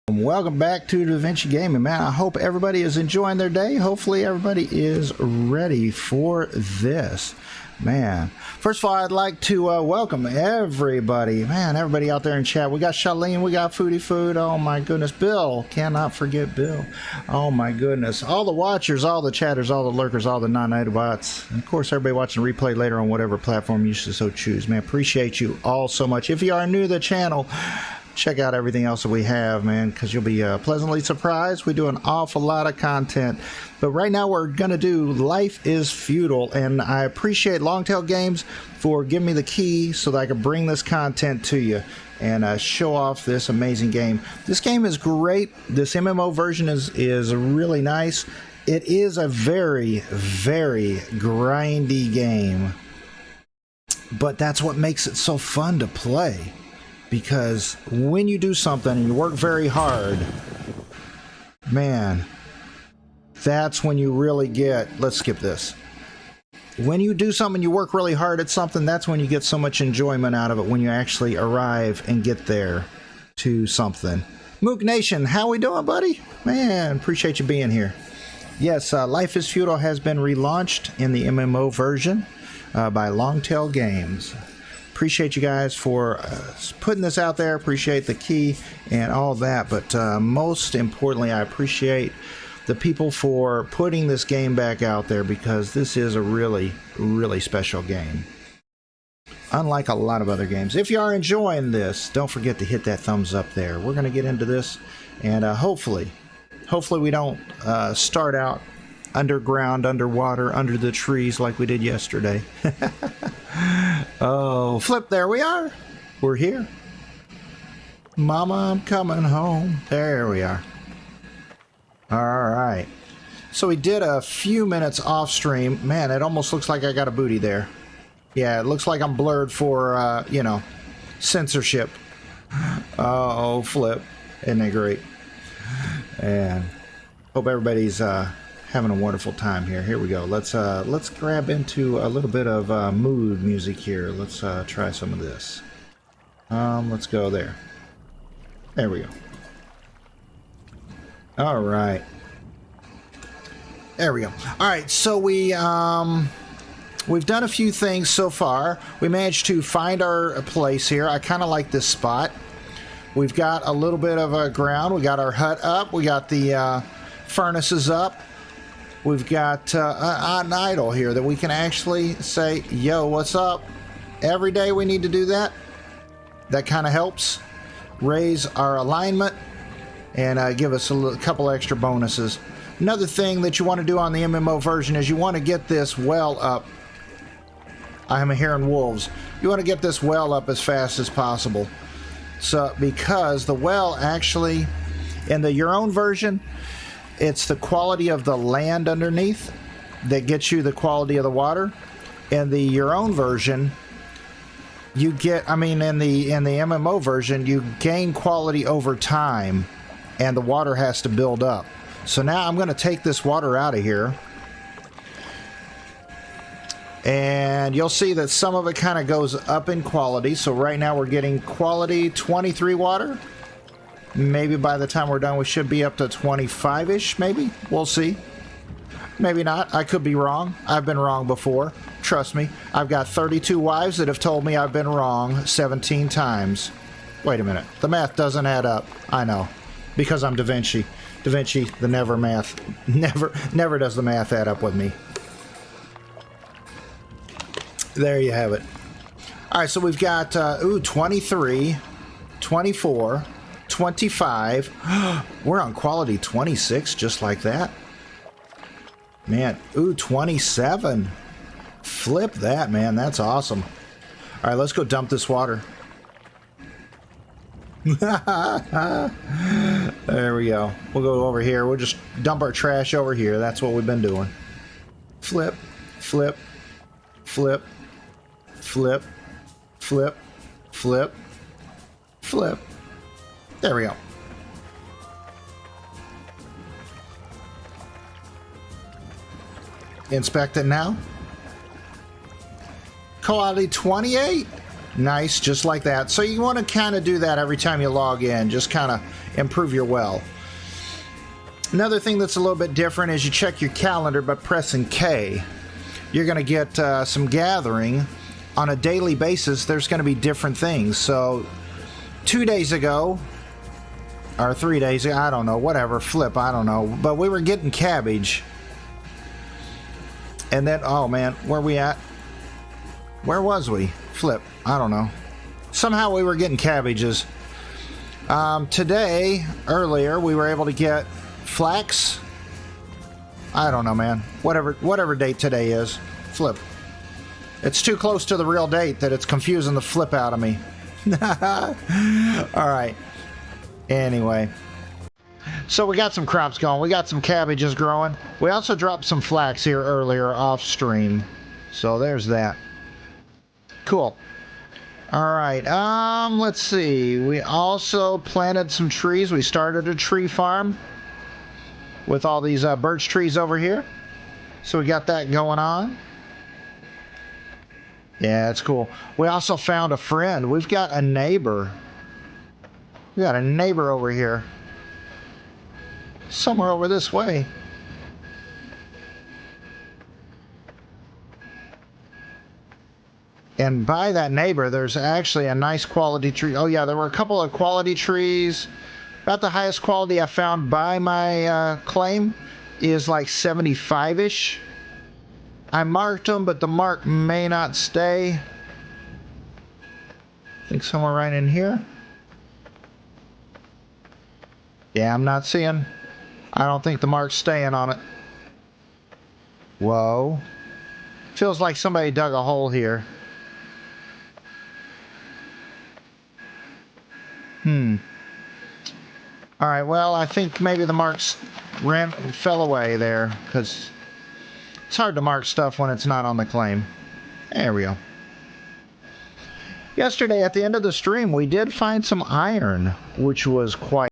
Welcome back to the Vinci Gaming, man. I hope everybody is enjoying their day. Hopefully everybody is ready for this, man. First of all, I'd like to welcome everybody, man, everybody out there in chat. We got Charlene, we got Foodie Food, oh my goodness, Bill, cannot forget Bill, oh my goodness, all the watchers, all the chatters, all the lurkers, all the non-native bots, and of course everybody watching the replay later on whatever platform you should so choose, man. Appreciate you all so much. If you are new to the channel, check out everything else that we have, man, because you'll be pleasantly surprised. We do an awful lot of content, but right now we're going to do Life is Feudal, and I appreciate Longtail Games for giving me the key so that I can bring this content to you and show off this amazing game. This game is great. This MMO version is really nice. It is a very, very grindy game, but that's what makes it so fun to play. Because when you do something and you work very hard, man, that's when you really get, let's skip this. When you do something, you work really hard at something, that's when you get so much enjoyment out of it, when you actually arrive and get there to something. Mook Nation, how we doing, buddy? Man, appreciate you being here. Yes, Life is Feudal has been relaunched in the MMO version by Longtail Games. Appreciate you guys for putting this out there. Appreciate the key and all that, but most importantly, I appreciate the people for putting this game back out there, because this is a really, really special game. Unlike a lot of other games. If you are enjoying this, don't forget to hit that thumbs up there. We're going to get into this, and hopefully we don't start out underground, underwater, under the trees like we did yesterday. Oh, flip, there we are. We're here. Mama, I'm coming home. There we are. All right. So we did a few minutes off stream. Man, it almost looks like I got a booty there. Yeah, it looks like I'm blurred for, you know, censorship. Oh, flip. Isn't that great? And hope everybody's having a wonderful time here. Here we go. Let's grab into a little bit of mood music here. Let's try some of this. Let's go there. There we go. All right. There we go. All right. So we've done a few things so far. We managed to find our place here. I kind of like this spot. We've got a little bit of a ground. We got our hut up. We got the furnaces up. We've got an idol here that we can actually say, yo, what's up? Every day we need to do that. That kind of helps raise our alignment and give us a couple extra bonuses. Another thing that you want to do on the MMO version is you want to get this well up. I'm hearing wolves. You want to get this well up as fast as possible. So, because the well actually, in your own version, it's the quality of the land underneath that gets you the quality of the water. In your own version, you get, I mean, in the MMO version, you gain quality over time, and the water has to build up. So now I'm going to take this water out of here, and you'll see that some of it kind of goes up in quality. So right now we're getting quality 23 water. Maybe by the time we're done, we should be up to 25-ish, maybe. We'll see. Maybe not. I could be wrong. I've been wrong before. Trust me. I've got 32 wives that have told me I've been wrong 17 times. Wait a minute. The math doesn't add up. I know. Because I'm Da Vinci. Da Vinci, the never does the math add up with me. There you have it. All right, so we've got, 23, 24... 25. We're on quality 26 just like that. Man, 27. Flip that, man. That's awesome. All right, let's go dump this water. There we go. We'll go over here. We'll just dump our trash over here. That's what we've been doing. Flip, flip, flip, flip, flip, flip, flip. There we go. Inspect it now. Quality 28. Nice, just like that. So you want to kind of do that every time you log in, just kind of improve your well. Another thing that's a little bit different is you check your calendar by pressing K. You're going to get some gathering on a daily basis. There's going to be different things. So 2 days ago, or 3 days ago, I don't know, whatever, flip, I don't know, but we were getting cabbage. And then, oh man, where we at? Where was we? Flip, I don't know. Somehow we were getting cabbages. Today, earlier, we were able to get flax. I don't know, man. Whatever date today is. Flip. It's too close to the real date that it's confusing the flip out of me. Alright. Anyway. So we got some crops going. We got some cabbages growing. We also dropped some flax here earlier off stream. So there's that. Cool. Alright, let's see. We also planted some trees. We started a tree farm with all these birch trees over here. So we got that going on. Yeah, it's cool. We also found a friend. We've got a neighbor. We got a neighbor over here. Somewhere over this way. And by that neighbor, there's actually a nice quality tree. Oh yeah, there were a couple of quality trees. About the highest quality I found by my claim is like 75-ish. I marked them, but the mark may not stay. I think somewhere right in here. Yeah, I'm not seeing. I don't think the mark's staying on it. Whoa. Feels like somebody dug a hole here. Alright, well, I think maybe the marks fell away there, because it's hard to mark stuff when it's not on the claim. There we go. Yesterday, at the end of the stream, we did find some iron, which was quite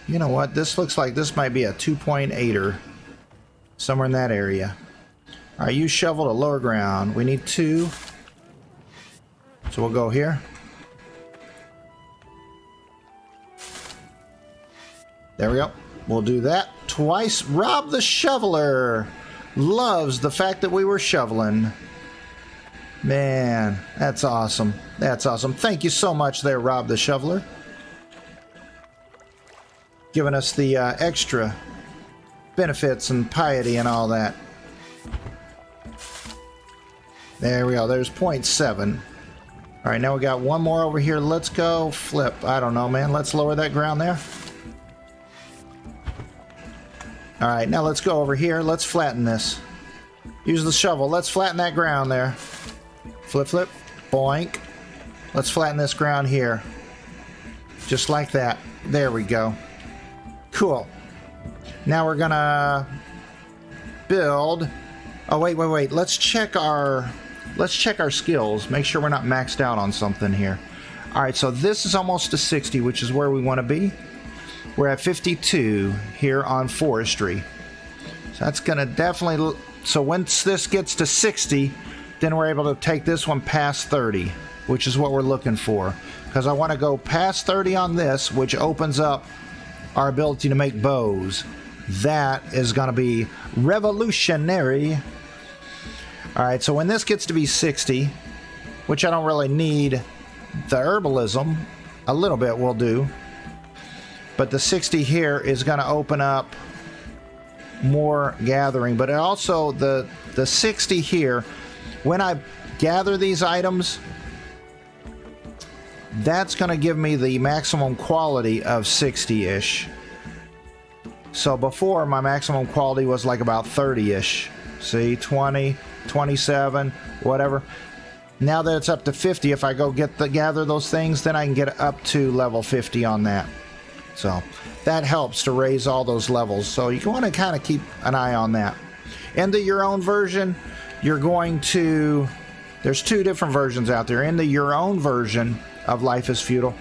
You know what? This looks like this might be a 2.8er. Somewhere in that area. Alright, you shovel to lower ground. We need 2. So we'll go here. There we go. We'll do that twice. Rob the shoveler loves the fact that we were shoveling. Man, that's awesome. That's awesome. Thank you so much there, Rob the shoveler. Giving us the extra benefits and piety and all that. There we go. There's 0.7. All right, now we got one more over here. Let's go flip. I don't know, man. Let's lower that ground there. All right, now let's go over here. Let's flatten this. Use the shovel. Let's flatten that ground there. Flip, flip. Boink. Let's flatten this ground here. Just like that. There we go. Cool. Now we're gonna build. Oh, wait. Let's check our skills. Make sure we're not maxed out on something here. All right, so this is almost to 60, which is where we want to be. We're at 52 here on Forestry. So that's going to definitely... So once this gets to 60, then we're able to take this one past 30, which is what we're looking for. Because I want to go past 30 on this, which opens up our ability to make bows. That is going to be revolutionary. All right, so when this gets to be 60, which I don't really need the herbalism, a little bit will do. But the 60 here is going to open up more gathering. But it also, the 60 here, when I gather these items, that's going to give me the maximum quality of 60-ish. So before, my maximum quality was like about 30-ish. See, 20, 27, whatever. Now that it's up to 50, if I go gather those things, then I can get up to level 50 on that. So that helps to raise all those levels. So you want to kind of keep an eye on that. Into your own version, you're going to... There's 2 different versions out there. In your own version of Life is Feudal,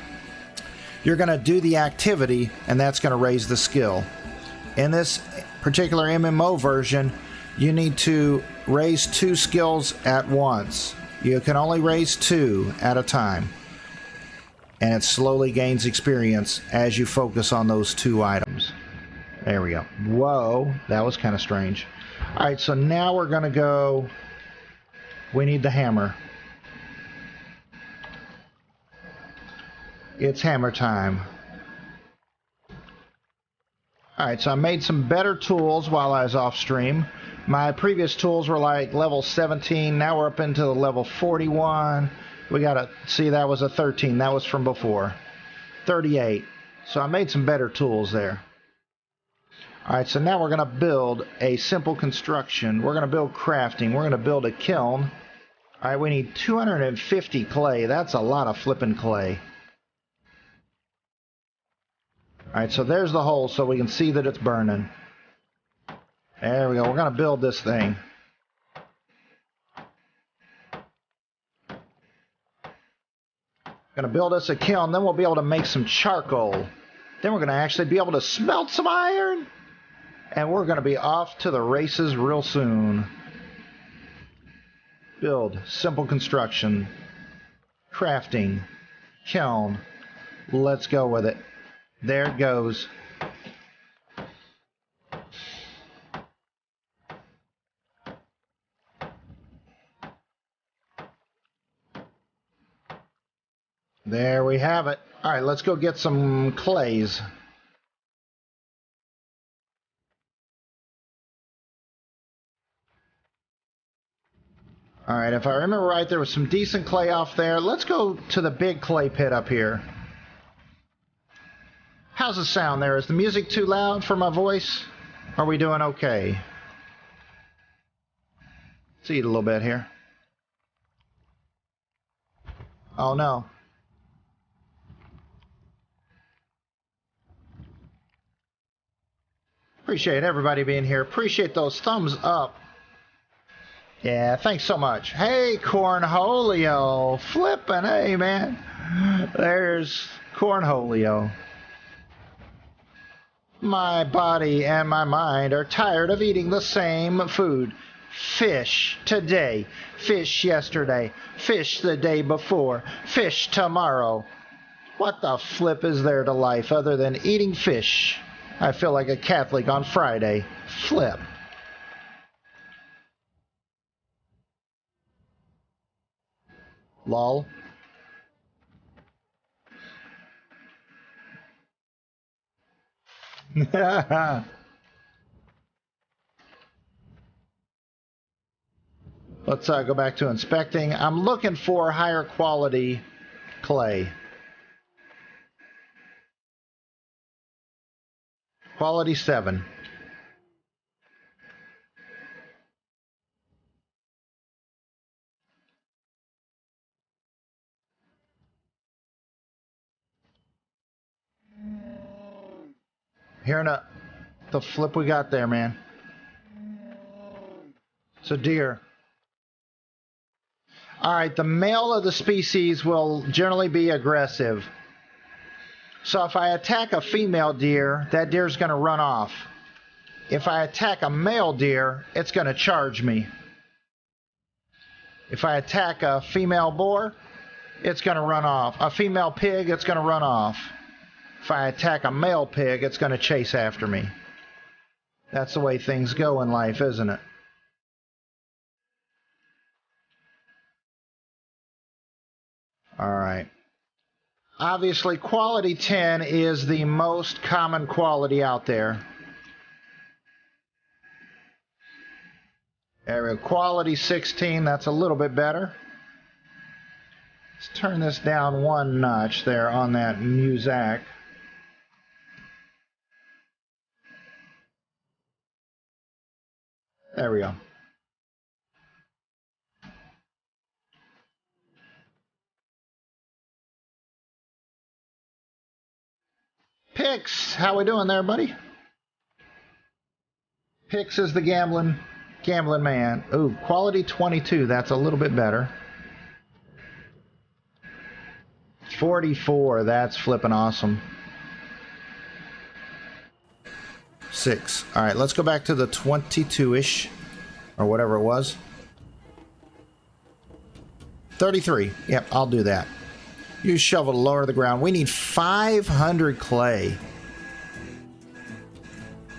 you're going to do the activity, and that's going to raise the skill. In this particular MMO version, you need to raise 2 skills at once. You can only raise 2 at a time. And it slowly gains experience as you focus on those 2 items. There we go. Whoa, that was kind of strange. Alright, so now we're going to go... We need the hammer. It's hammer time. Alright, so I made some better tools while I was off stream. My previous tools were like level 17. Now we're up into the level 41. We gotta see, that was a 13. That was from before. 38. So I made some better tools there. Alright, so now we're gonna build a simple construction. We're gonna build crafting. We're gonna build a kiln. Alright, we need 250 clay. That's a lot of flipping clay. Alright, so there's the hole so we can see that it's burning. There we go. We're gonna build this thing. Gonna build us a kiln, then we'll be able to make some charcoal. Then we're gonna actually be able to smelt some iron. And we're gonna be off to the races real soon. Build, simple construction, crafting, kiln. Let's go with it. There it goes. There we have it. All right, let's go get some clays. All right, if I remember right, there was some decent clay off there. Let's go to the big clay pit up here. How's the sound there? Is the music too loud for my voice? Are we doing okay? Let's eat a little bit here. Oh no. Appreciate everybody being here. Appreciate those thumbs up. Yeah, thanks so much. Hey, Cornholio. Flippin', hey, man. There's Cornholio. My body and my mind are tired of eating the same food. Fish today, fish yesterday, fish the day before, fish tomorrow. What the flip is there to life other than eating fish? I feel like a Catholic on Friday. Flip. Lol. Let's go back to inspecting. I'm looking for higher quality clay. Quality 7. Hearing the flip we got there, man. It's a deer. Alright, the male of the species will generally be aggressive. So if I attack a female deer, that deer's going to run off. If I attack a male deer, it's going to charge me. If I attack a female boar, it's going to run off. A female pig, it's going to run off. If I attack a male pig, it's going to chase after me. That's the way things go in life, isn't it? All right. Obviously, quality 10 is the most common quality out there. There we go. Quality 16, that's a little bit better. Let's turn this down one notch there on that muzak. There we go. Pix, how we doing there, buddy? Pix is the gambling man. Ooh, quality 22, that's a little bit better. 44, that's flipping awesome. 6. All right, let's go back to the 22-ish, or whatever it was. 33. Yep, I'll do that. Use shovel to lower the ground. We need 500 clay.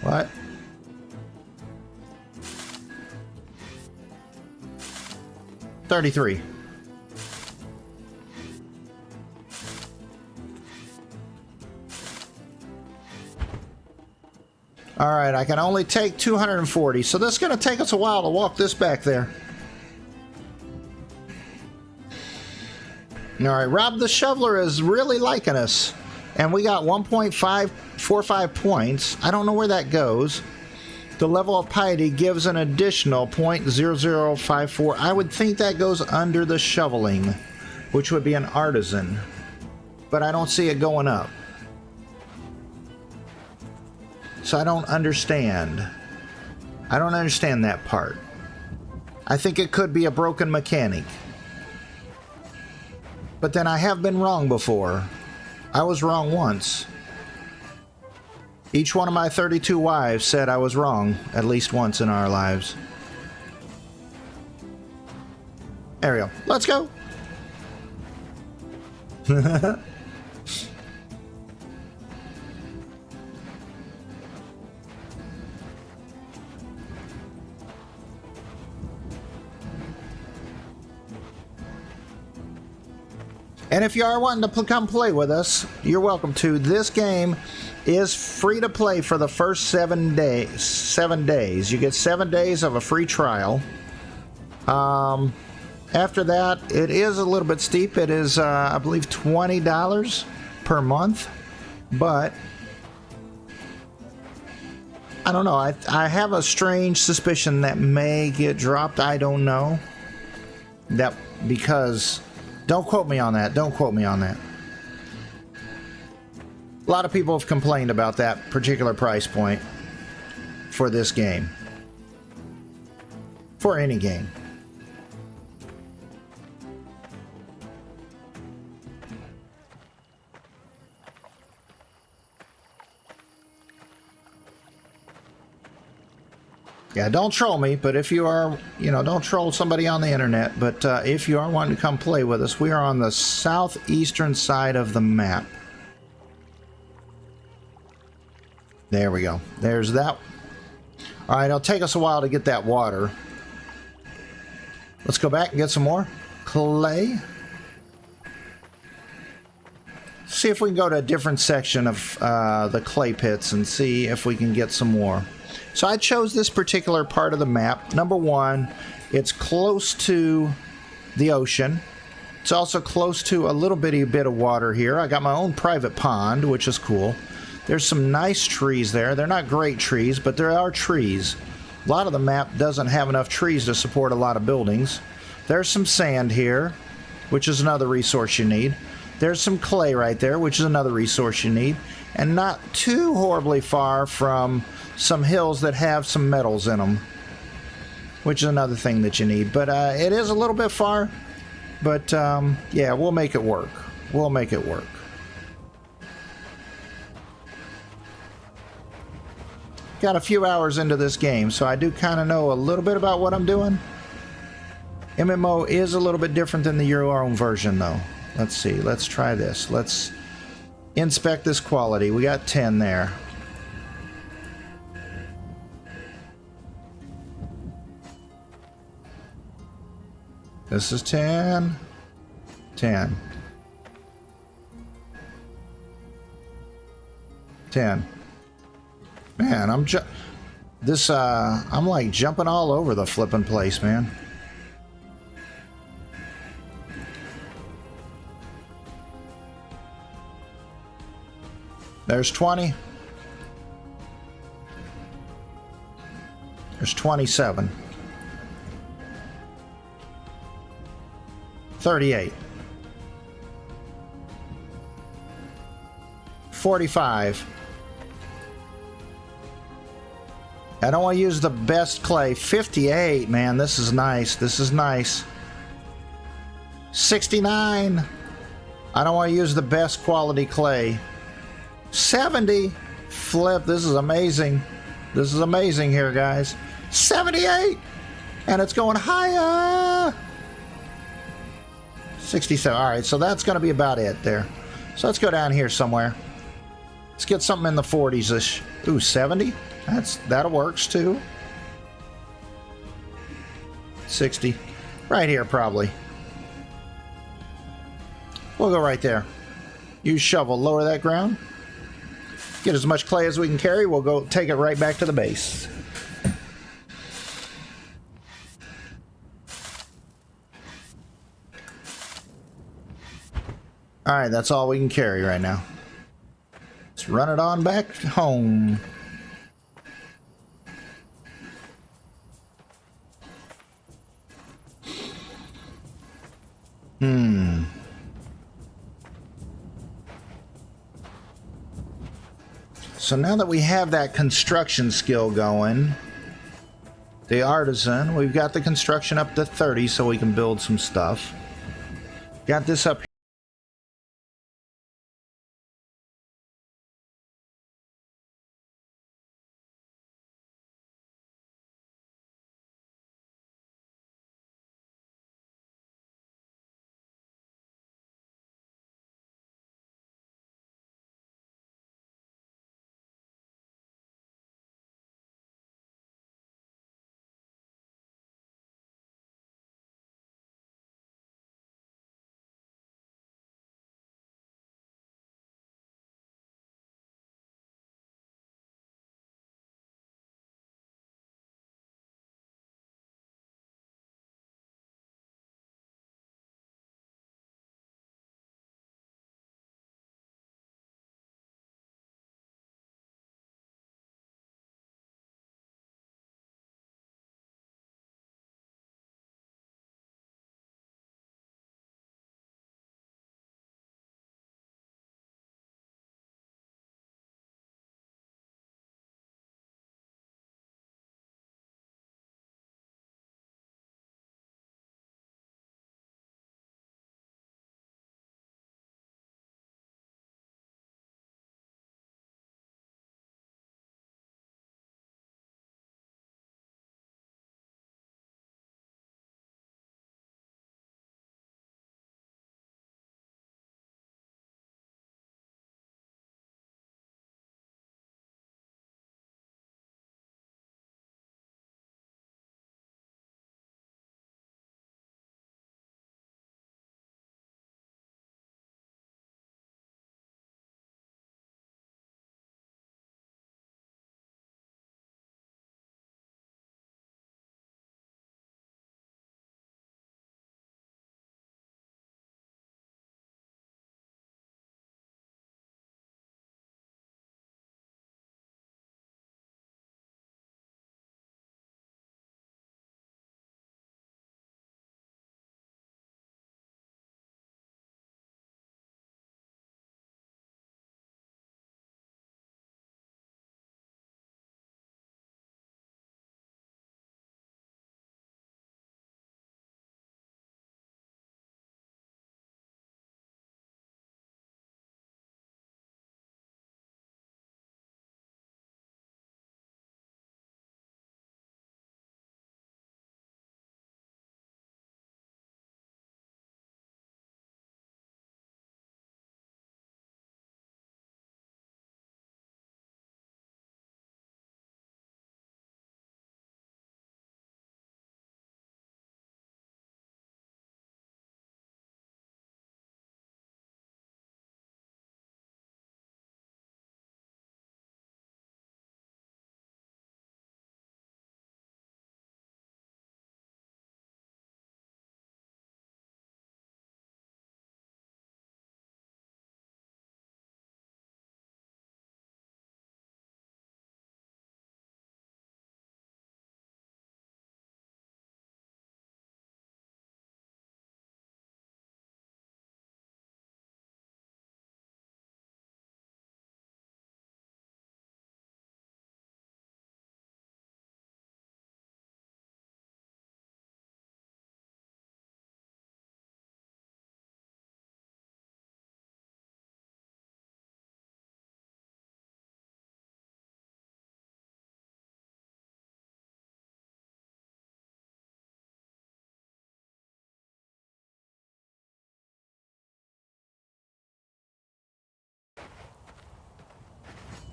What? $33. All right, I can only take 240, so this is going to take us a while to walk this back there. All right, Rob the Shoveler is really liking us, and we got 1.545 points. I don't know where that goes. The level of piety gives an additional 0.0054. I would think that goes under the shoveling, which would be an artisan, but I don't see it going up. So I don't understand. I don't understand that part. I think it could be a broken mechanic. But then I have been wrong before. I was wrong once. Each one of my 32 wives said I was wrong at least once in our lives. There we go. Let's go. And if you are wanting to come play with us, you're welcome to. This game is free to play for the first 7 days. 7 days. You get 7 days of a free trial. After that, it is a little bit steep. It is, I believe, $20 per month. But I don't know. I have a strange suspicion that may get dropped. I don't know. That because... Don't quote me on that. Don't quote me on that. A lot of people have complained about that particular price point for this game. For any game. Yeah, don't troll me, but if you are, you know, don't troll somebody on the internet. But if you are wanting to come play with us, we are on the southeastern side of the map. There we go. There's that. All right, it'll take us a while to get that water. Let's go back and get some more clay. See if we can go to a different section of the clay pits and see if we can get some more. So I chose this particular part of the map. Number one, it's close to the ocean. It's also close to a little bitty bit of water here. I got my own private pond, which is cool. There's some nice trees there. They're not great trees, but there are trees. A lot of the map doesn't have enough trees to support a lot of buildings. There's some sand here, which is another resource you need. There's some clay right there, which is another resource you need. And not too horribly far from some hills that have some metals in them, which is another thing that you need. But it is a little bit far, but yeah, we'll make it work. We'll make it work. Got a few hours into this game, so I do kind of know a little bit about what I'm doing. MMO is a little bit different than the your own version, though. Let's see. Let's try this. Let's inspect this quality. We got 10 there. This is 10. 10. 10. Man, I'm like jumping all over the flipping place, man. There's 20. There's 27. 38. 45. I don't want to use the best clay. 58, man, this is nice. This is nice. 69. I don't want to use the best quality clay. 70. Flip, this is amazing. This is amazing here, guys. 78. And it's going higher. 67. All right, so that's going to be about it there. So let's go down here somewhere. Let's get something in the 40s-ish. Ooh, 70? That works too. 60. Right here, probably. We'll go right there. Use shovel, lower that ground. Get as much clay as we can carry. We'll go take it right back to the base. Alright, that's all we can carry right now. Let's run it on back home. So now that we have that construction skill going, the artisan, we've got the construction up to 30 so we can build some stuff. Got this up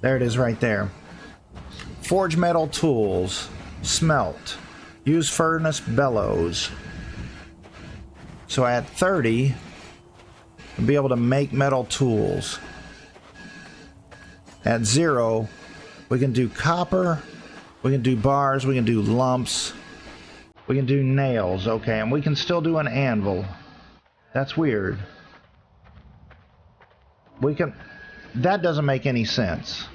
There it is right there. Forge metal tools. Smelt. Use furnace bellows. So at 30, we'll be able to make metal tools. At 0, we can do copper, we can do bars, we can do lumps, we can do nails, okay, and we can still do an anvil. That's weird. We can... That doesn't make any sense.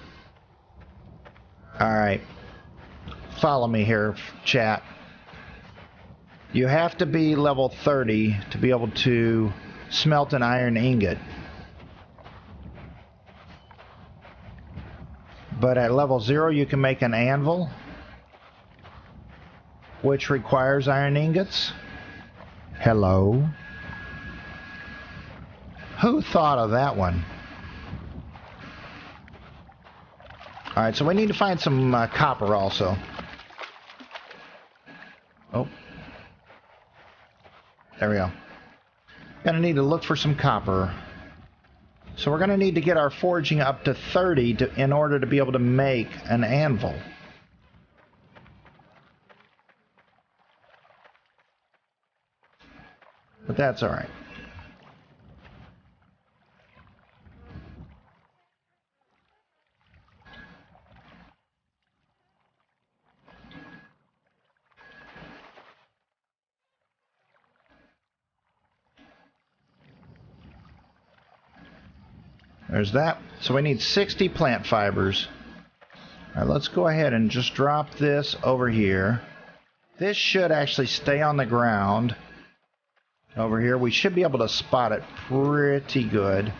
Alright. Follow me here, chat. You have to be level 30 to be able to smelt an iron ingot. But at level 0 you can make an anvil, which requires iron ingots. Hello? Who thought of that one? Alright, so we need to find some copper also. Oh. There we go. Gonna need to look for some copper. So we're going to need to get our forging up to 30 in order to be able to make an anvil. But that's alright. There's that. So we need 60 plant fibers. All right, let's go ahead and just drop this over here. This should actually stay on the ground. Over here, we should be able to spot it pretty good.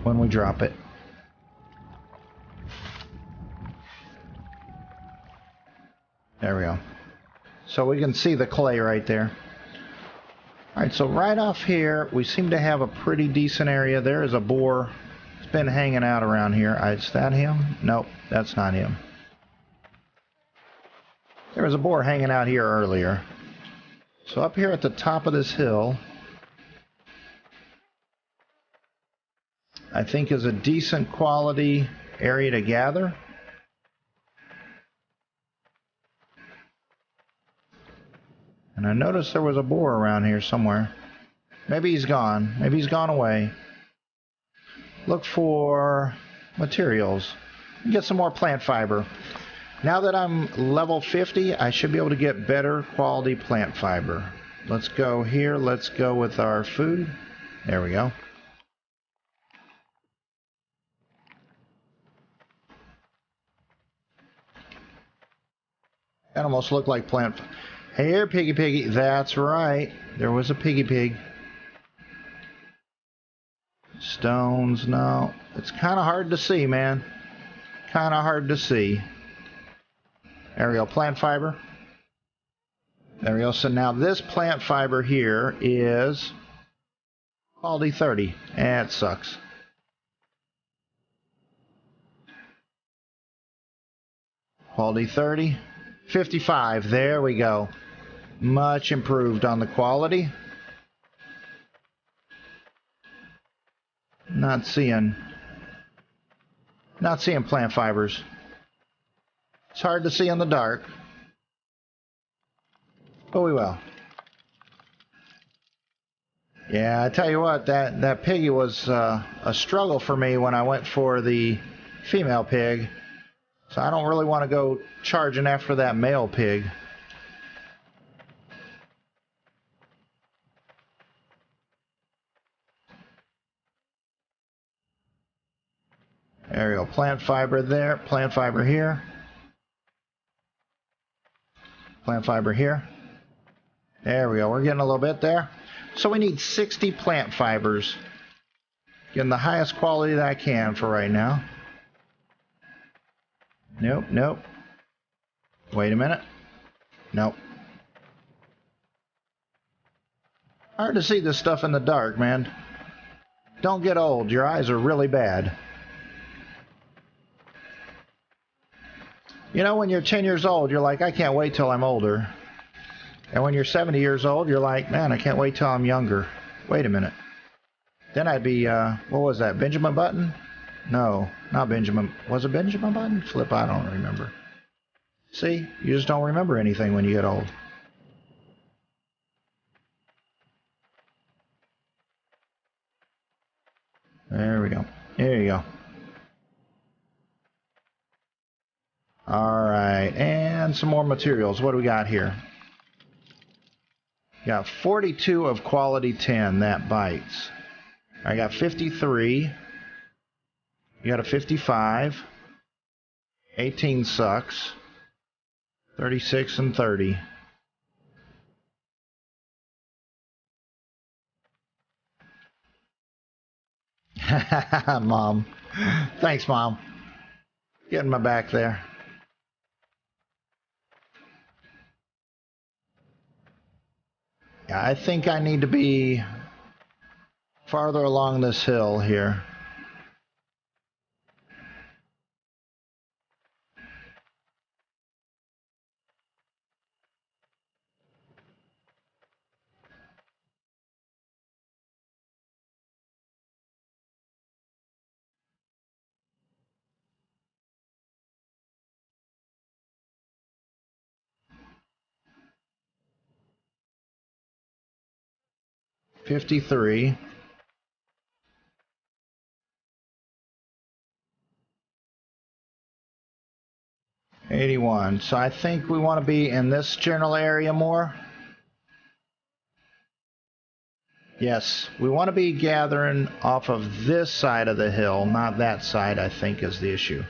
When we drop it. There we go. So we can see the clay right there. Alright, so right off here, we seem to have a pretty decent area. There is a boar. It's been hanging out around here. Is that him? Nope, that's not him. There was a boar hanging out here earlier. So up here at the top of this hill, I think is a decent quality area to gather. And I noticed there was a boar around here somewhere. Maybe he's gone. Maybe he's gone away. Look for materials. Get some more plant fiber. Now that I'm level 50, I should be able to get better quality plant fiber. Let's go here. Let's go with our food. There we go. That almost looked like plant. Here, piggy piggy. That's right. There was a piggy pig. Stones, no. It's kind of hard to see, man. Kind of hard to see. There we go. Plant fiber. There we go. So now this plant fiber here is quality 30. It sucks. Quality 30. 55. There we go. Much improved on the quality. Not seeing plant fibers. It's hard to see in the dark. But we will. Yeah, I tell you what, that piggy was a struggle for me when I went for the female pig. So I don't really want to go charging after that male pig. There we go. Plant fiber there. Plant fiber here. Plant fiber here. There we go. We're getting a little bit there. So we need 60 plant fibers. Getting the highest quality that I can for right now. Nope, nope. Wait a minute. Nope. Hard to see this stuff in the dark, man. Don't get old. Your eyes are really bad. You know, when you're 10 years old, you're like, I can't wait till I'm older. And when you're 70 years old, you're like, man, I can't wait till I'm younger. Wait a minute. Then I'd be, what was that, Benjamin Button? No, not Benjamin. Was it Benjamin Button? Flip, I don't remember. See, you just don't remember anything when you get old. There we go. There you go. Alright, and some more materials. What do we got here? Got 42 of quality 10, that bites. I got 53. You got a 55. 18 sucks. 36 and 30. Mom. Thanks, Mom. Getting my back there. Yeah, I think I need to be farther along this hill here. $53. $81. So I think we want to be in this general area more. Yes, we want to be gathering off of this side of the hill, not that side, I think, is the issue.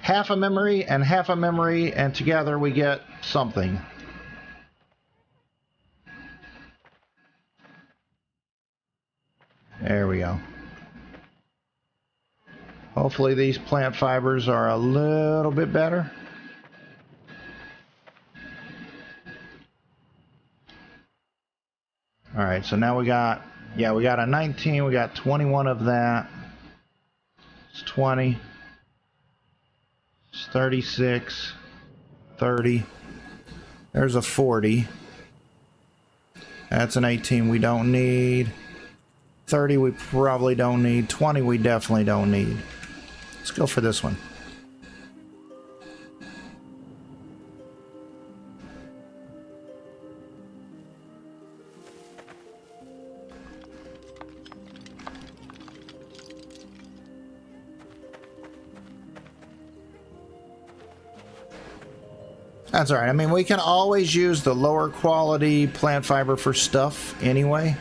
Half a memory, and together we get something. There we go. Hopefully these plant fibers are a little bit better. Alright, so now we got a 19, we got 21 of that. It's 20. It's 36. 30. There's a 40. That's an 18 we don't need. 30 we probably don't need. 20 we definitely don't need. Let's go for this one. That's alright. I mean, we can always use the lower quality plant fiber for stuff anyway.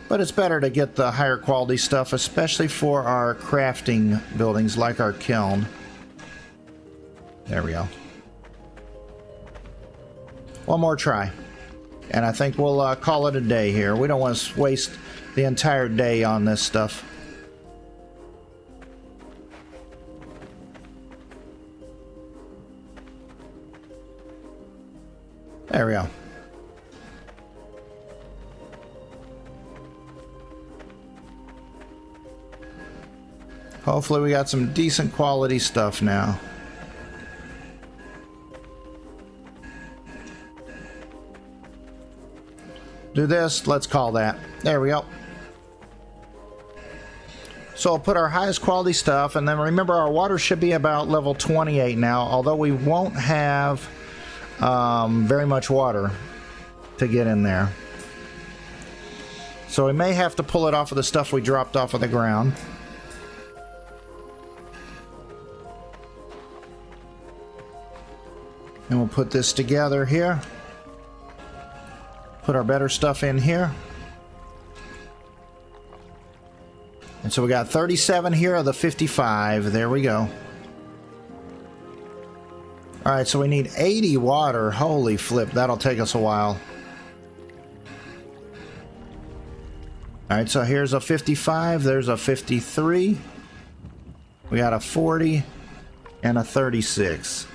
But it's better to get the higher quality stuff, especially for our crafting buildings like our kiln. There we go. One more try. And I think we'll call it a day here. We don't want to waste the entire day on this stuff. There we go. Hopefully we got some decent quality stuff now. Do this, let's call that. There we go. So I'll put our highest quality stuff, and then remember our water should be about level 28 now, although we won't have very much water to get in there. So we may have to pull it off of the stuff we dropped off of the ground. And we'll put this together here. Put our better stuff in here. And so we got 37 here of the 55. There we go. Alright, so we need 80 water. Holy flip, that'll take us a while. Alright, so here's a 55, there's a 53. We got a 40 and a 36.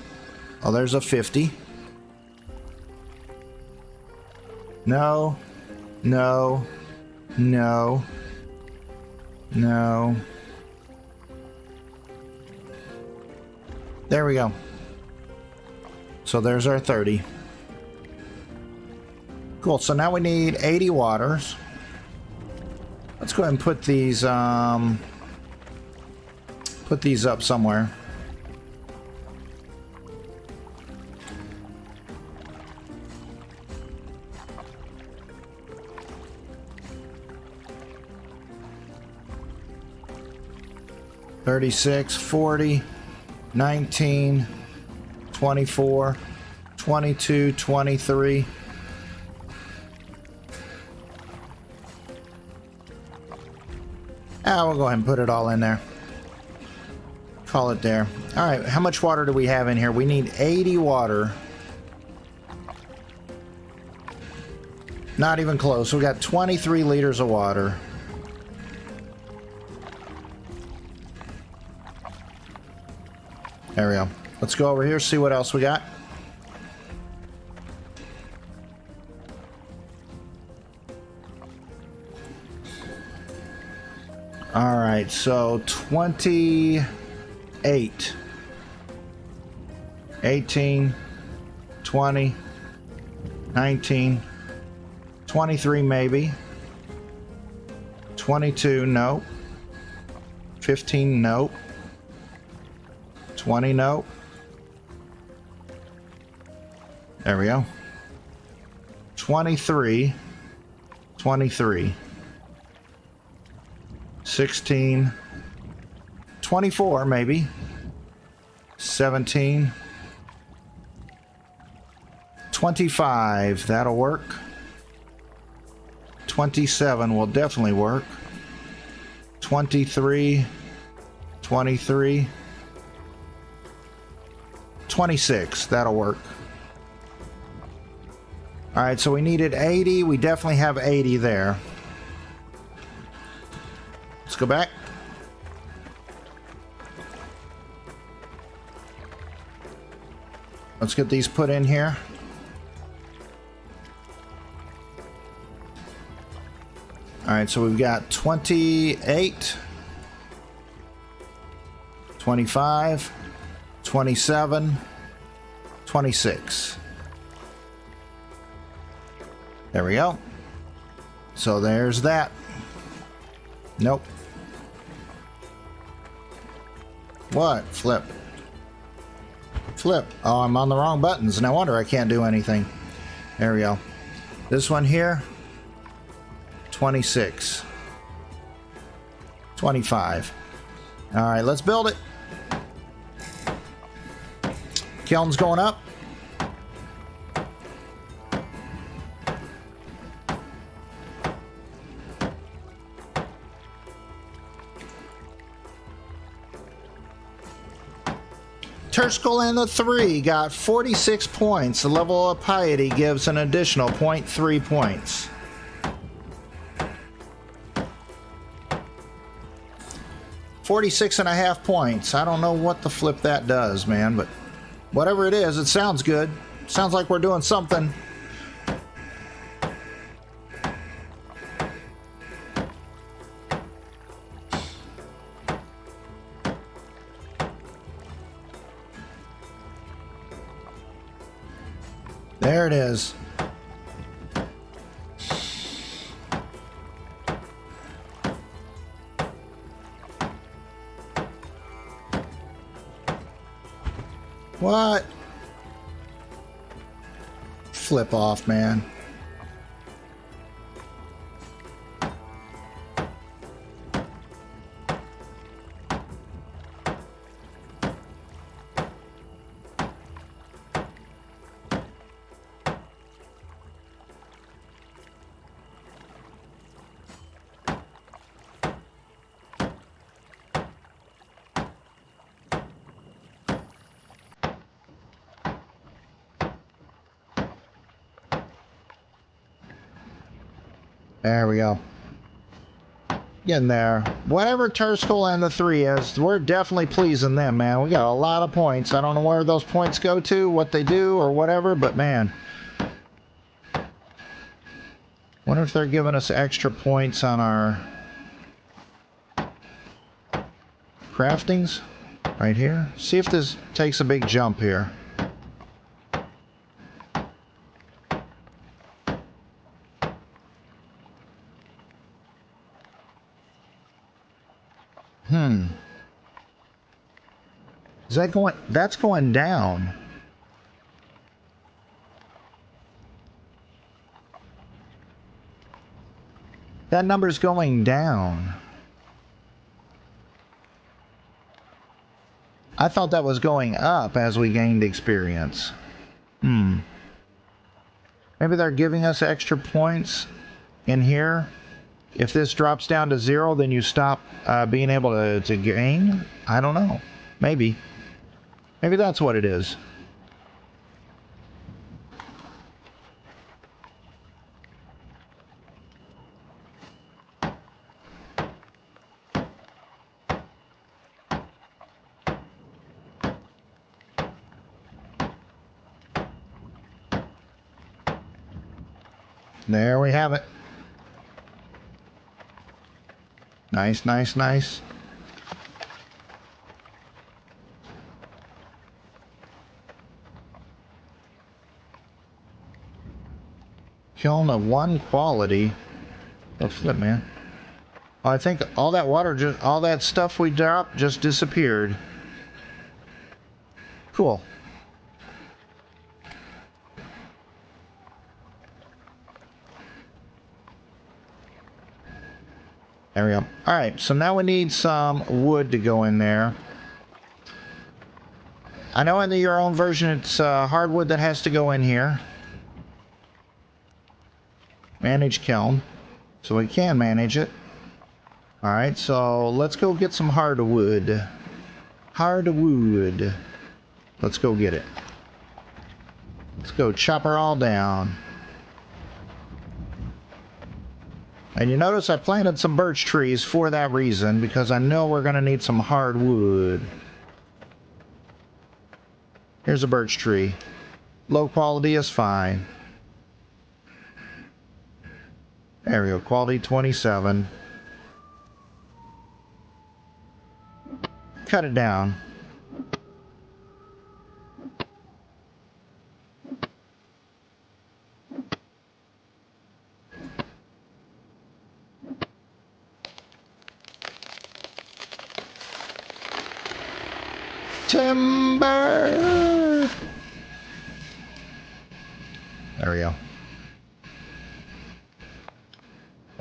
Oh, there's a 50. No. No. No. No. There we go. So there's our 30. Cool, so now we need 80 waters. Let's go ahead and put these up somewhere. $36, $40, $19, $24, $22, $23. We'll go ahead and put it all in there. Call it there. All right, how much water do we have in here? We need 80 water. Not even close. We got 23 liters of water. There we go. Let's go over here, see what else we got. All right, so 28, 18, 20, 19, 23 maybe, 22, no, 15, no, 20, no. There we go. 23, 23. 16, 24 maybe, 17, 25, that'll work, 27 will definitely work, 23, 23, 26, that'll work. Alright, so we needed 80, we definitely have 80 there. Let's go back. Let's get these put in here. All right, so we've got 28, 25, 27, 26. There we go. So there's that. Nope. What? Flip. Flip. Oh, I'm on the wrong buttons. No wonder I can't do anything. There we go. This one here. 26. 25. Alright, let's build it. Kiln's going up. Terskal and the 3 got 46 points. The level of piety gives an additional 0.3 points. $46.5 points. I don't know what the flip that does, man, but whatever it is, it sounds good. Sounds like we're doing something. There it is. What? Flip off, man. There we go. Getting there. Whatever Terskal and the 3 is, we're definitely pleasing them, man. We got a lot of points. I don't know where those points go to, what they do, or whatever, but man. Wonder if they're giving us extra points on our craftings right here. See if this takes a big jump here. Is that going... That's going down. That number's going down. I thought that was going up as we gained experience. Maybe they're giving us extra points in here. If this drops down to 0, then you stop being able to gain? I don't know. Maybe. Maybe that's what it is. There we have it. Nice, nice, nice. Kiln of 1 quality. Oh, flip, man. Oh, I think all that water, all that stuff we dropped just disappeared. Cool. There we go. Alright, so now we need some wood to go in there. I know in your own version it's hardwood that has to go in here. Manage kiln. So we can manage it. Alright, so let's go get some hardwood. Hardwood. Let's go get it. Let's go chop her all down. And you notice I planted some birch trees for that reason, because I know we're going to need some hardwood. Here's a birch tree. Low quality is fine. There we go, quality 27. Cut it down. Timber! There we go.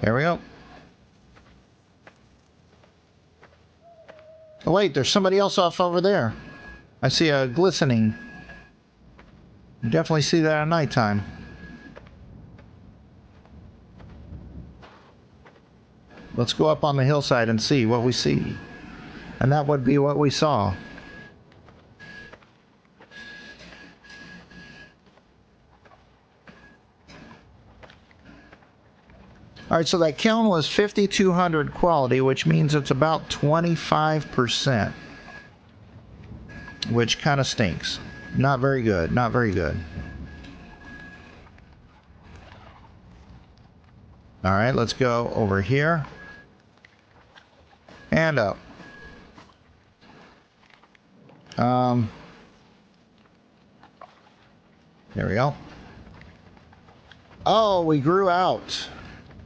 There we go. Oh wait, there's somebody else off over there. I see a glistening. You definitely see that at nighttime. Let's go up on the hillside and see what we see. And that would be what we saw. Alright, so that kiln was 5200 quality, which means it's about 25%. Which kind of stinks. Not very good, not very good. Alright, let's go over here. And up. There we go. Oh, we grew out.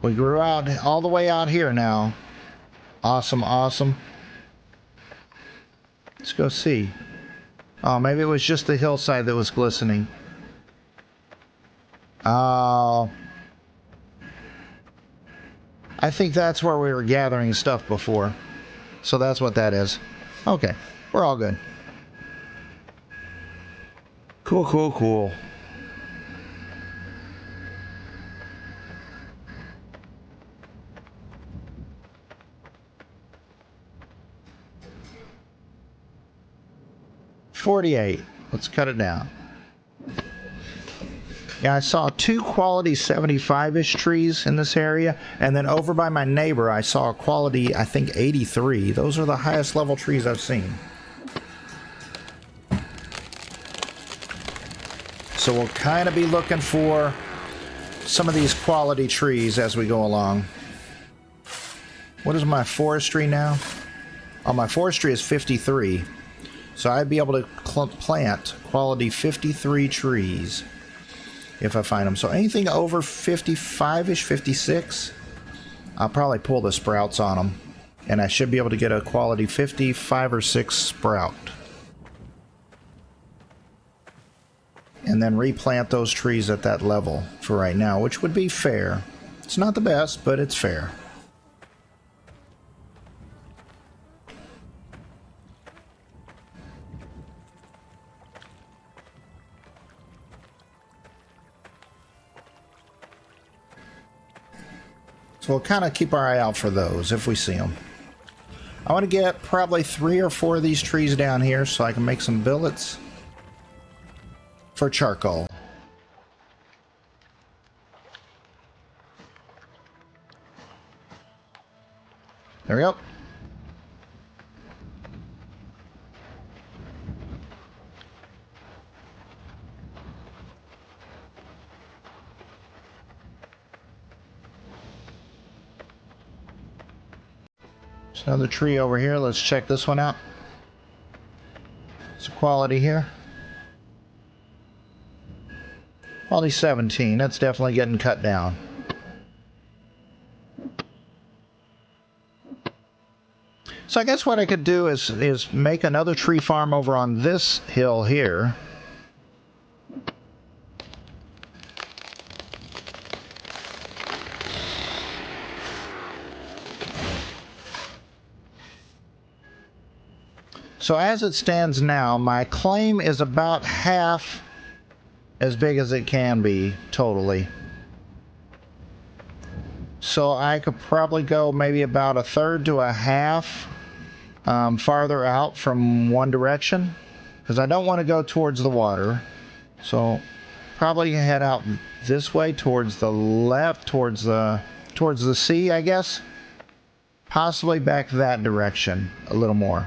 We grew out all the way out here now. Awesome, awesome. Let's go see. Oh, maybe it was just the hillside that was glistening. Oh. I think that's where we were gathering stuff before. So that's what that is. Okay, we're all good. Cool, cool, cool. $48. Let's cut it down. Yeah, I saw 2 quality 75-ish trees in this area, and then over by my neighbor I saw a quality, I think, 83. Those are the highest level trees I've seen. So we'll kind of be looking for some of these quality trees as we go along. What is my forestry now? Oh, my forestry is 53. So I'd be able to plant quality 53 trees if I find them. So anything over 55-ish, 56, I'll probably pull the sprouts on them. And I should be able to get a quality 55 or 6 sprout. and then replant those trees at that level for right now, which would be fair. It's not the best, but it's fair. So we'll kind of keep our eye out for those if we see them. I want to get probably 3 or 4 of these trees down here so I can make some billets for charcoal. There we go. There's another tree over here. Let's check this one out. It's a quality here. Quality 17. That's definitely getting cut down. So I guess what I could do is make another tree farm over on this hill here. So as it stands now, my claim is about half as big as it can be totally. So I could probably go maybe about 1/3 to 1/2 farther out from one direction, because I don't want to go towards the water. So probably head out this way towards the left, towards the sea, I guess. Possibly back that direction a little more.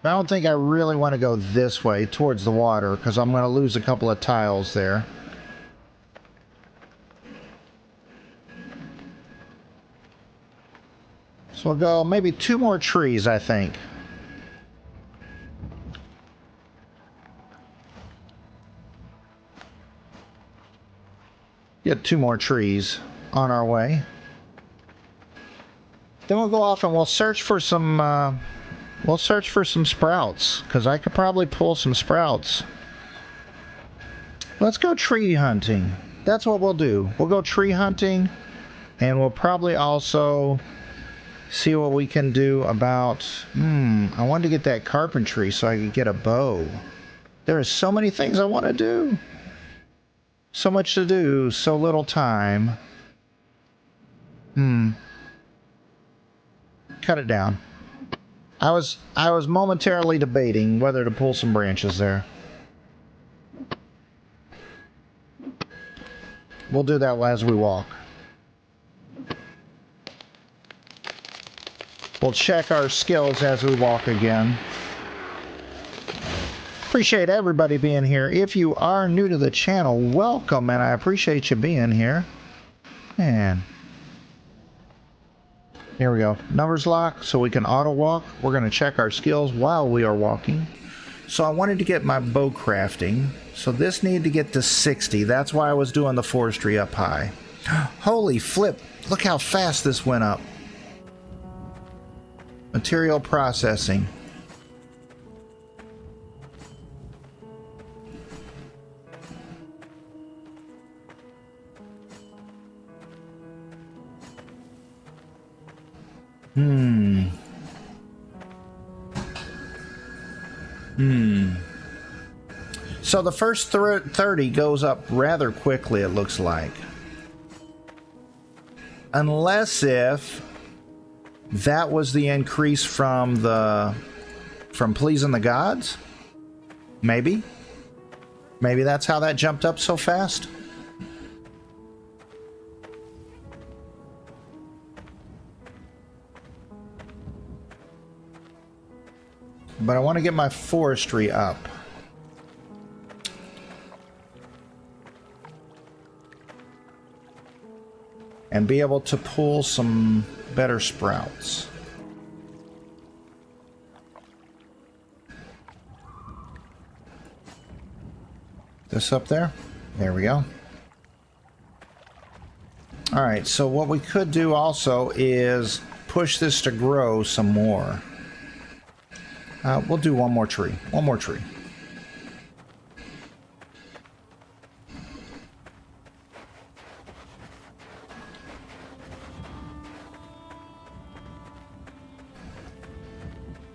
I don't think I really want to go this way towards the water, because I'm going to lose a couple of tiles there. So we'll go maybe 2 more trees, I think. Get 2 more trees on our way. Then we'll go off and we'll search for some sprouts, because I could probably pull some sprouts. Let's go tree hunting. That's what we'll do. We'll go tree hunting, and we'll probably also see what we can do about... I wanted to get that carpentry so I could get a bow. There are so many things I want to do. So much to do, so little time. Cut it down. I was momentarily debating whether to pull some branches there. We'll do that as we walk. We'll check our skills as we walk again. Appreciate everybody being here. If you are new to the channel, welcome, and I appreciate you being here. Man. Here we go. Numbers lock, so we can auto walk. We're going to check our skills while we are walking. So I wanted to get my bow crafting. So this needed to get to 60. That's why I was doing the forestry up high. Holy flip. Look how fast this went up. Material processing. So the first 30 goes up rather quickly, it looks like. Unless if that was the increase from pleasing the gods? Maybe. Maybe that's how that jumped up so fast. But I want to get my forestry up. And be able to pull some better sprouts. This up there? There we go. Alright, so what we could do also is push this to grow some more. We'll do one more tree. One more tree.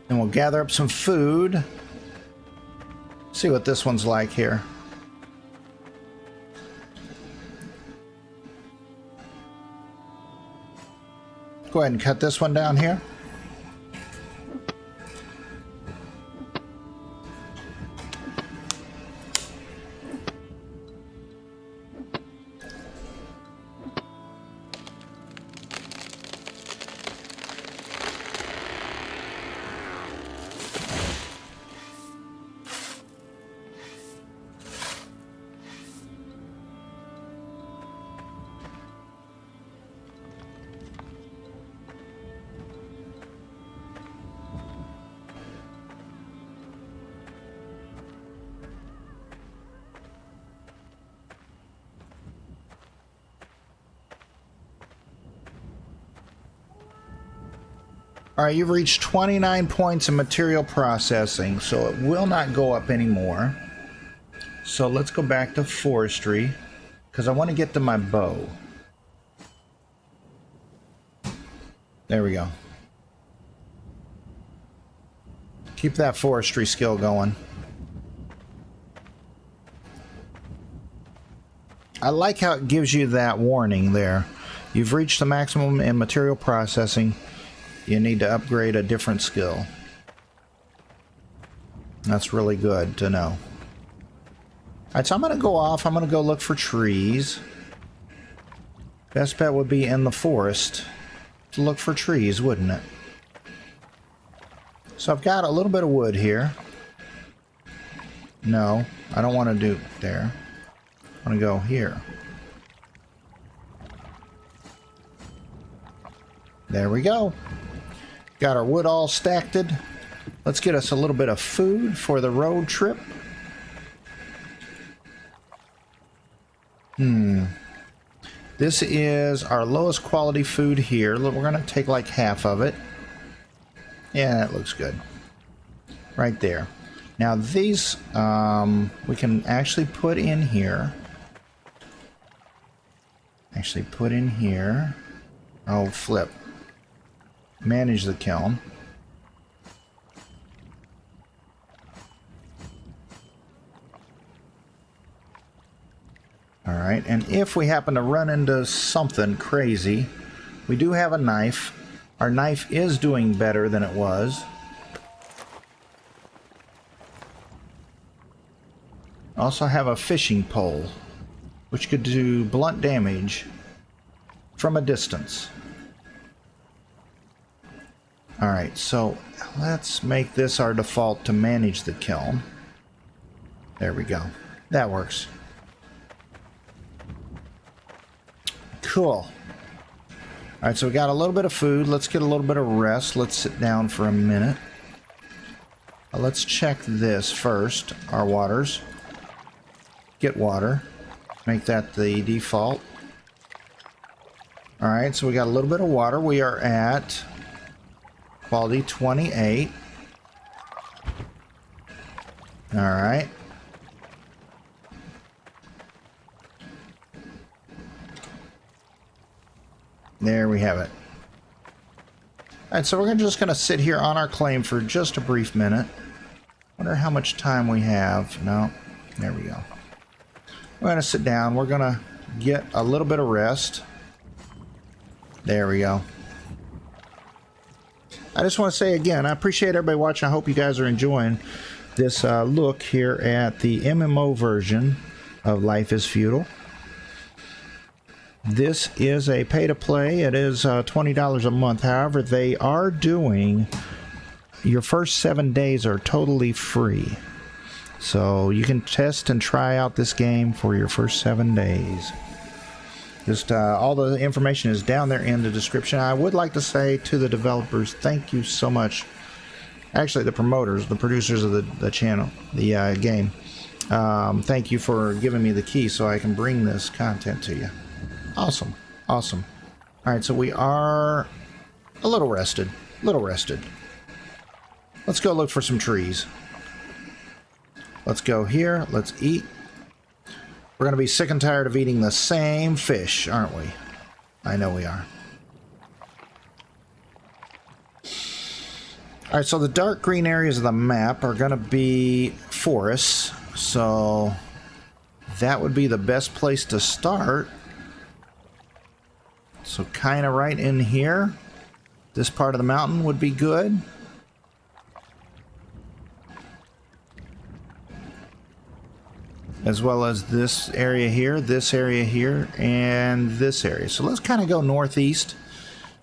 And we'll gather up some food. See what this one's like here. Go ahead and cut this one down here. All right, you've reached 29 points in material processing, so it will not go up anymore. So let's go back to forestry, because I want to get to my bow. There we go. Keep that forestry skill going. I like how it gives you that warning there. You've reached the maximum in material processing. You need to upgrade a different skill. That's really good to know. Alright, so I'm going to go off. I'm going to go look for trees. Best bet would be in the forest to look for trees, wouldn't it? So I've got a little bit of wood here. No, I don't want to do there. I want to go here. There we go. Got our wood all stacked. Let's get us a little bit of food for the road trip. This is our lowest quality food here. We're going to take like half of it. Yeah, that looks good. Right there. Now these we can actually put in here. Actually put in here. Oh, flip. Manage the kiln. Alright, and if we happen to run into something crazy, we do have a knife. Our knife is doing better than it was. Also have a fishing pole, which could do blunt damage from a distance. Alright, so let's make this our default to manage the kiln. There we go. That works. Cool. Alright, so we got a little bit of food. Let's get a little bit of rest. Let's sit down for a minute. Let's check this first. Our waters. Get water. Make that the default. Alright, so we got a little bit of water. We are at quality 28. Alright. There we have it. Alright, so we're just going to sit here on our claim for just a brief minute. Wonder how much time we have. No, there we go. We're going to sit down. We're going to get a little bit of rest. There we go. I just want to say again, I appreciate everybody watching. I hope you guys are enjoying this look here at the MMO version of Life is Feudal. This is a pay-to-play. It is $20 a month. However, they are doing your first 7 days are totally free. So you can test and try out this game for your first 7 days. Just all the information is down there in the description. I would like to say to the developers, thank you so much. Actually, the promoters, the producers of the channel, the game. Thank you for giving me the key so I can bring this content to you. Awesome. Awesome. Alright, so we are A little rested. Little rested. Let's go look for some trees. Let's go here. Let's eat. We're going to be sick and tired of eating the same fish, aren't we? I know we are. Alright, so the dark green areas of the map are going to be forests. So that would be the best place to start. So kind of right in here. This part of the mountain would be good. As well as this area here, and this area. So let's kind of go northeast,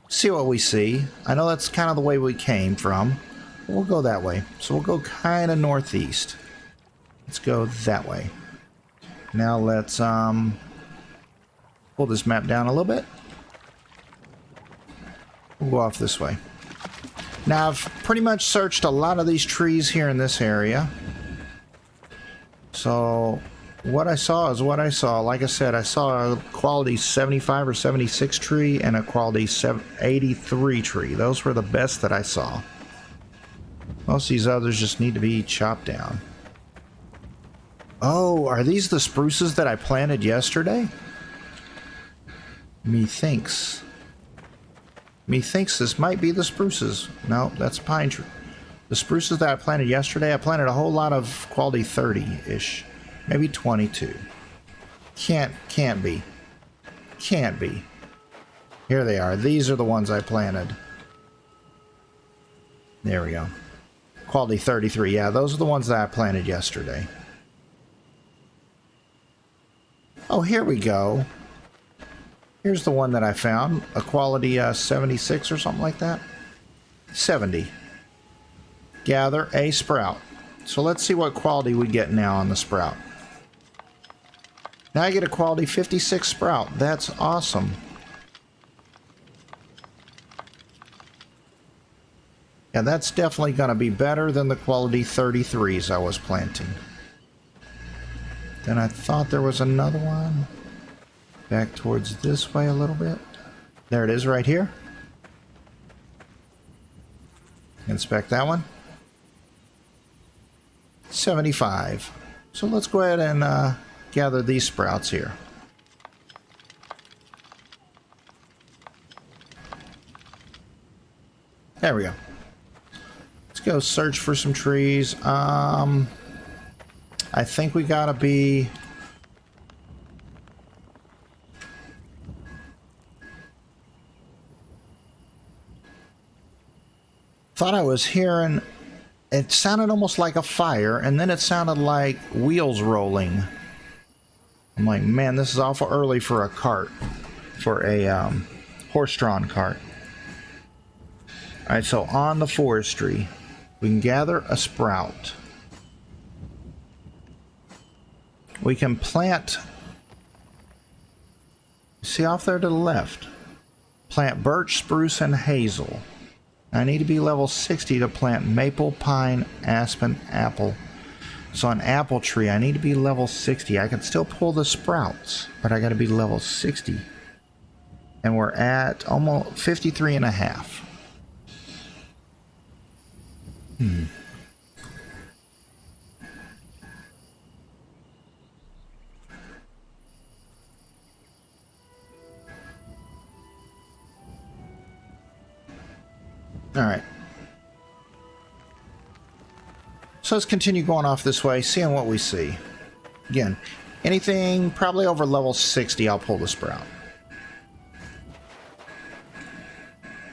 see what we see. I know that's kind of the way we came from. We'll go that way. So we'll go kind of northeast. Let's go that way. Now let's pull this map down a little bit. We'll go off this way. Now I've pretty much searched a lot of these trees here in this area. So what I saw is what I saw. Like I said, I saw a quality 75 or 76 tree and a quality 83 tree. Those were the best that I saw. Most of these others just need to be chopped down. Oh, are these the spruces that I planted yesterday? Methinks this might be the spruces. No, that's a pine tree. The spruces that I planted yesterday, I planted a whole lot of quality 30-ish. Maybe 22. Can't be. Can't be. Here they are. These are the ones I planted. There we go. Quality 33. Yeah, those are the ones that I planted yesterday. Oh, here we go. Here's the one that I found. A quality 76 or something like that. 70. Gather a sprout. So let's see what quality we get now on the sprout. Now I get a quality 56 sprout. That's awesome. Yeah, that's definitely going to be better than the quality 33s I was planting. Then I thought there was another one. Back towards this way a little bit. There it is right here. Inspect that one. 75. So let's go ahead and gather these sprouts here. There we go. Let's go search for some trees. I think we gotta be... Thought I was hearing... It sounded almost like a fire, and then it sounded like wheels rolling. I'm like, man, this is awful early for a cart. For a horse-drawn cart. Alright, so on the forestry, we can gather a sprout. We can plant... See off there to the left? Plant birch, spruce, and hazel. I need to be level 60 to plant maple, pine, aspen, apple. So an apple tree, I need to be level 60. I can still pull the sprouts, but I got to be level 60. And we're at almost 53 and a half. Alright. So let's continue going off this way, seeing what we see. Again, anything probably over level 60, I'll pull the sprout.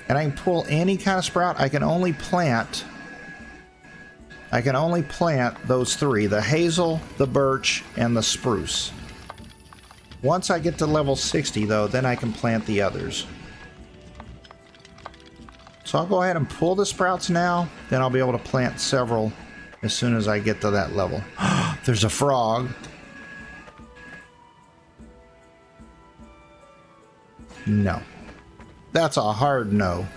And I can pull any kind of sprout. I can only plant those three, the hazel, the birch, and the spruce. Once I get to level 60, though, then I can plant the others. So I'll go ahead and pull the sprouts now, then I'll be able to plant several as soon as I get to that level. There's a frog. No. That's a hard no.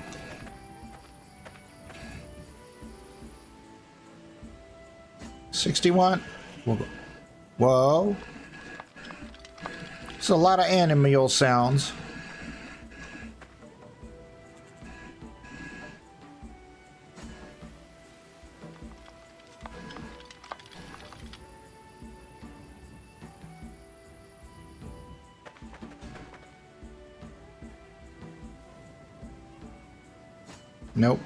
$61. We'll go. Whoa. It's a lot of animal sounds. Nope.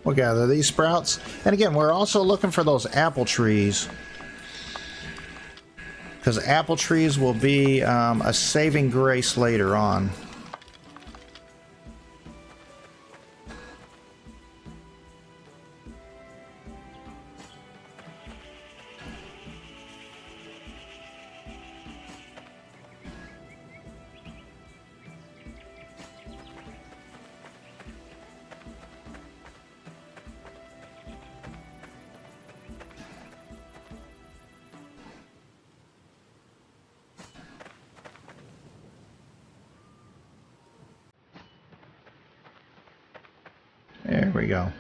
We'll gather these sprouts. And again, we're also looking for those apple trees, because apple trees will be a saving grace later on. There we go.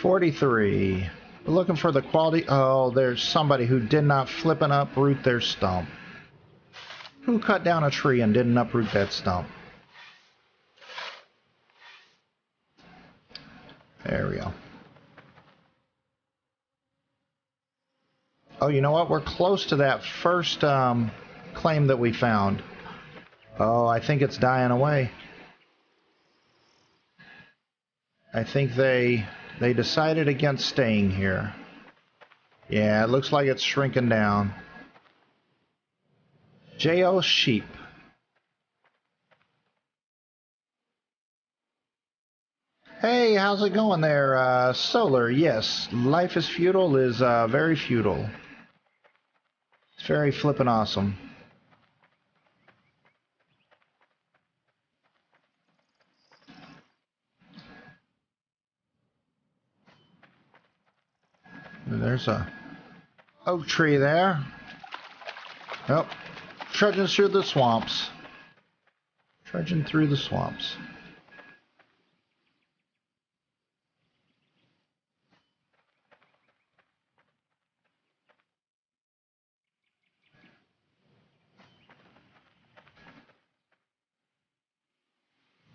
43. We're looking for the quality. Oh, there's somebody who did not flip and uproot their stump. Who cut down a tree and didn't uproot that stump? There we go. Oh, you know what? We're close to that first claim that we found. Oh, I think it's dying away. I think they decided against staying here. Yeah, it looks like it's shrinking down. J.O. Sheep. Hey, how's it going there, Solar? Yes, life is feudal is very feudal. It's very flippin' awesome. There's a oak tree there. Yep. Trudging through the swamps. Trudging through the swamps.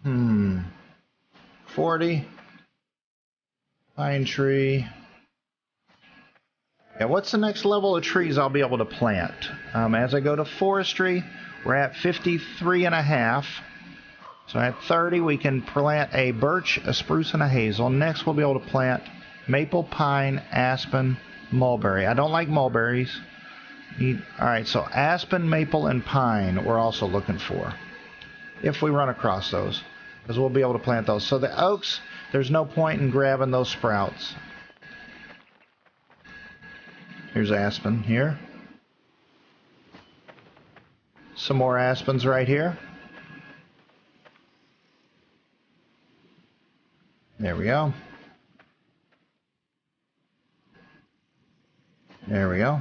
Hmm. 40. Pine tree. Yeah, what's the next level of trees I'll be able to plant? As I go to forestry, we're at 53.5. So at 30, we can plant a birch, a spruce, and a hazel. Next, we'll be able to plant maple, pine, aspen, mulberry. I don't like mulberries. Alright, so aspen, maple, and pine we're also looking for, if we run across those, because we'll be able to plant those. So the oaks, there's no point in grabbing those sprouts. Here's aspen here. Some more aspens right here. There we go. There we go.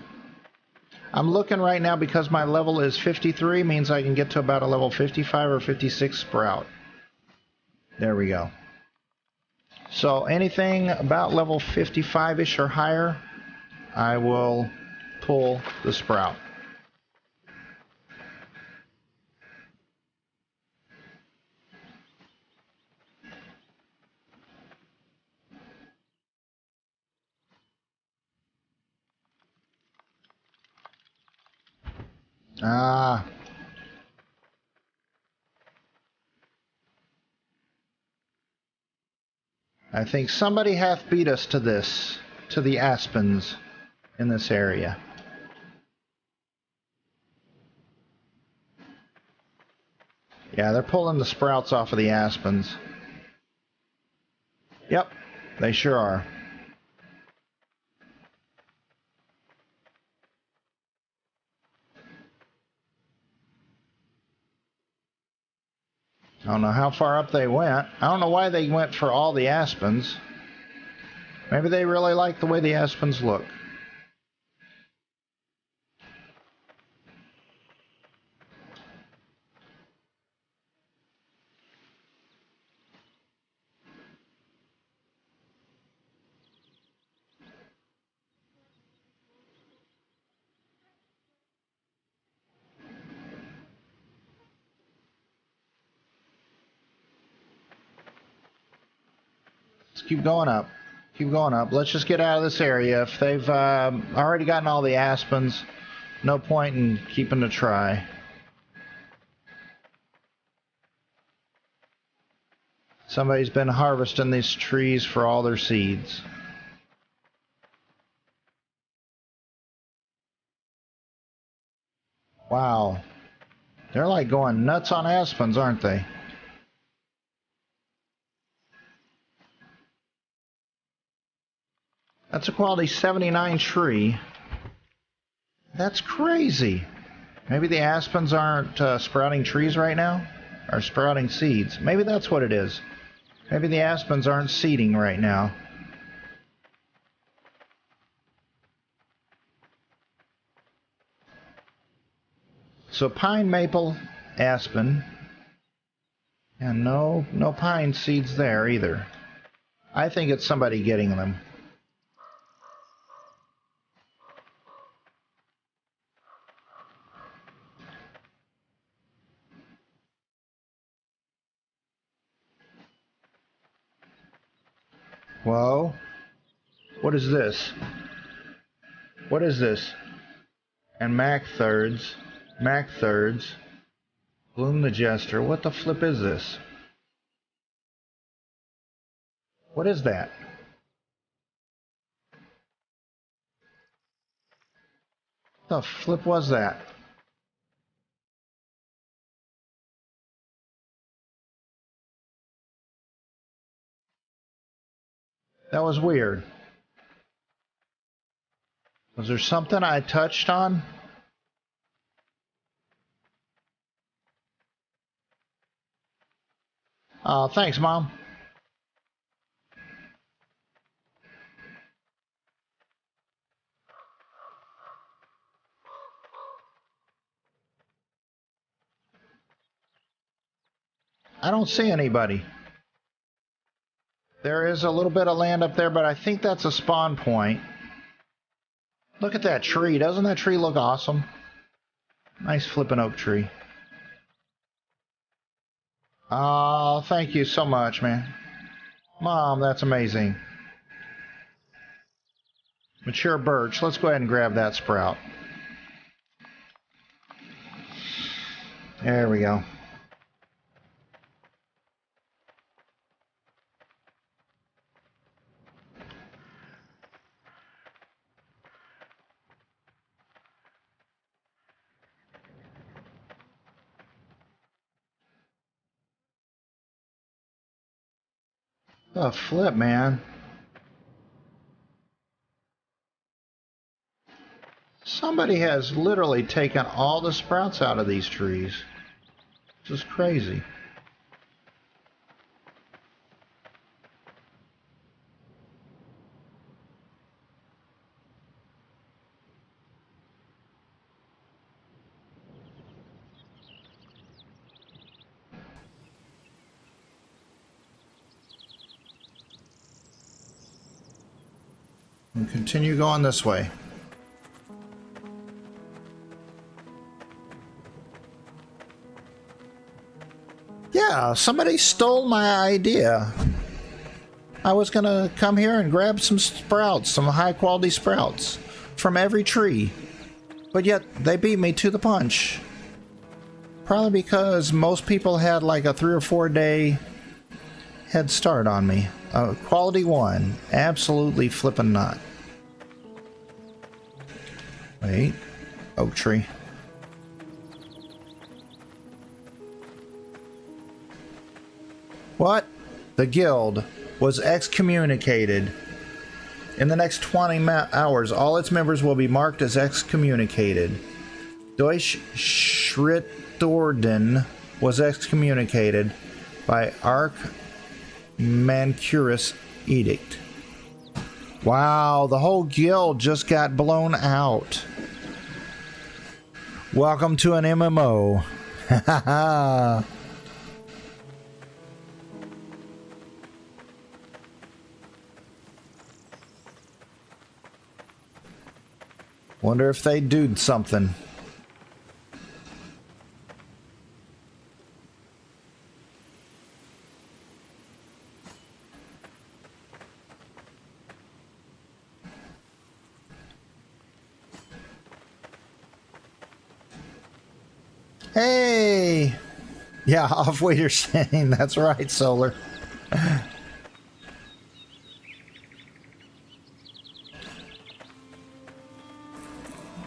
I'm looking right now, because my level is 53, means I can get to about a level 55 or 56 sprout. There we go. So anything about level 55-ish or higher, I will pull the sprout. Ah. I think somebody hath beat us to this, to the aspens in this area. Yeah, they're pulling the sprouts off of the aspens. Yep, they sure are. I don't know how far up they went. I don't know why they went for all the aspens. Maybe they really like the way the aspens look. Just keep going up. Keep going up. Let's just get out of this area. If they've already gotten all the aspens, no point in keeping the try. Somebody's been harvesting these trees for all their seeds. Wow. They're like going nuts on aspens, aren't they? That's a quality 79 tree. That's crazy. Maybe the aspens aren't sprouting trees right now? Or sprouting seeds. Maybe that's what it is. Maybe the aspens aren't seeding right now. So pine, maple, aspen. And no pine seeds there either. I think it's somebody getting them. Whoa. What is this? What is this? And Mac thirds. Bloom the Jester. What the flip is this? What is that? What the flip was that? That was weird. Was there something I touched on? Oh, thanks, Mom. I don't see anybody. There is a little bit of land up there, but I think that's a spawn point. Look at that tree. Doesn't that tree look awesome? Nice flippin' oak tree. Oh, thank you so much, man. Mom, that's amazing. Mature birch. Let's go ahead and grab that sprout. There we go. The flip, man. Somebody has literally taken all the sprouts out of these trees. This is crazy. And continue going this way. Yeah, somebody stole my idea. I was gonna come here and grab some sprouts, some high quality sprouts from every tree. But yet they beat me to the punch. Probably because most people had like a 3 or 4 day head start on me. Quality 1. Absolutely flippin' not. Wait. Oak tree. What? The guild was excommunicated. In the next 20 hours, all its members will be marked as excommunicated. Deutsch Schrittorden was excommunicated by Mancurus edict. Wow, the whole guild just got blown out. Welcome to an MMO. Haha. Wonder if they do something. Hey! Yeah, off what you're saying. That's right, Solar.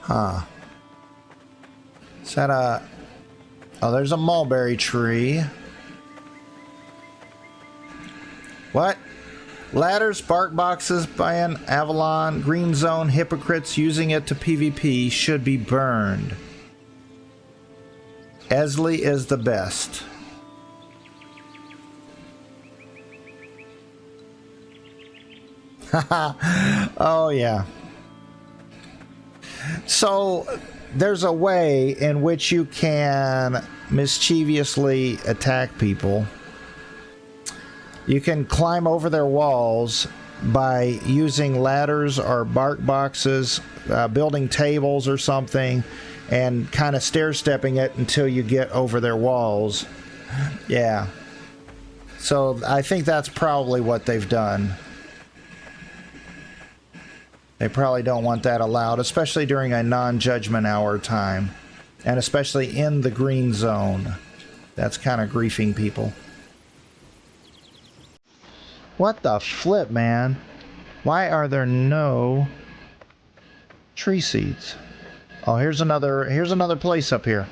Huh. Is that a... Oh, there's a mulberry tree. What? Ladders, bark boxes by an Avalon, green zone, hypocrites using it to PvP should be burned. Esley is the best. Oh, yeah. So, there's a way in which you can mischievously attack people. You can climb over their walls by using ladders or bark boxes, building tables or something, and kind of stair-stepping it until you get over their walls. Yeah. So I think that's probably what they've done. They probably don't want that allowed, especially during a non-judgment hour time. And especially in the green zone. That's kind of griefing people. What the flip, man? Why are there no tree seeds? Oh, here's another place up here.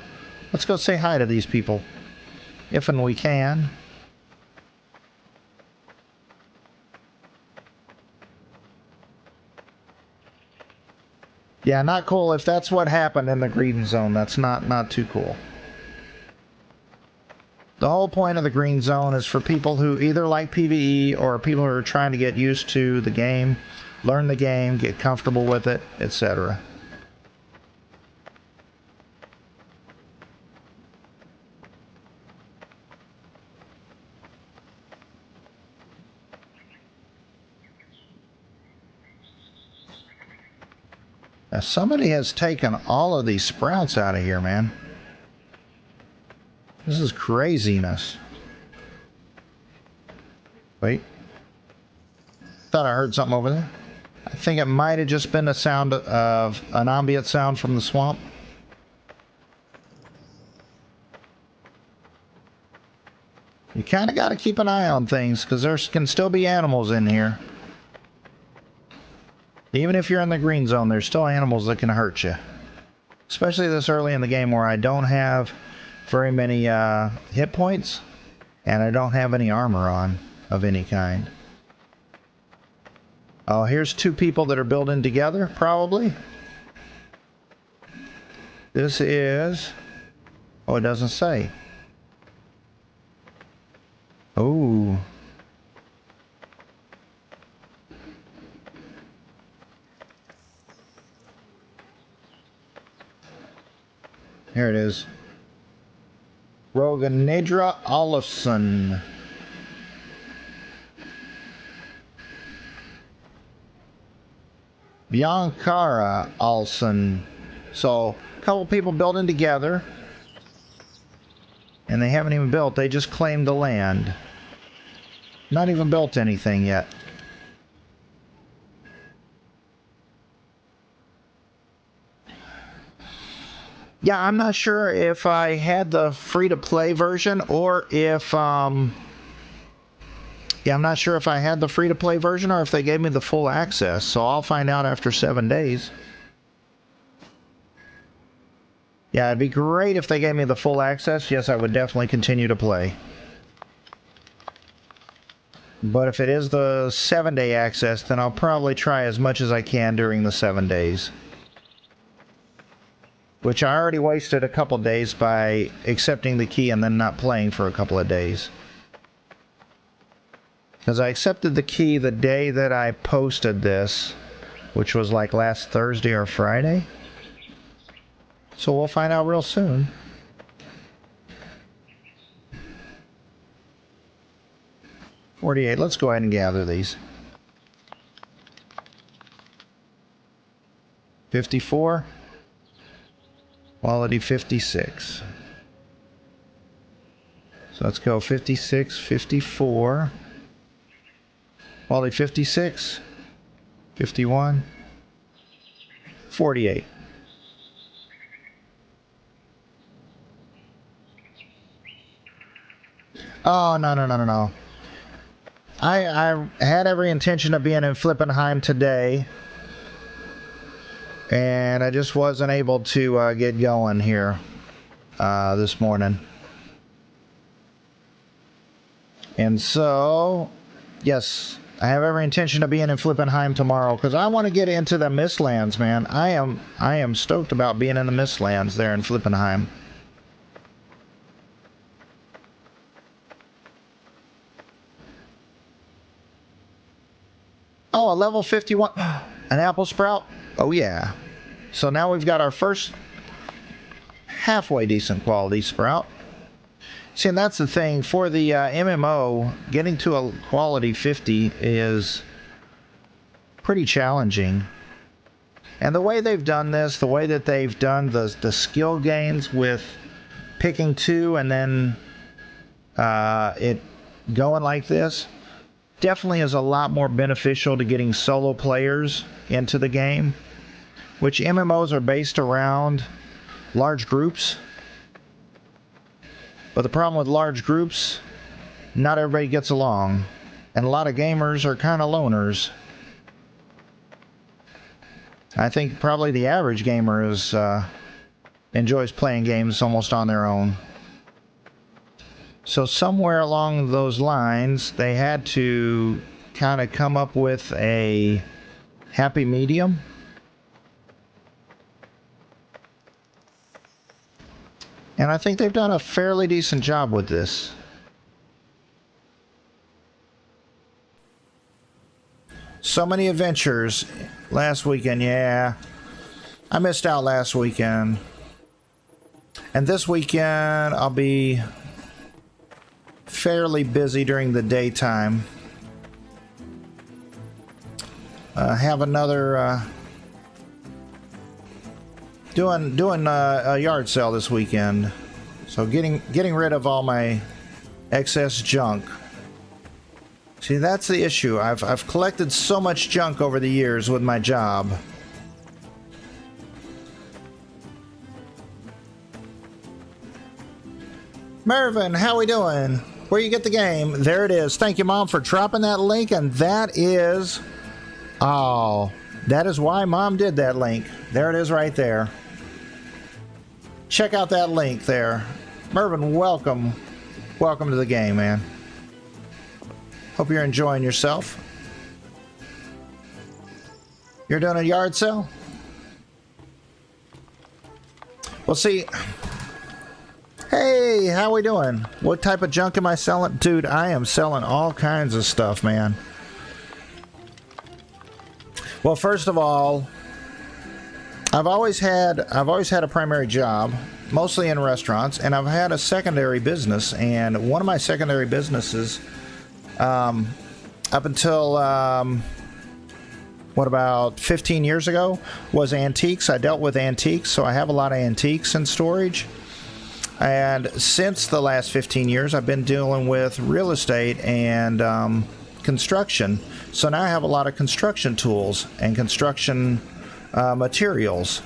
Let's go say hi to these people. If and we can. Yeah, not cool. If that's what happened in the green zone, that's not too cool. The whole point of the green zone is for people who either like PvE or people who are trying to get used to the game, learn the game, get comfortable with it, etc. Now, somebody has taken all of these sprouts out of here, man. This is craziness. Wait. Thought I heard something over there. I think it might have just been a sound of an ambient sound from the swamp. You kind of got to keep an eye on things because there can still be animals in here. Even if you're in the green zone, there's still animals that can hurt you. Especially this early in the game where I don't have very many hit points and I don't have any armor on of any kind. Oh, here's two people that are building together, probably. This is... Oh, it doesn't say. Oh. Here it is. Roganedra Olafsson. Biancara Olsen. So, a couple people building together. And they haven't even built, they just claimed the land. Not even built anything yet. Yeah, I'm not sure if I had the free-to-play version or if, yeah, I'm not sure if I had the free-to-play version or if they gave me the full access. So I'll find out after 7 days. Yeah, it'd be great if they gave me the full access. Yes, I would definitely continue to play. But if it is the 7-day access, then I'll probably try as much as I can during the 7 days. Which I already wasted a couple days by accepting the key and then not playing for a couple of days. Because I accepted the key the day that I posted this, which was like last Thursday or Friday. So we'll find out real soon. $48. Let's go ahead and gather these. 54. Quality 56. So let's go 56, 54. Quality 56, 51, 48. Oh, no, no, no, no, no. I had every intention of being in Flippenheim today, and I just wasn't able to get going here this morning. And so, yes, I have every intention of being in Flippenheim tomorrow because I want to get into the Mistlands, man. I am stoked about being in the Mistlands there in Flippenheim. Oh, a level 51. An apple sprout? Oh, yeah. So now we've got our first halfway decent quality sprout. See, and that's the thing. For the MMO, getting to a quality 50 is pretty challenging. And the way they've done this, the way that they've done the skill gains with picking two and then it going like this, definitely is a lot more beneficial to getting solo players into the game, which MMOs are based around large groups. But the problem with large groups, not everybody gets along, and a lot of gamers are kind of loners. I think probably the average gamer enjoys playing games almost on their own. So somewhere along those lines, they had to kind of come up with a happy medium. And I think they've done a fairly decent job with this. So many adventures last weekend, yeah. I missed out last weekend. And this weekend, I'll be fairly busy during the daytime. Have another doing a yard sale this weekend, so getting rid of all my excess junk. See, that's the issue. I've collected so much junk over the years with my job. Mervin, how we doing? Where you get the game? There it is. Thank you, Mom, for dropping that link. And that is... oh, that is why Mom did that link. There it is right there. Check out that link there. Mervin, welcome. Welcome to the game, man. Hope you're enjoying yourself. You're doing a yard sale? Well, see... hey, how we doing? What type of junk am I selling? Dude, I am selling all kinds of stuff, man. Well, first of all, I've always had a primary job, mostly in restaurants, and I've had a secondary business. And one of my secondary businesses, up until what, about 15 years ago, was antiques. I dealt with antiques, so I have a lot of antiques in storage. And since the last 15 years, I've been dealing with real estate and construction. So now I have a lot of construction tools and construction materials.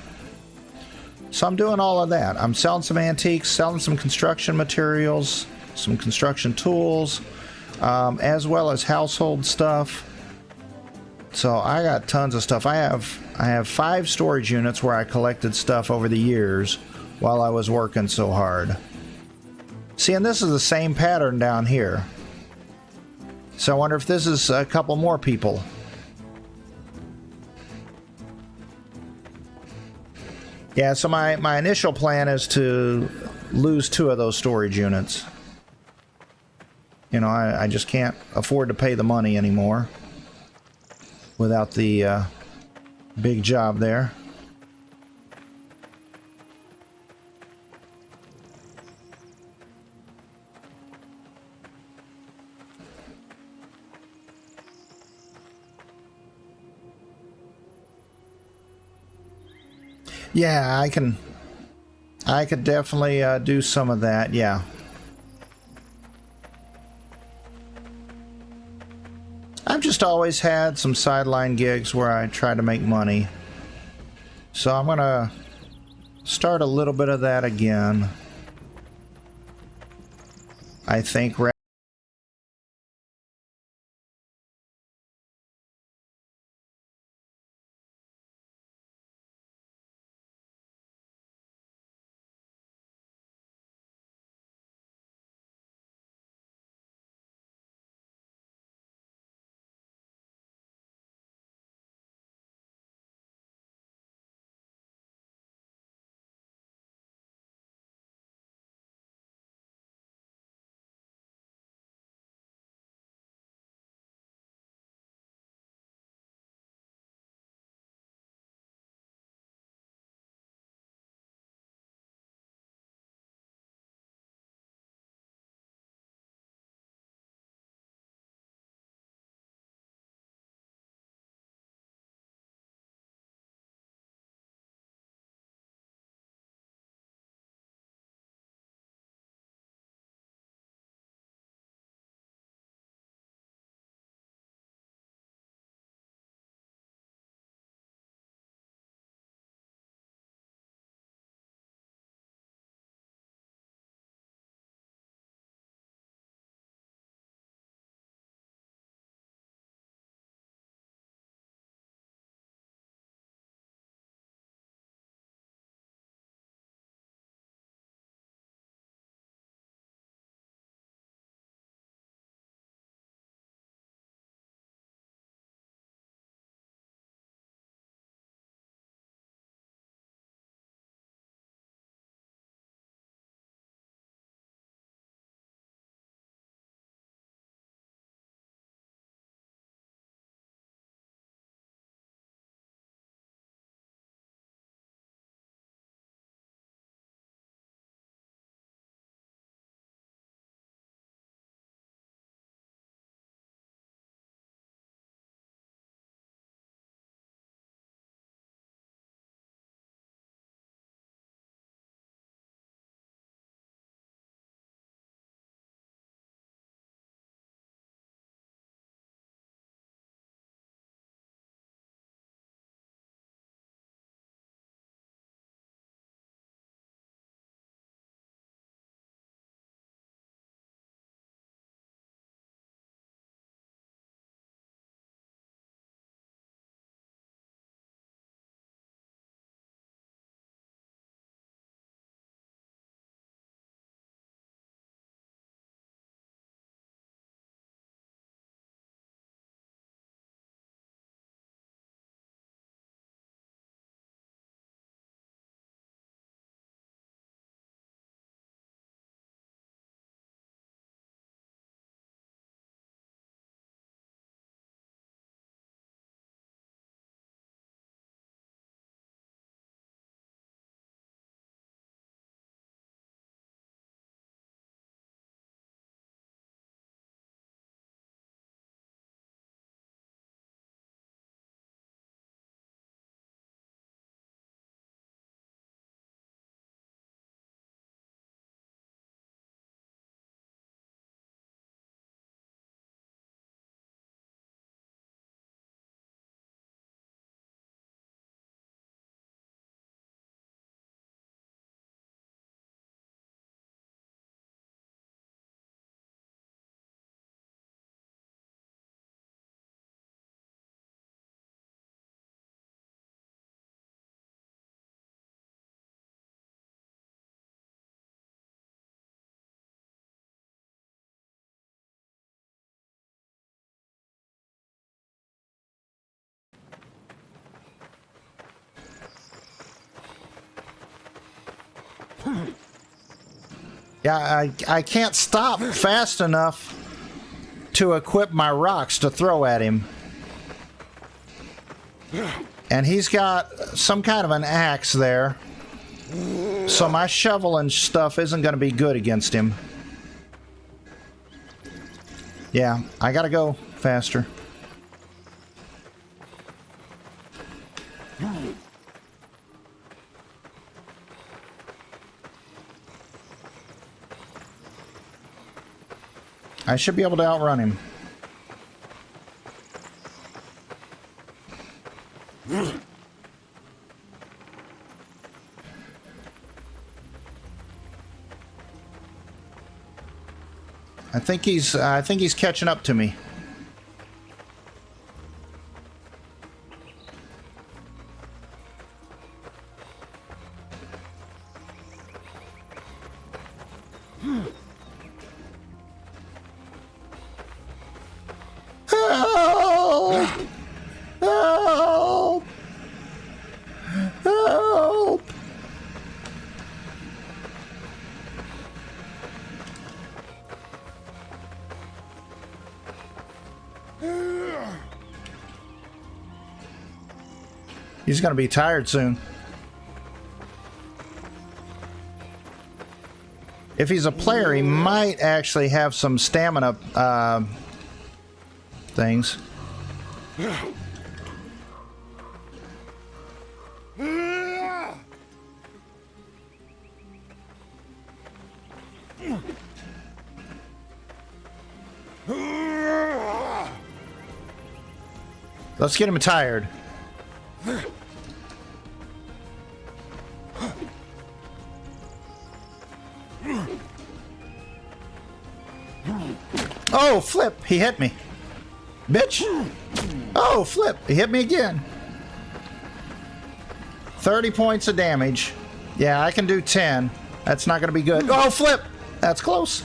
So I'm doing all of that. I'm selling some antiques, selling some construction materials, some construction tools, as well as household stuff. So I got tons of stuff. I have 5 storage units where I collected stuff over the years while I was working so hard. See, and this is the same pattern down here. So I wonder if this is a couple more people. Yeah, so my initial plan is to lose 2 of those storage units. You know, I just can't afford to pay the money anymore without the big job there. Yeah, I could definitely do some of that, yeah. I've just always had some sideline gigs where I try to make money. So I'm gonna start a little bit of that again, I think. Yeah, I can't stop fast enough to equip my rocks to throw at him. And he's got some kind of an axe there. So my shovel and stuff isn't going to be good against him. Yeah, I gotta go faster. I should be able to outrun him. I think he's catching up to me. Help! Help! Help! He's gonna be tired soon. If he's a player, he might actually have some stamina things. Let's get him tired. Oh, flip! He hit me. Bitch! Oh, flip! He hit me again. 30 points of damage. Yeah, I can do 10. That's not going to be good. Oh, flip! That's close.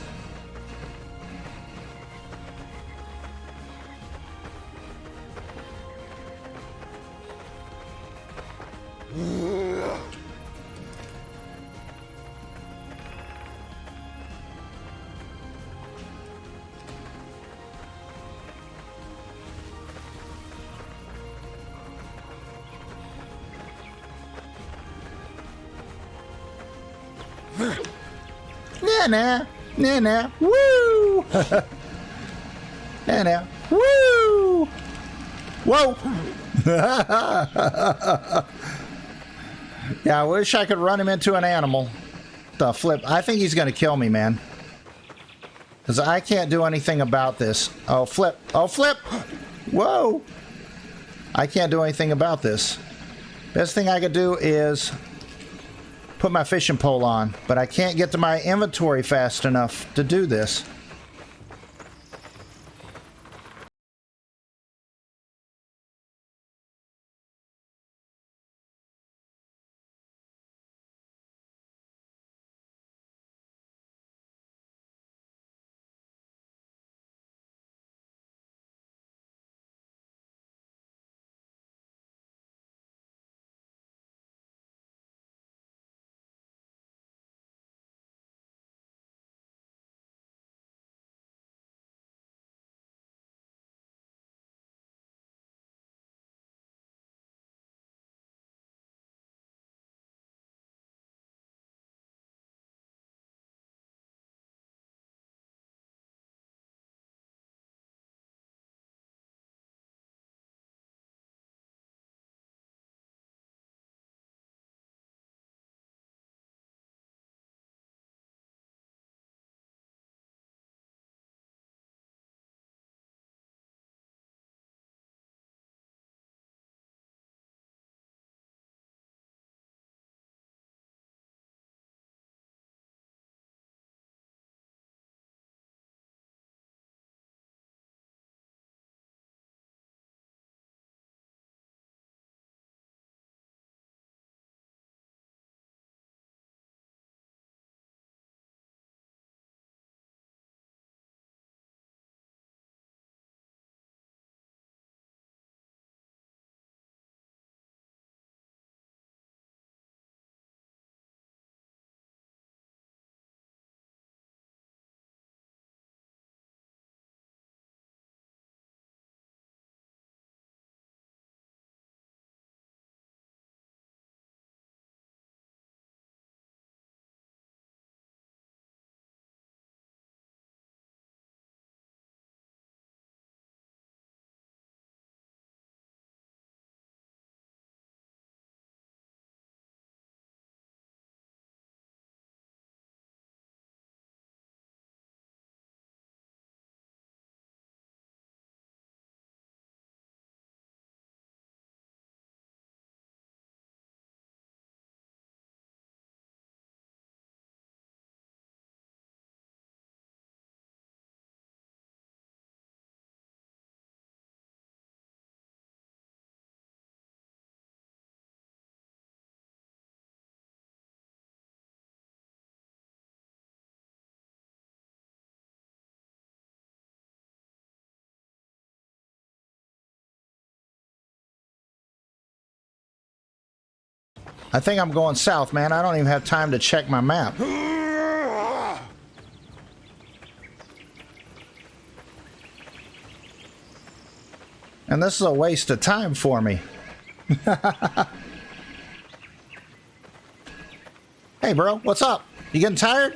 Nah, nah, nah, woo! Nah, woo! Whoa! Yeah, I wish I could run him into an animal. The flip. I think he's going to kill me, man. Because I can't do anything about this. Oh, flip. Oh, flip! Whoa! I can't do anything about this. Best thing I could do is put my fishing pole on, but I can't get to my inventory fast enough to do this. I think I'm going south, man. I don't even have time to check my map. And this is a waste of time for me. Hey, bro, what's up? You getting tired?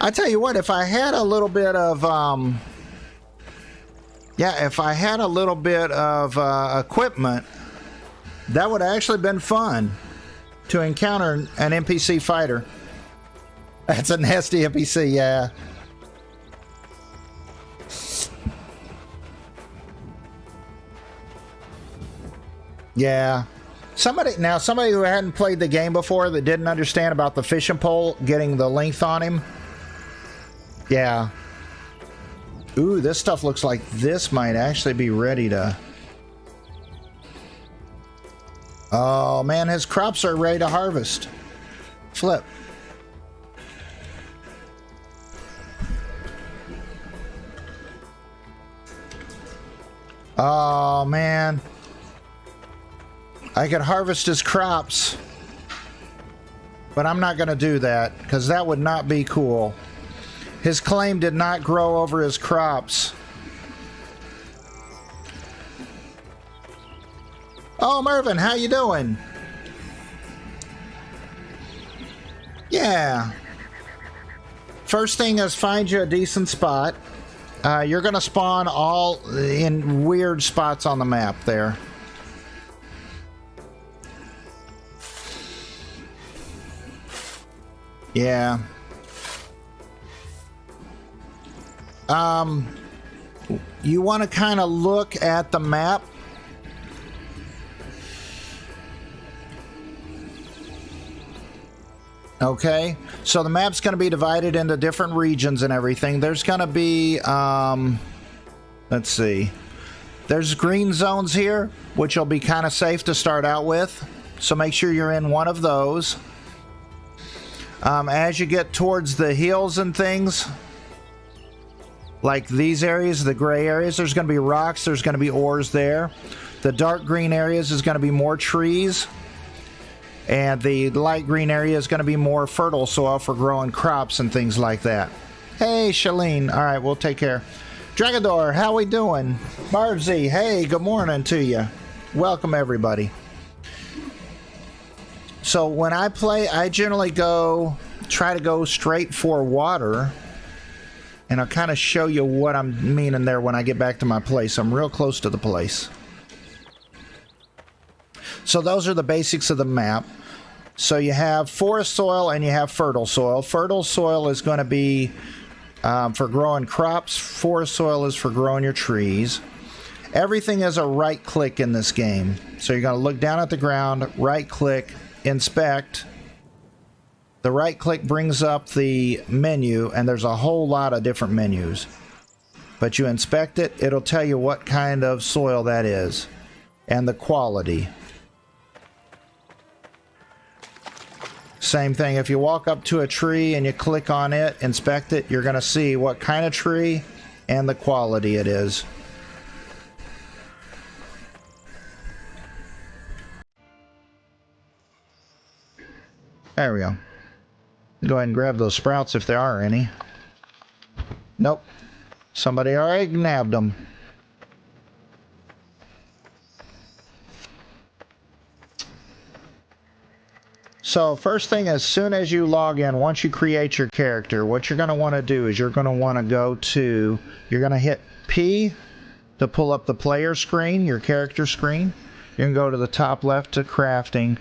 I tell you what, if I had a little bit of Yeah, if I had a little bit of equipment, that would have actually been fun to encounter an NPC fighter. That's a nasty NPC, yeah. Yeah. Somebody who hadn't played the game before that didn't understand about the fishing pole getting the length on him. Yeah. Ooh, this stuff looks like this might actually be ready to... Oh man, his crops are ready to harvest. Flip. Oh man. I could harvest his crops. But I'm not going to do that, because that would not be cool. His claim did not grow over his crops. Oh, Mervin, how you doing? Yeah. First thing is find you a decent spot. You're going to spawn all in weird spots on the map there. Yeah. You want to kind of look at the map. Okay, so the map's going to be divided into different regions and everything. There's going to be, let's see. There's green zones here, which will be kind of safe to start out with. So make sure you're in one of those. As you get towards the hills and things, like these areas, the gray areas, there's going to be rocks, there's going to be ores there. The dark green areas is going to be more trees. And the light green area is going to be more fertile soil for growing crops and things like that. Hey, Shalene. All right, we'll take care. Dragador, how we doing? Barbsy, hey, good morning to you. Welcome, everybody. So when I play, I generally try to go straight for water. And I'll kind of show you what I'm meaning there when I get back to my place. I'm real close to the place. So those are the basics of the map. So you have forest soil and you have fertile soil. Fertile soil is going to be for growing crops. Forest soil is for growing your trees. Everything is a right click in this game. So you're going to look down at the ground, right click, inspect. The right click brings up the menu, and there's a whole lot of different menus. But you inspect it, it'll tell you what kind of soil that is and the quality. Same thing, if you walk up to a tree and you click on it, inspect it, you're going to see what kind of tree and the quality it is. There we go. Go ahead and grab those sprouts if there are any. Nope. Somebody already nabbed them. So first thing, as soon as you log in, once you create your character, what you're going to want to do is you're going to want to you're going to hit P to pull up the player screen, your character screen. You can go to the top left to crafting.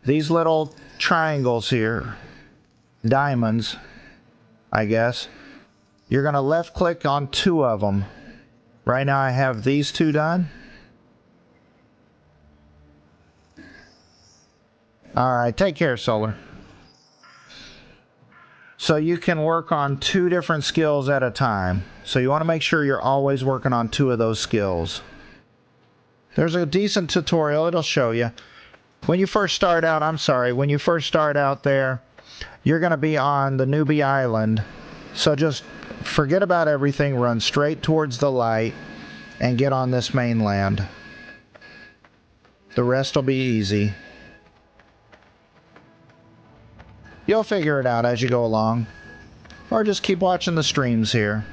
These little triangles here, diamonds, I guess. You're going to left click on 2 of them. Right now I have these 2 done. Alright, take care, Solar. So you can work on 2 different skills at a time. So you want to make sure you're always working on 2 of those skills. There's a decent tutorial, it'll show you. When you first start out, when you first start out there, you're going to be on the newbie island. So just forget about everything, run straight towards the light, and get on this mainland. The rest will be easy. You'll figure it out as you go along. Or just keep watching the streams here.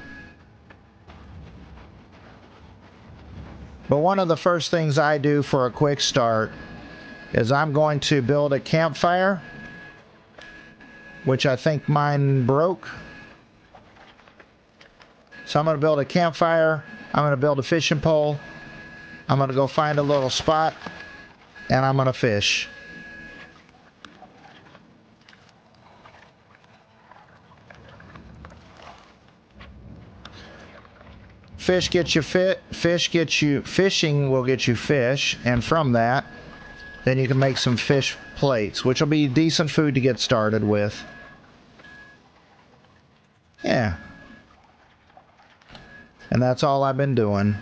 But one of the first things I do for a quick start is I'm going to build a campfire, which I think mine broke. So I'm going to build a campfire. I'm going to build a fishing pole. I'm going to go find a little spot, and I'm going to fish. Fish gets you fit. Fish gets you. Fishing will get you fish, and from that, then you can make some fish plates, which will be decent food to get started with. Yeah. And that's all I've been doing.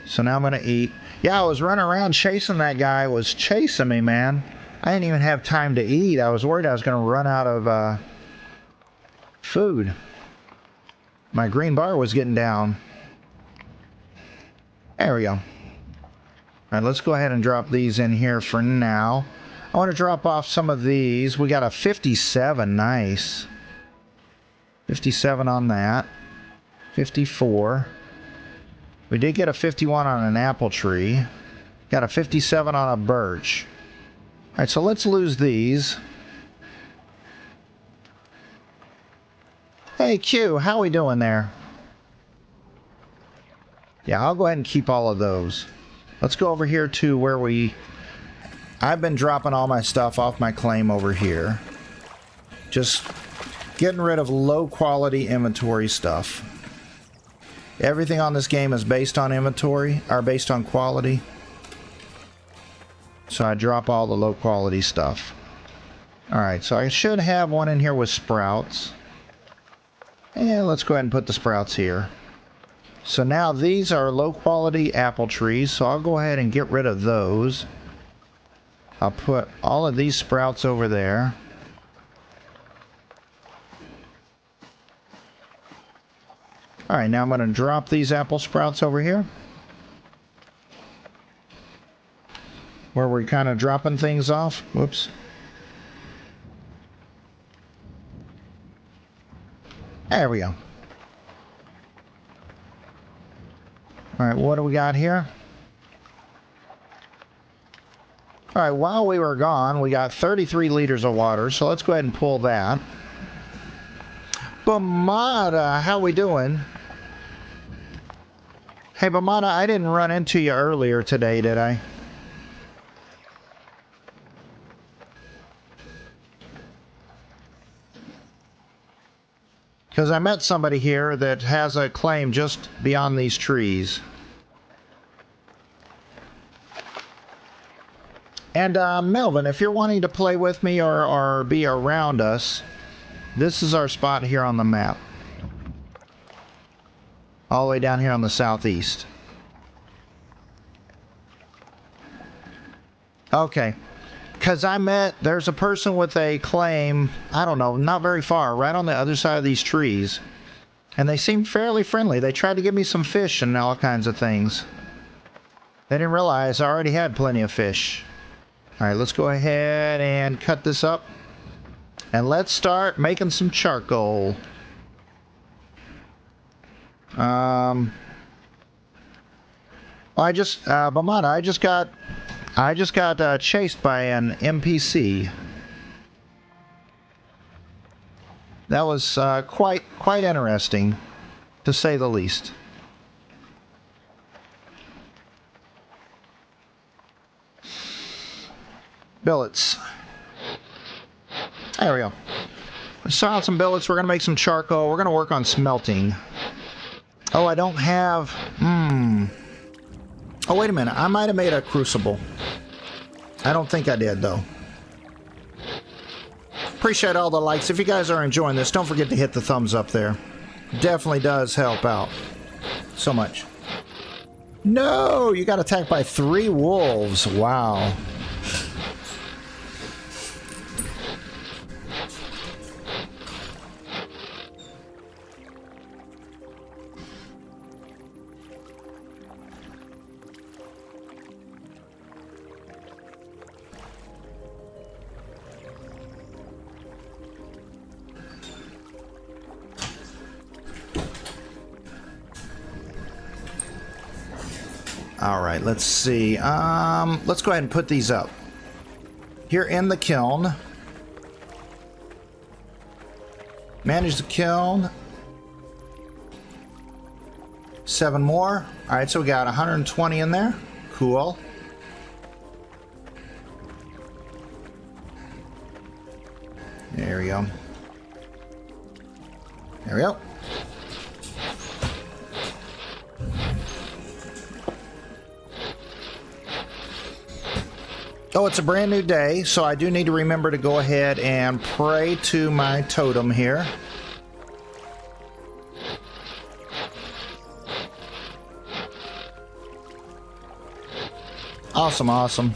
So now I'm going to eat. Yeah, I was running around chasing that guy. Was chasing me, man. I didn't even have time to eat. I was worried I was going to run out of food. My green bar was getting down. There we go. All right, let's go ahead and drop these in here for now. I want to drop off some of these. We got a 57. Nice. 57 on that. 54. We did get a 51 on an apple tree. Got a 57 on a birch. Alright, so let's lose these. Hey Q, how we doing there? Yeah, I'll go ahead and keep all of those. Let's go over here to where I've been dropping all my stuff off my claim over here. Just getting rid of low quality inventory stuff. Everything on this game is based on inventory, or based on quality. So I drop all the low quality stuff. Alright, so I should have one in here with sprouts. And let's go ahead and put the sprouts here. So now these are low quality apple trees, so I'll go ahead and get rid of those. I'll put all of these sprouts over there. Alright, now I'm going to drop these apple sprouts over here. Where we're kind of dropping things off. Whoops. There we go. Alright, what do we got here? Alright, while we were gone, we got 33 liters of water, so let's go ahead and pull that. Bamada, how we doing? Hey, Bamada, I didn't run into you earlier today, did I? Because I met somebody here that has a claim just beyond these trees. And Melvin, if you're wanting to play with me or be around us, this is our spot here on the map. All the way down here on the southeast. Okay. Because there's a person with a claim, I don't know, not very far, right on the other side of these trees. And they seemed fairly friendly. They tried to give me some fish and all kinds of things. They didn't realize I already had plenty of fish. Alright, let's go ahead and cut this up. And let's start making some charcoal. Bamada, I just got chased by an NPC. That was quite interesting, to say the least. Billets. There we go. We saw out some billets. We're going to make some charcoal. We're going to work on smelting. Oh, I don't have... Oh, wait a minute. I might have made a crucible. I don't think I did, though. Appreciate all the likes. If you guys are enjoying this, don't forget to hit the thumbs up there. Definitely does help out. So much. No! You got attacked by 3 wolves. Wow. Alright, let's see. Let's go ahead and put these up. Here in the kiln. Manage the kiln. 7 more. All right, so we got 120 in there. Cool. There we go. There we go. Oh, it's a brand new day, so I do need to remember to go ahead and pray to my totem here. Awesome, awesome.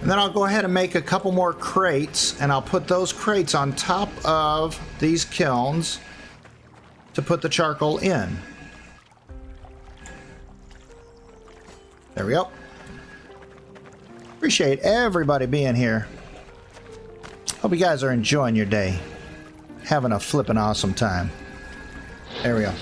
And then I'll go ahead and make a couple more crates, and I'll put those crates on top of these kilns to put the charcoal in. There we go. Appreciate everybody being here. Hope you guys are enjoying your day. Having a flippin' awesome time. There we go.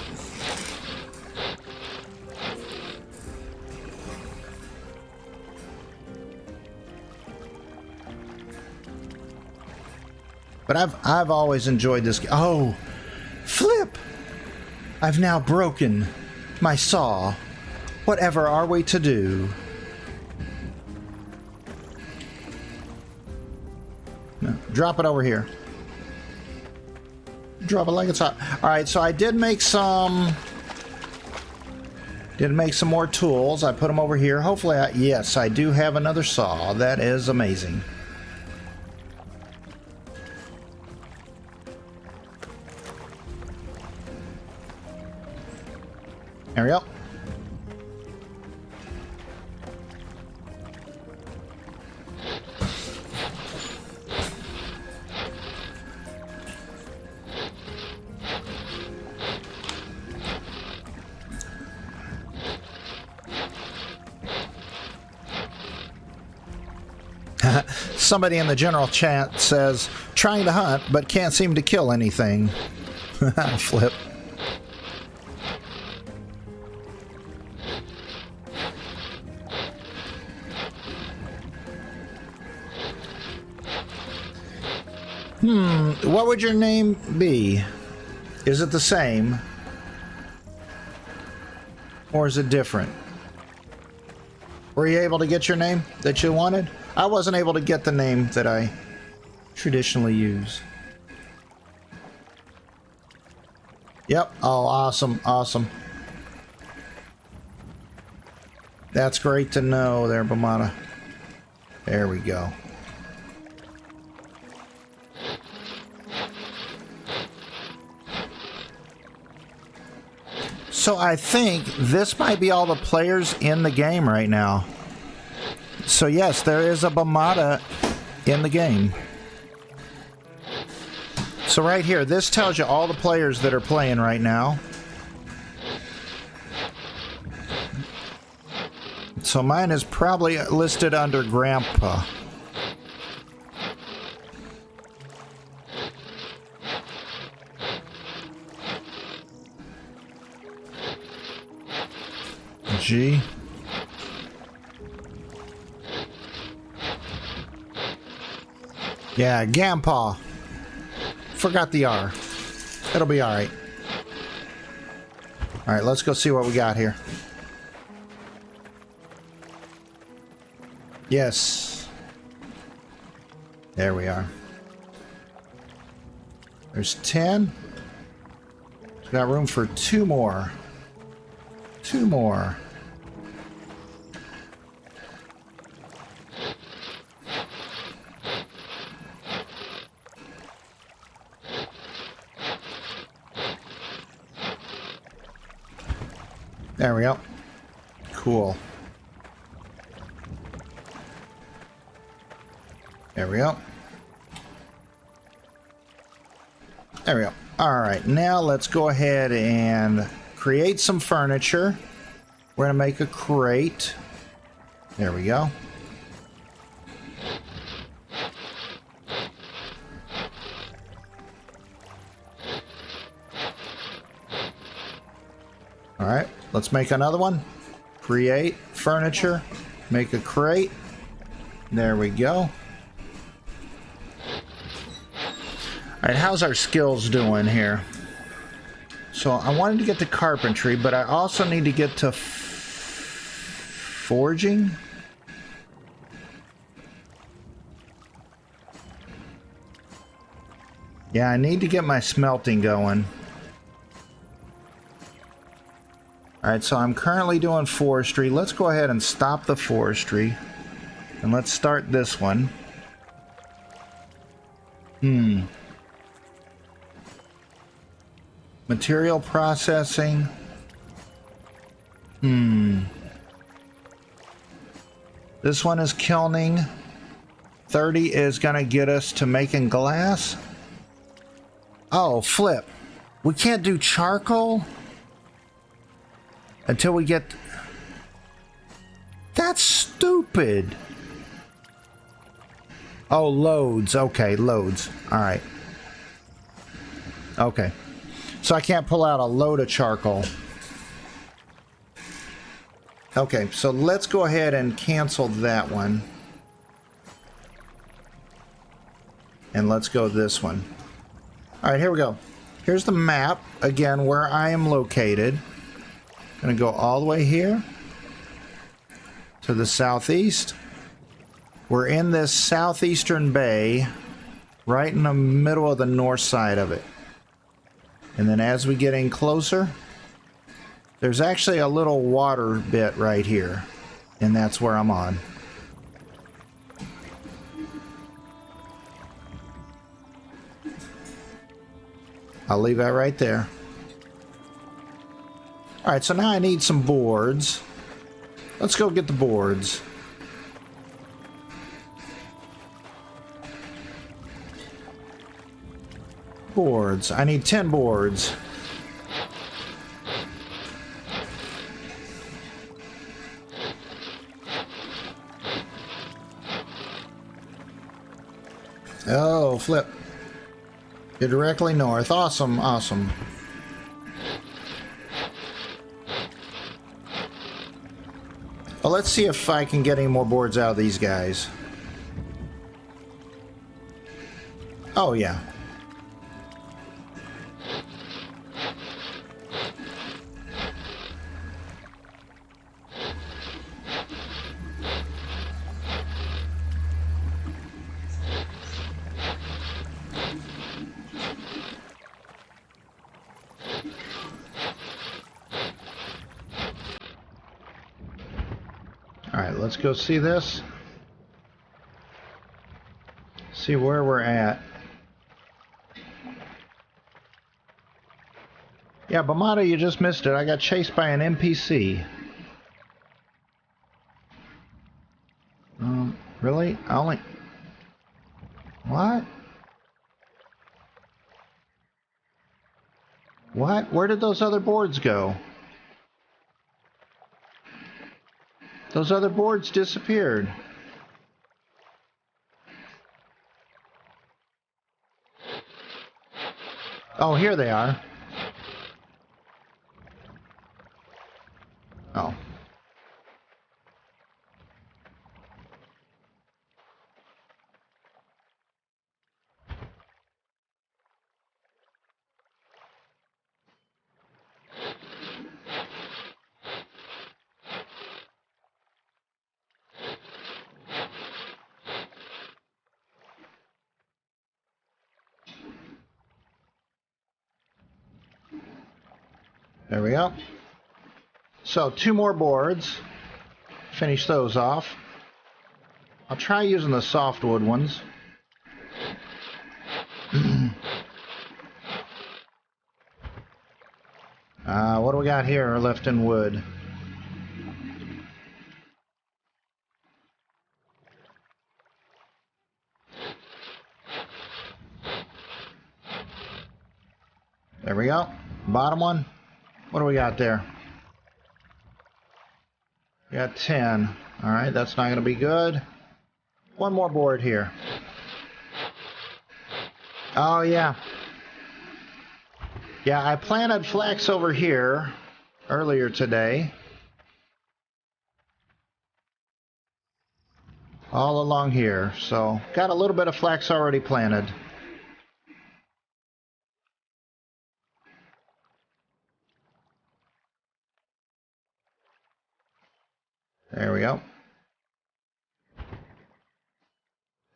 But I've always enjoyed this. Oh, flip! I've now broken my saw. Whatever are we to do? No, drop it over here. Drop it like it's hot. All right, so I did make some more tools. I put them over here. Hopefully, yes, I do have another saw. That is amazing. There we go. Somebody in the general chat says, trying to hunt, but can't seem to kill anything. Flip. What would your name be? Is it the same? Or is it different? Were you able to get your name that you wanted? I wasn't able to get the name that I traditionally use. Yep. Oh, awesome. Awesome. That's great to know there, Bamata. There we go. So I think this might be all the players in the game right now. So yes, there is a Bamata in the game. So right here, this tells you all the players that are playing right now. So mine is probably listed under Grandpa. G. Yeah, Grandpa. Forgot the R. It'll be alright. Alright, let's go see what we got here. Yes. There we are. There's 10. We've got room for 2 more. 2 more. There we go. Cool. There we go. There we go. All right, now let's go ahead and create some furniture. We're going to make a crate. There we go. All right, let's make another one. Create furniture. Make a crate. There we go. All right, how's our skills doing here? So I wanted to get to carpentry, but I also need to get to forging. Yeah, I need to get my smelting going. Alright, so I'm currently doing forestry. Let's go ahead and stop the forestry. And let's start this one. Material processing. This one is kilning. 30 is gonna get us to making glass. Oh, flip. We can't do charcoal until we get... That's stupid. Oh, loads. Okay, loads. All right. Okay. So I can't pull out a load of charcoal. Okay, so let's go ahead and cancel that one. And let's go this one. All right, here we go. Here's the map, again, where I am located. I'm going to go all the way here to the southeast. We're in this southeastern bay, right in the middle of the north side of it. And then as we get in closer, there's actually a little water bit right here, and that's where I'm on. I'll leave that right there. All right, so now I need some boards. Let's go get the boards. Boards. I need 10 boards. Oh, flip. You're directly north. Awesome, awesome. Well, let's see if I can get any more boards out of these guys. Oh, yeah. Alright, let's go see this. See where we're at. Yeah, Bamada, you just missed it. I got chased by an NPC. Really? I only... What? What? Where did those other boards go? Those other boards disappeared. Oh, here they are. Oh. There we go. So 2 more boards. Finish those off. I'll try using the softwood ones. What do we got here left in wood? There we go. Bottom one. What do we got there? We got 10. All right, that's not going to be good. 1 more board here. Oh, yeah. Yeah, I planted flax over here, earlier today. All along here. So got a little bit of flax already planted. There we go.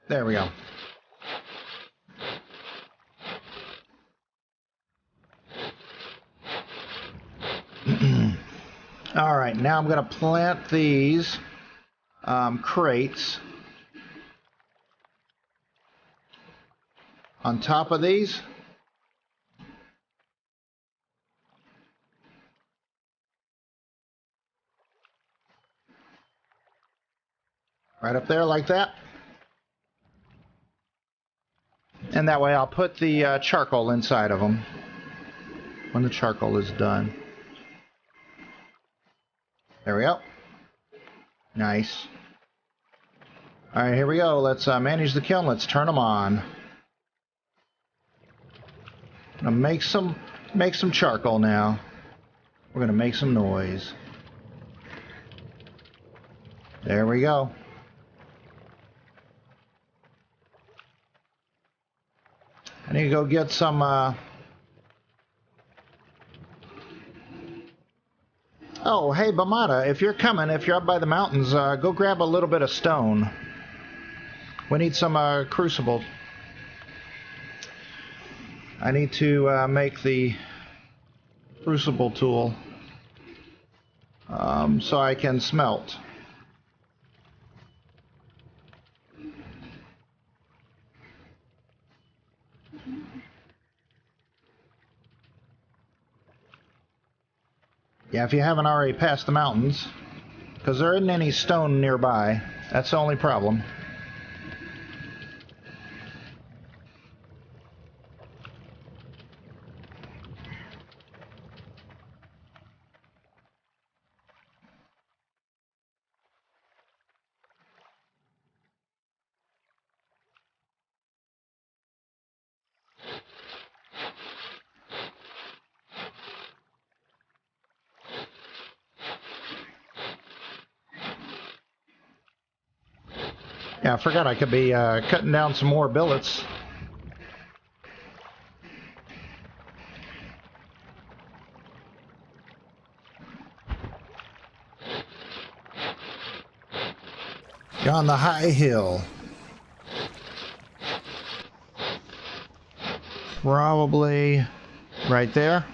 There we go. All right, now I'm going to plant these crates on top of these. Right up there like that. And that way I'll put the charcoal inside of them when the charcoal is done. There we go. Nice. All right, here we go. Let's manage the kiln. Let's turn them on. I'm gonna make some charcoal now. We're gonna make some noise. There we go. I need to go get some. Oh, hey, Bamata, if you're coming, if you're up by the mountains, go grab a little bit of stone. We need some crucible. I need to make the crucible tool so I can smelt. Yeah, if you haven't already passed the mountains, because there isn't any stone nearby. That's the only problem. Yeah, I forgot I could be cutting down some more billets. You're on the high hill. Probably right there.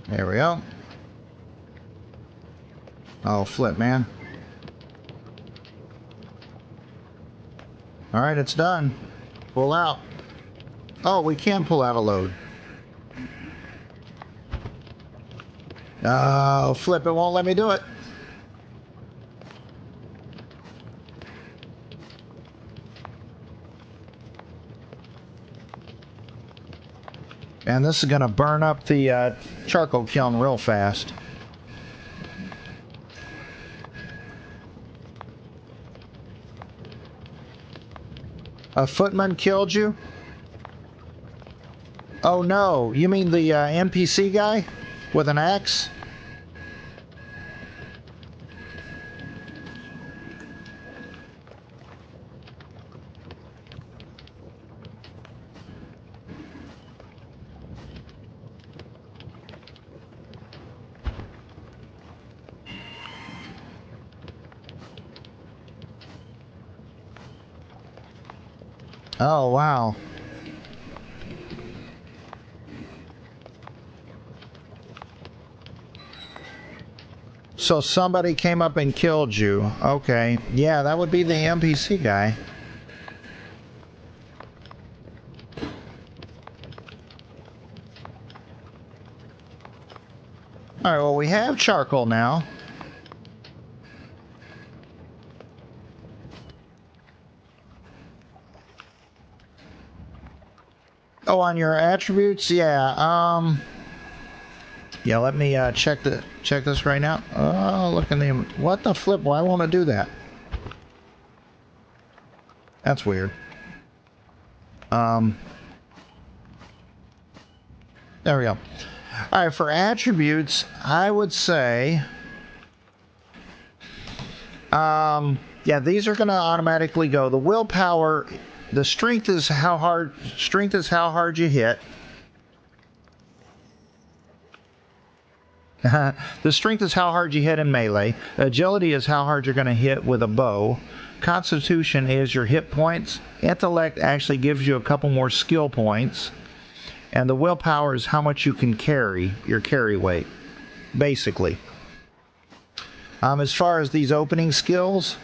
There we go. Oh, flip, man. All right, it's done. Pull out. Oh, we can pull out a load. Oh, flip, it won't let me do it. And this is going to burn up the charcoal kiln real fast. A footman killed you? Oh no, you mean the NPC guy with an axe? Oh, wow. So somebody came up and killed you. Okay. Yeah, that would be the NPC guy. All right, well, we have charcoal now. Oh, on your attributes, yeah. Yeah. Let me check this right now. Oh, look at the what the flip? Why won't it do that? That's weird. There we go. All right, for attributes, I would say, yeah, these are going to automatically go. The willpower, the strength is how hard you hit. The strength is how hard you hit in melee. Agility is how hard you're going to hit with a bow. Constitution is your hit points. Intellect actually gives you a couple more skill points. And the willpower is how much you can carry, your carry weight, basically. As far as these opening skills,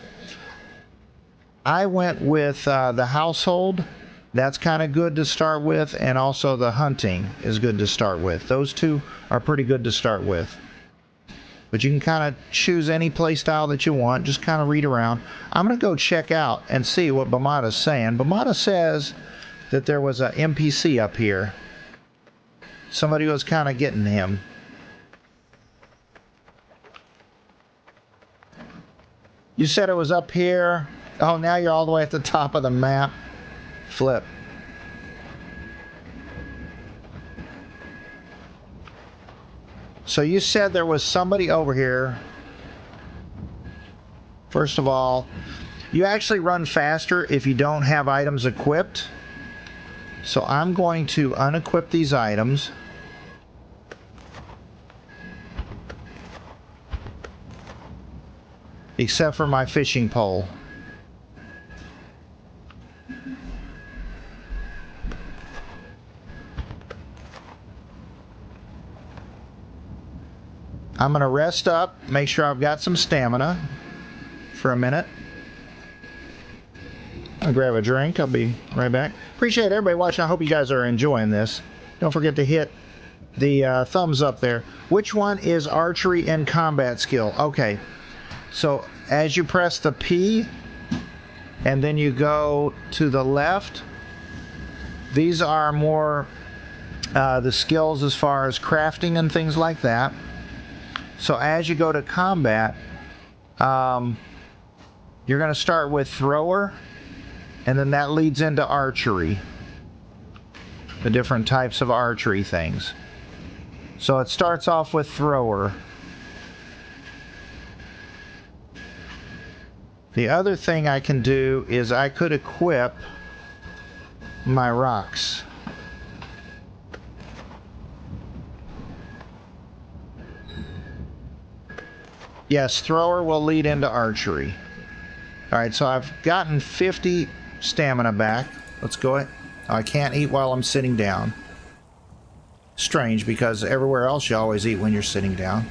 I went with the household. That's kind of good to start with, and also the hunting is good to start with. Those two are pretty good to start with. But you can kind of choose any play style that you want. Just kind of read around. I'm going to go check out and see what Bamada's saying. Bamada says that there was an NPC up here. Somebody was kind of getting him. You said it was up here. Oh, now you're all the way at the top of the map. Flip. So you said there was somebody over here. First of all, you actually run faster if you don't have items equipped. So I'm going to unequip these items. Except for my fishing pole. I'm going to rest up, make sure I've got some stamina for a minute. I'll grab a drink. I'll be right back. Appreciate everybody watching. I hope you guys are enjoying this. Don't forget to hit the thumbs up there. Which one is archery and combat skill? Okay. So as you press the P and then you go to the left, these are more the skills as far as crafting and things like that. So as you go to combat, you're going to start with thrower, and then that leads into archery. The different types of archery things. So it starts off with thrower. The other thing I can do is I could equip my rocks. Yes, thrower will lead into archery. Alright, so I've gotten 50 stamina back. Let's go ahead. I can't eat while I'm sitting down. Strange, because everywhere else you always eat when you're sitting down.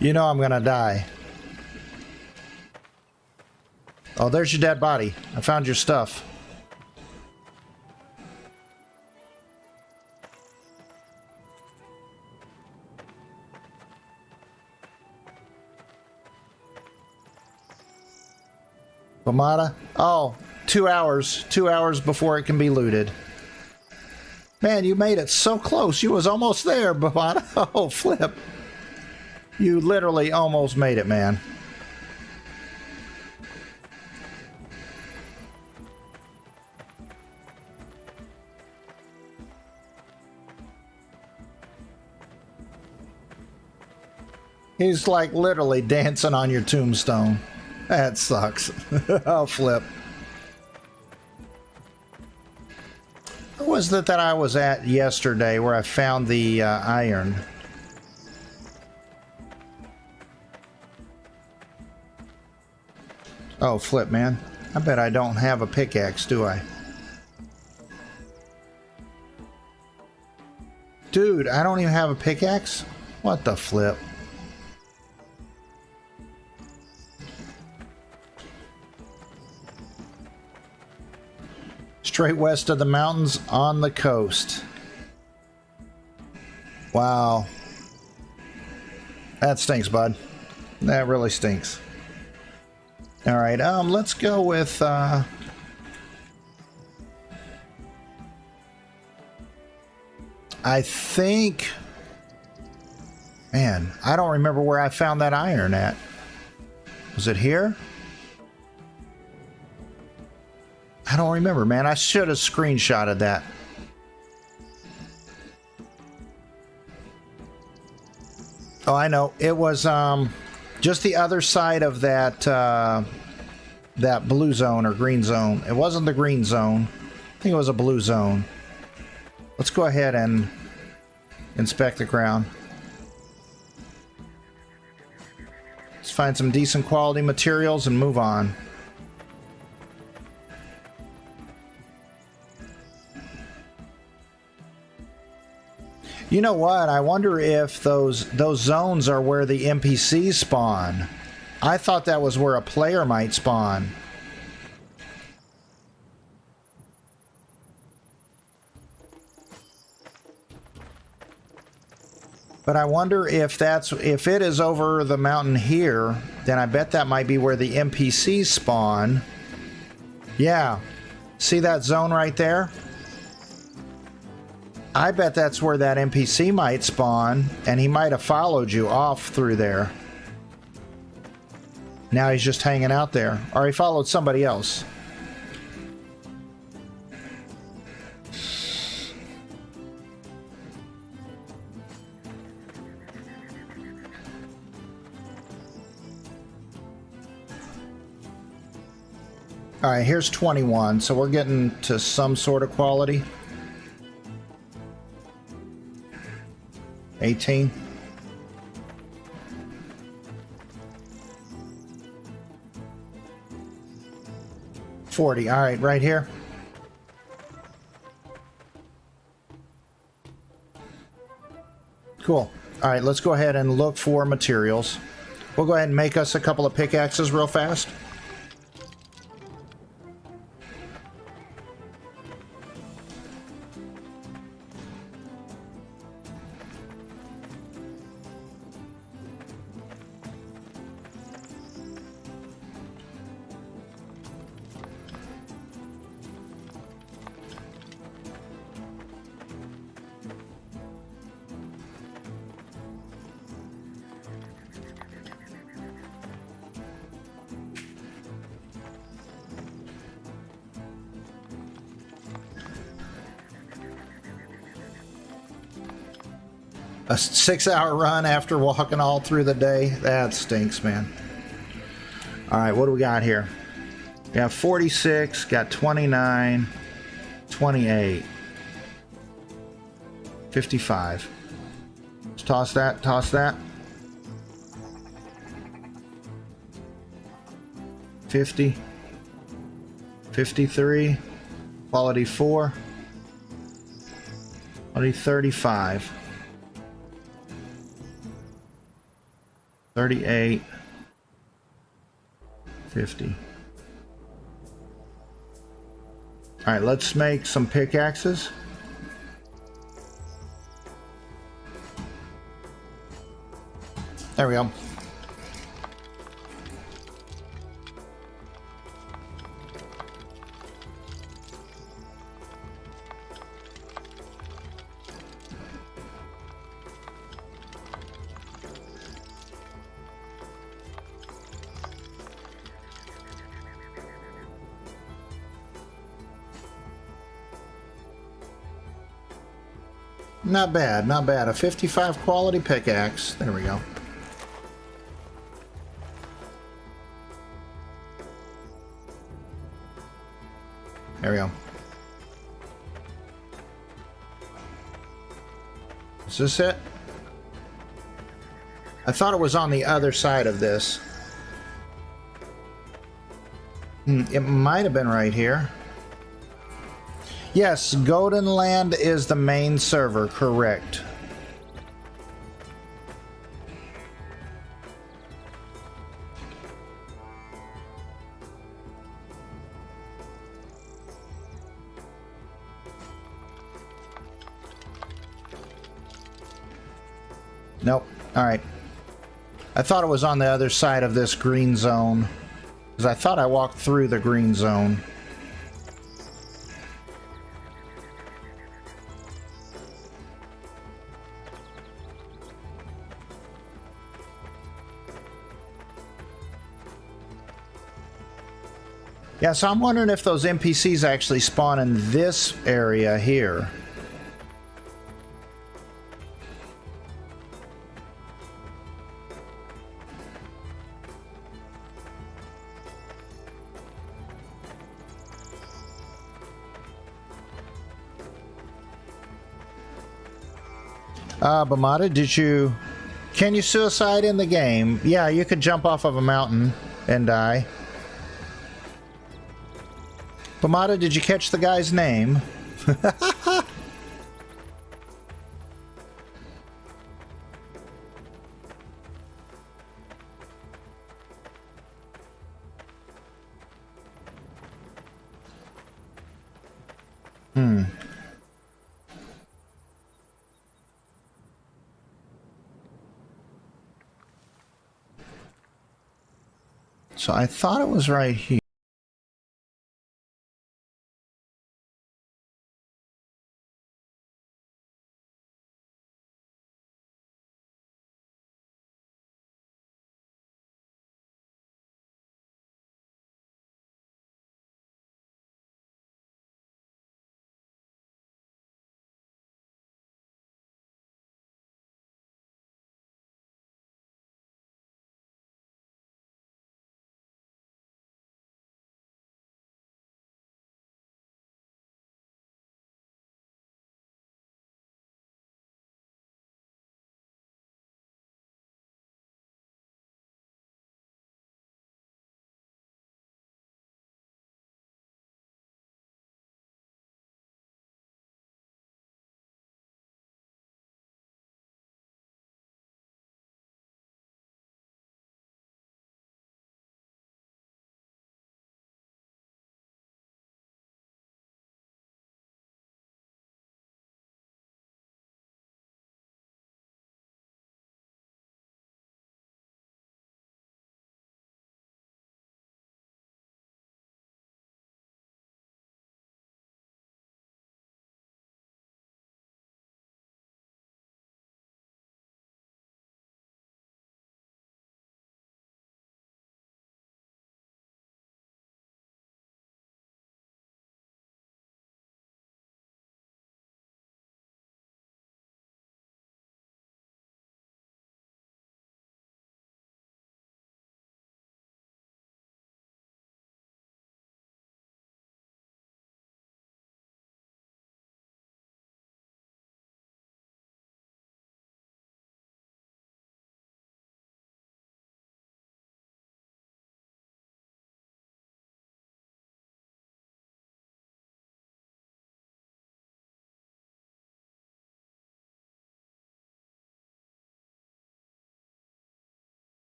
You know I'm gonna die. Oh, there's your dead body. I found your stuff. Bomata? Oh, 2 hours. 2 hours before it can be looted. Man, you made it so close. You was almost there, Bomata. Oh, flip. You literally almost made it, man. He's like literally dancing on your tombstone. That sucks. Oh, flip. Where was it that I was at yesterday where I found the iron? Oh, flip, man. I bet I don't have a pickaxe, do I? Dude, I don't even have a pickaxe? What the flip? Straight west of the mountains on the coast. Wow. That stinks, bud. That really stinks. All right, let's go with I think, man, I don't remember where I found that iron at. Was it here? I don't remember, man. I should have screenshotted that. Oh, I know. It was just the other side of that that blue zone or green zone. It wasn't the green zone. I think it was a blue zone. Let's go ahead and inspect the ground. Let's find some decent quality materials and move on. You know what? I wonder if those zones are where the NPCs spawn. I thought that was where a player might spawn. But I wonder if it is over the mountain here, then I bet that might be where the NPCs spawn. Yeah. See that zone right there? I bet that's where that NPC might spawn, and he might have followed you off through there. Now he's just hanging out there. Or he followed somebody else. Alright, here's 21, so we're getting to some sort of quality. 18. All right, right here. Cool. All right, let's go ahead and look for materials. We'll go ahead and make us a couple of pickaxes real fast. A 6-hour run after walking all through the day. That stinks, man. All right, what do we got here? We got 46, got 29, 28, 55. Let's toss that, toss that. 50, 53, quality 4, quality 35. 38, 50. All right, let's make some pickaxes. There we go. Not bad, not bad. A 55 quality pickaxe. There we go. There we go. Is this it? I thought it was on the other side of this. It might have been right here. Yes, Golden Land is the main server, correct. Nope. All right. I thought it was on the other side of this green zone, because I thought I walked through the green zone. Yeah, so I'm wondering if those NPCs actually spawn in this area here. Bamada, can you suicide in the game? Yeah, you could jump off of a mountain and die. Bamada, did you catch the guy's name? So I thought it was right here.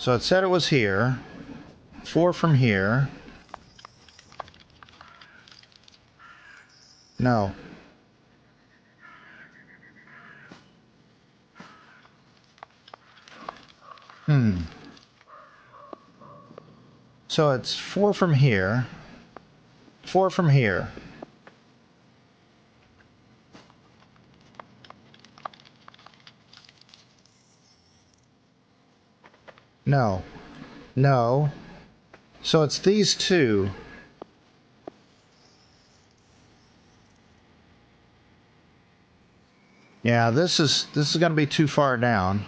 So it said it was here. 4 from here. No. So it's 4 from here. 4 from here. No. No. So it's these two. Yeah, this is going to be too far down.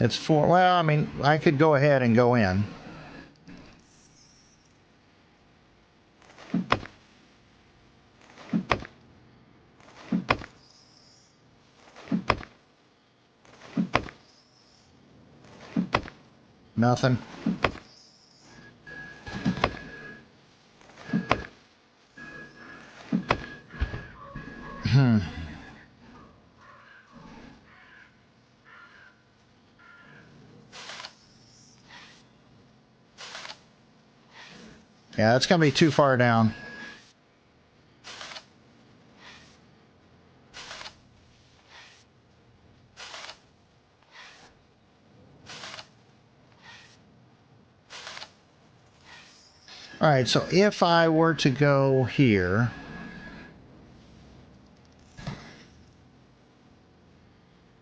It's 4. Well, I mean, I could go ahead and go in. Nothing. Yeah, it's going to be too far down. All right, so if I were to go here,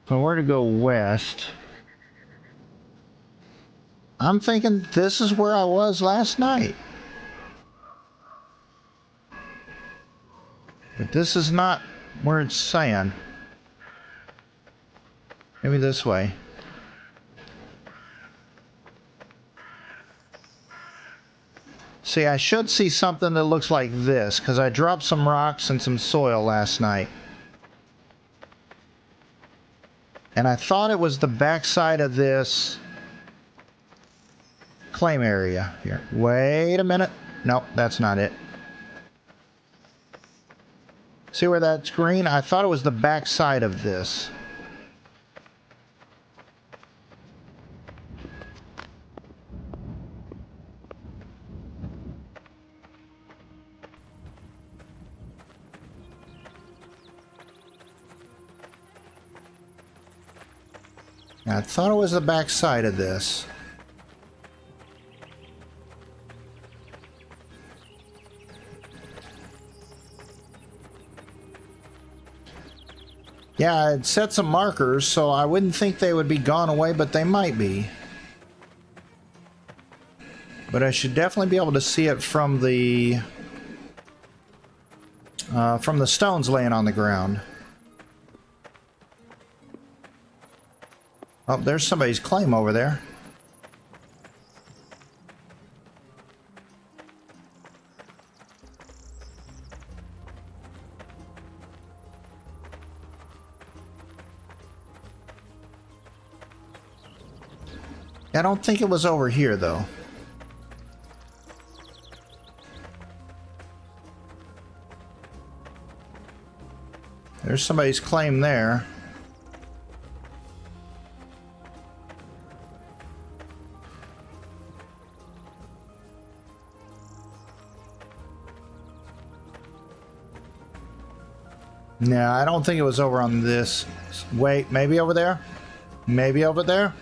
if I were to go west, I'm thinking this is where I was last night. But this is not where it's saying. Maybe this way. See, I should see something that looks like this, because I dropped some rocks and some soil last night. And I thought it was the backside of this claim area here. Wait a minute. Nope, that's not it. See where that's green? I thought it was the backside of this. I thought it was the backside of this. Yeah, I had set some markers, so I wouldn't think they would be gone away, but they might be. But I should definitely be able to see it from the stones laying on the ground. Oh, there's somebody's claim over there. I don't think it was over here, though. There's somebody's claim there. No, I don't think it was over on this. Wait, maybe over there? Maybe over there?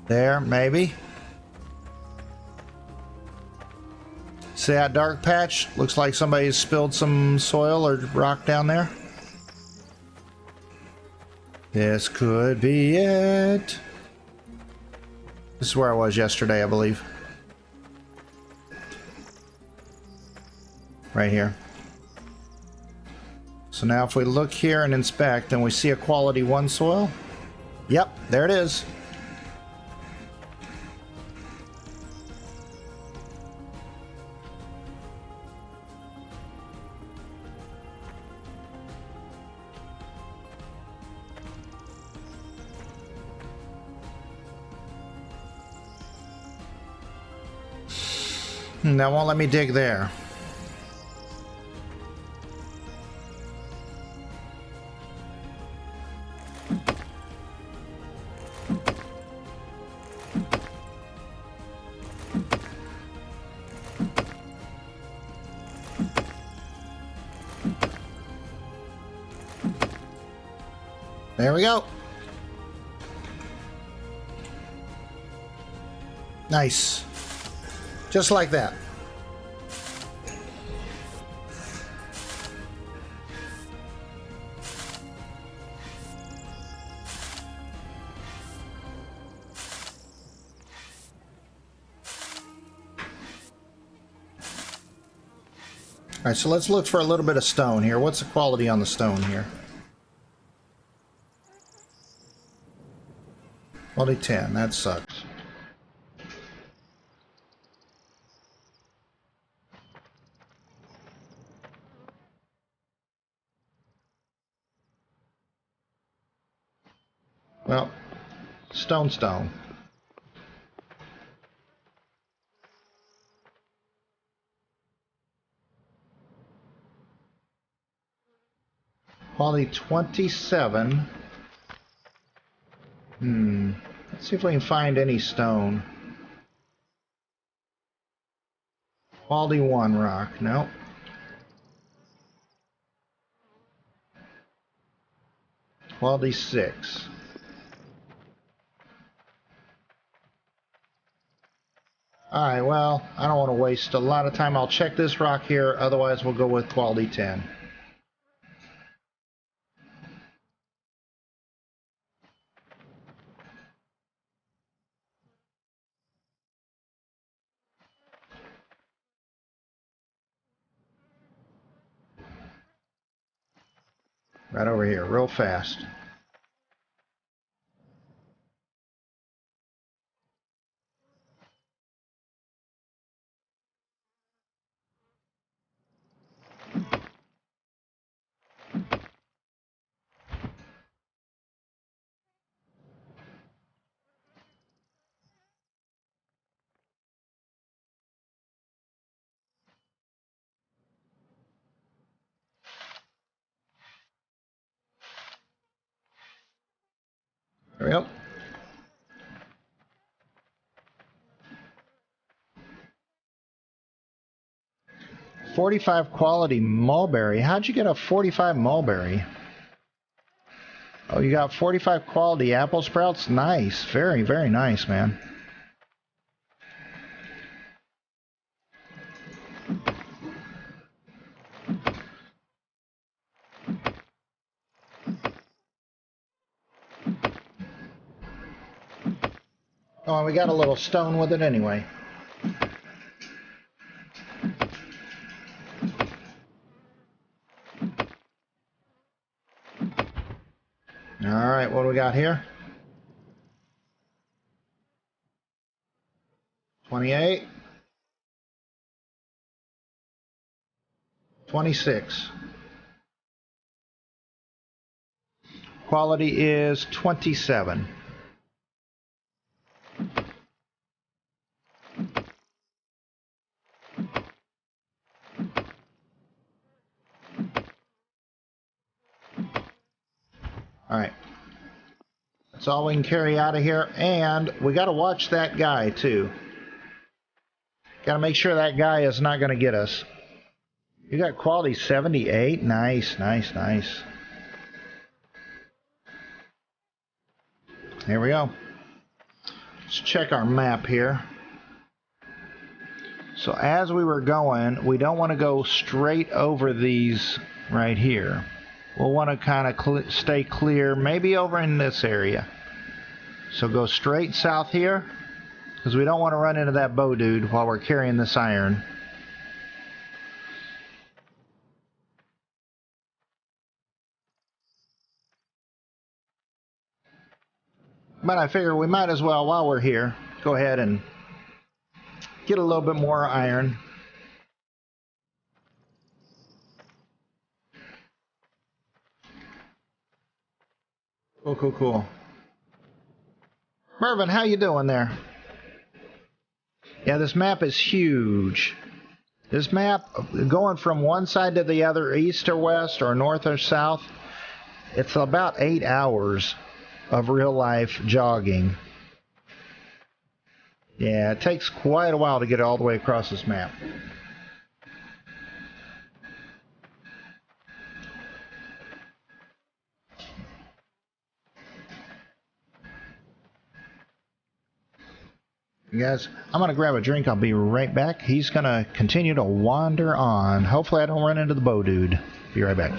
There, maybe. See that dark patch? Looks like somebody's spilled some soil or rock down there. This could be it. This is where I was yesterday, I believe. Right here. So now if we look here and inspect and we see a quality 1 soil. Yep, there it is. That won't let me dig there. There we go. Nice. Just like that. All right, so let's look for a little bit of stone here. What's the quality on the stone here? Quality 10. That sucks. Well, stone. Quality 27. Let's see if we can find any stone. Quality 1 rock. Nope. Quality 6. Alright, well, I don't want to waste a lot of time. I'll check this rock here, otherwise we'll go with quality 10. Right over here, real fast. There we go. .45 quality mulberry. How'd you get a 45 mulberry? Oh, you got 45 quality apple sprouts? Nice. Very, very nice, man. Oh, and we got a little stone with it anyway. Alright, what do we got here? 28. 26. Quality is 27. Alright. That's all we can carry out of here. And we got to watch that guy, too. Got to make sure that guy is not going to get us. You got quality 78. Nice, nice, nice. Here we go. Let's check our map here. So as we were going, we don't want to go straight over these right here. We'll want to kind of stay clear, maybe over in this area. So go straight south here, because we don't want to run into that bow dude while we're carrying this iron. But I figure we might as well, while we're here, go ahead and get a little bit more iron. Cool, cool, cool. Mervin, how you doing there? Yeah, this map is huge. This map, going from one side to the other, east or west or north or south, it's about 8 hours of real life jogging. Yeah, it takes quite a while to get all the way across this map. You guys, I'm going to grab a drink. I'll be right back. He's going to continue to wander on. Hopefully I don't run into the bow dude. Be right back.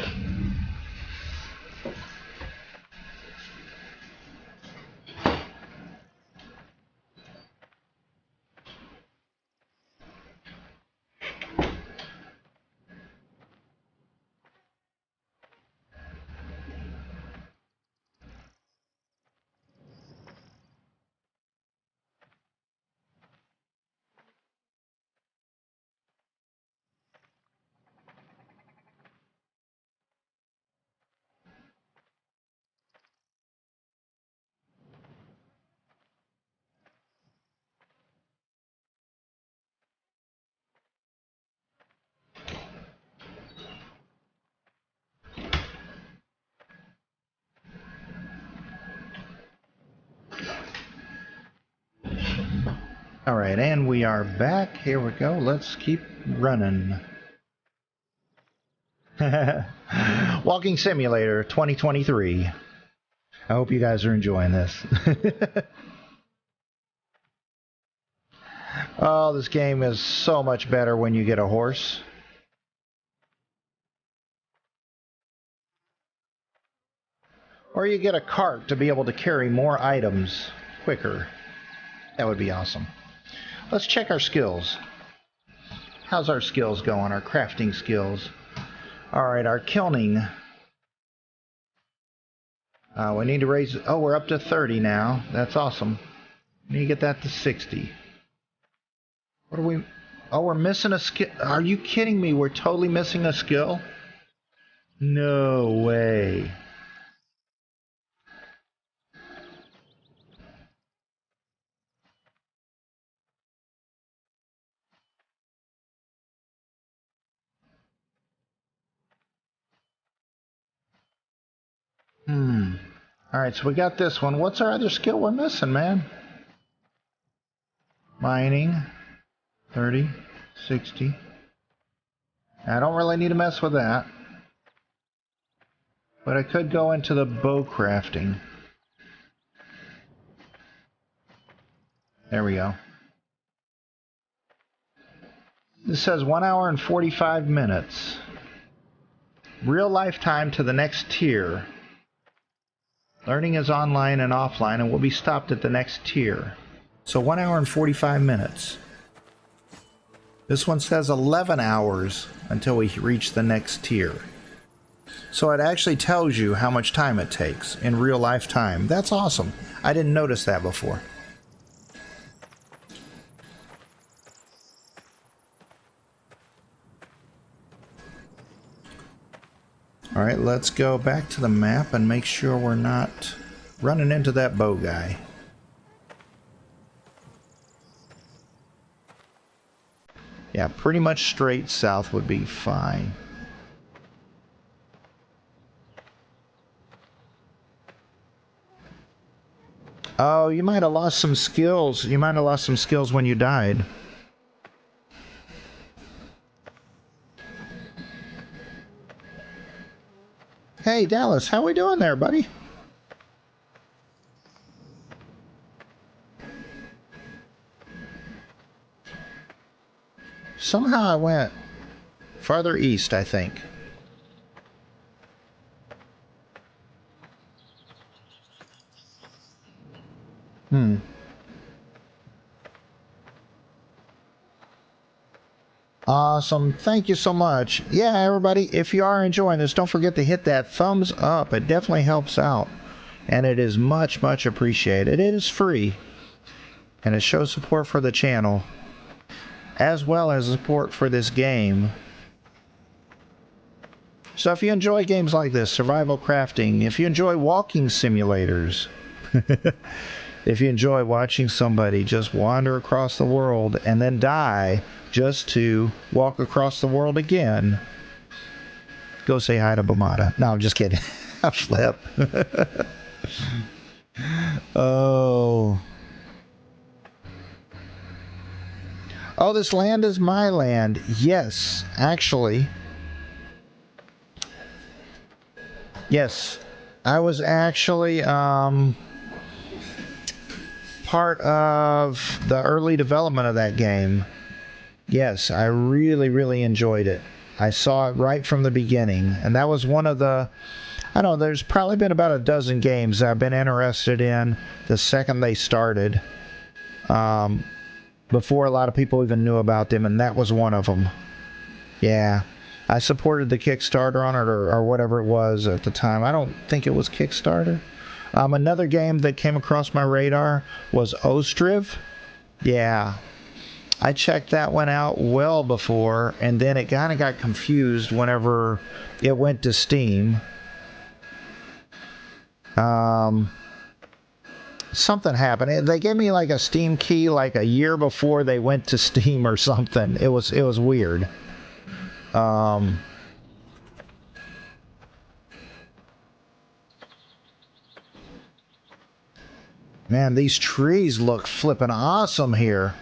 All right, and we are back. Here we go. Let's keep running. Walking Simulator 2023. I hope you guys are enjoying this. Oh, this game is so much better when you get a horse. Or you get a cart to be able to carry more items quicker. That would be awesome. Let's check our skills. How's our skills going? Our crafting skills. Alright, our kilning. We need to raise... Oh, we're up to 30 now. That's awesome. We need to get that to 60. What are we... Oh, we're missing a skill. Are you kidding me? We're totally missing a skill? No way. Alright, so we got this one. What's our other skill we're missing, man? Mining. 30. 60. I don't really need to mess with that. But I could go into the bow crafting. There we go. This says 1 hour and 45 minutes. Real lifetime to the next tier. Learning is online and offline and will be stopped at the next tier. So 1 hour and 45 minutes. This one says 11 hours until we reach the next tier. So it actually tells you how much time it takes in real life time. That's awesome. I didn't notice that before. Alright, let's go back to the map and make sure we're not running into that bow guy. Yeah, pretty much straight south would be fine. Oh, you might have lost some skills. You might have lost some skills when you died. Hey, Dallas, how we doing there, buddy? Somehow I went farther east, I think. Awesome. Thank you so much. Yeah, everybody, if you are enjoying this, don't forget to hit that thumbs up. It definitely helps out. And it is much, much appreciated. It is free. And it shows support for the channel, as well as support for this game. So if you enjoy games like this, survival crafting, if you enjoy walking simulators, if you enjoy watching somebody just wander across the world and then die just to walk across the world again, go say hi to Bamada. No, I'm just kidding. I'll flip. Oh. Oh, this land is my land. Yes, actually. Yes, I was actually part part of the early development of that game. Yes, I really, really enjoyed it. I saw it right from the beginning, and that was one of the... I don't know, there's probably been about a dozen games that I've been interested in the second they started, before a lot of people even knew about them, and that was one of them. Yeah, I supported the Kickstarter on it, or whatever it was at the time. I don't think it was Kickstarter. Another game that came across my radar was Ostriv. Yeah, I checked that one out well before, and then it kind of got confused whenever it went to Steam. Something happened. They gave me like a Steam key like a year before they went to Steam or something. It was weird. Man, these trees look flippin' awesome here.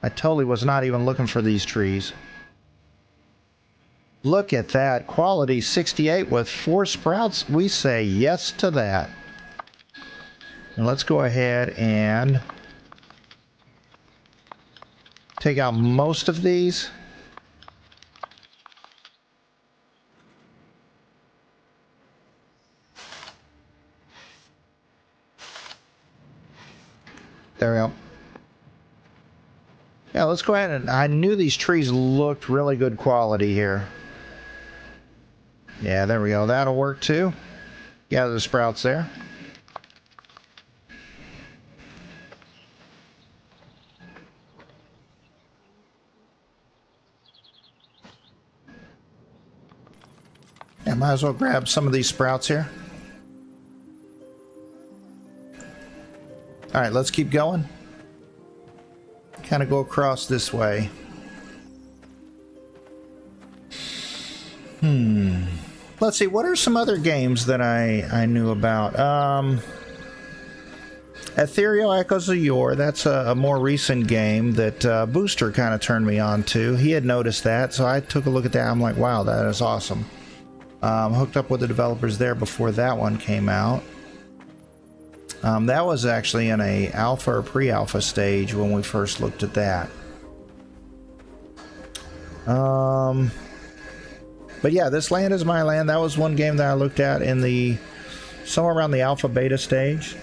I totally was not even looking for these trees. Look at that. Quality 68 with 4 sprouts. We say yes to that. And let's go ahead and take out most of these. There we go. Yeah, let's go ahead and... I knew these trees looked really good quality here. Yeah, there we go. That'll work too. Gather the sprouts there. Yeah, might as well grab some of these sprouts here. Alright, let's keep going. Kind of go across this way. Let's see, what are some other games that I knew about? Ethereal Echoes of Yore, that's a more recent game that Booster kind of turned me on to. He had noticed that, so I took a look at that. I'm like, wow, that is awesome. Hooked up with the developers there before that one came out. That was actually in a alpha or pre-alpha stage when we first looked at that. But yeah, This Land Is My Land, that was one game that I looked at in the somewhere around the alpha beta stage.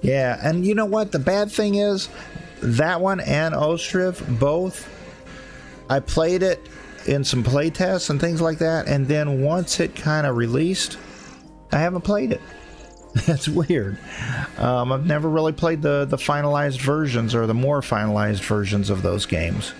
Yeah, and you know what? The bad thing is, that one and Ostriv, both, I played it in some playtests and things like that, and then once it kind of released, I haven't played it. That's weird. I've never really played the finalized versions or the more finalized versions of those games.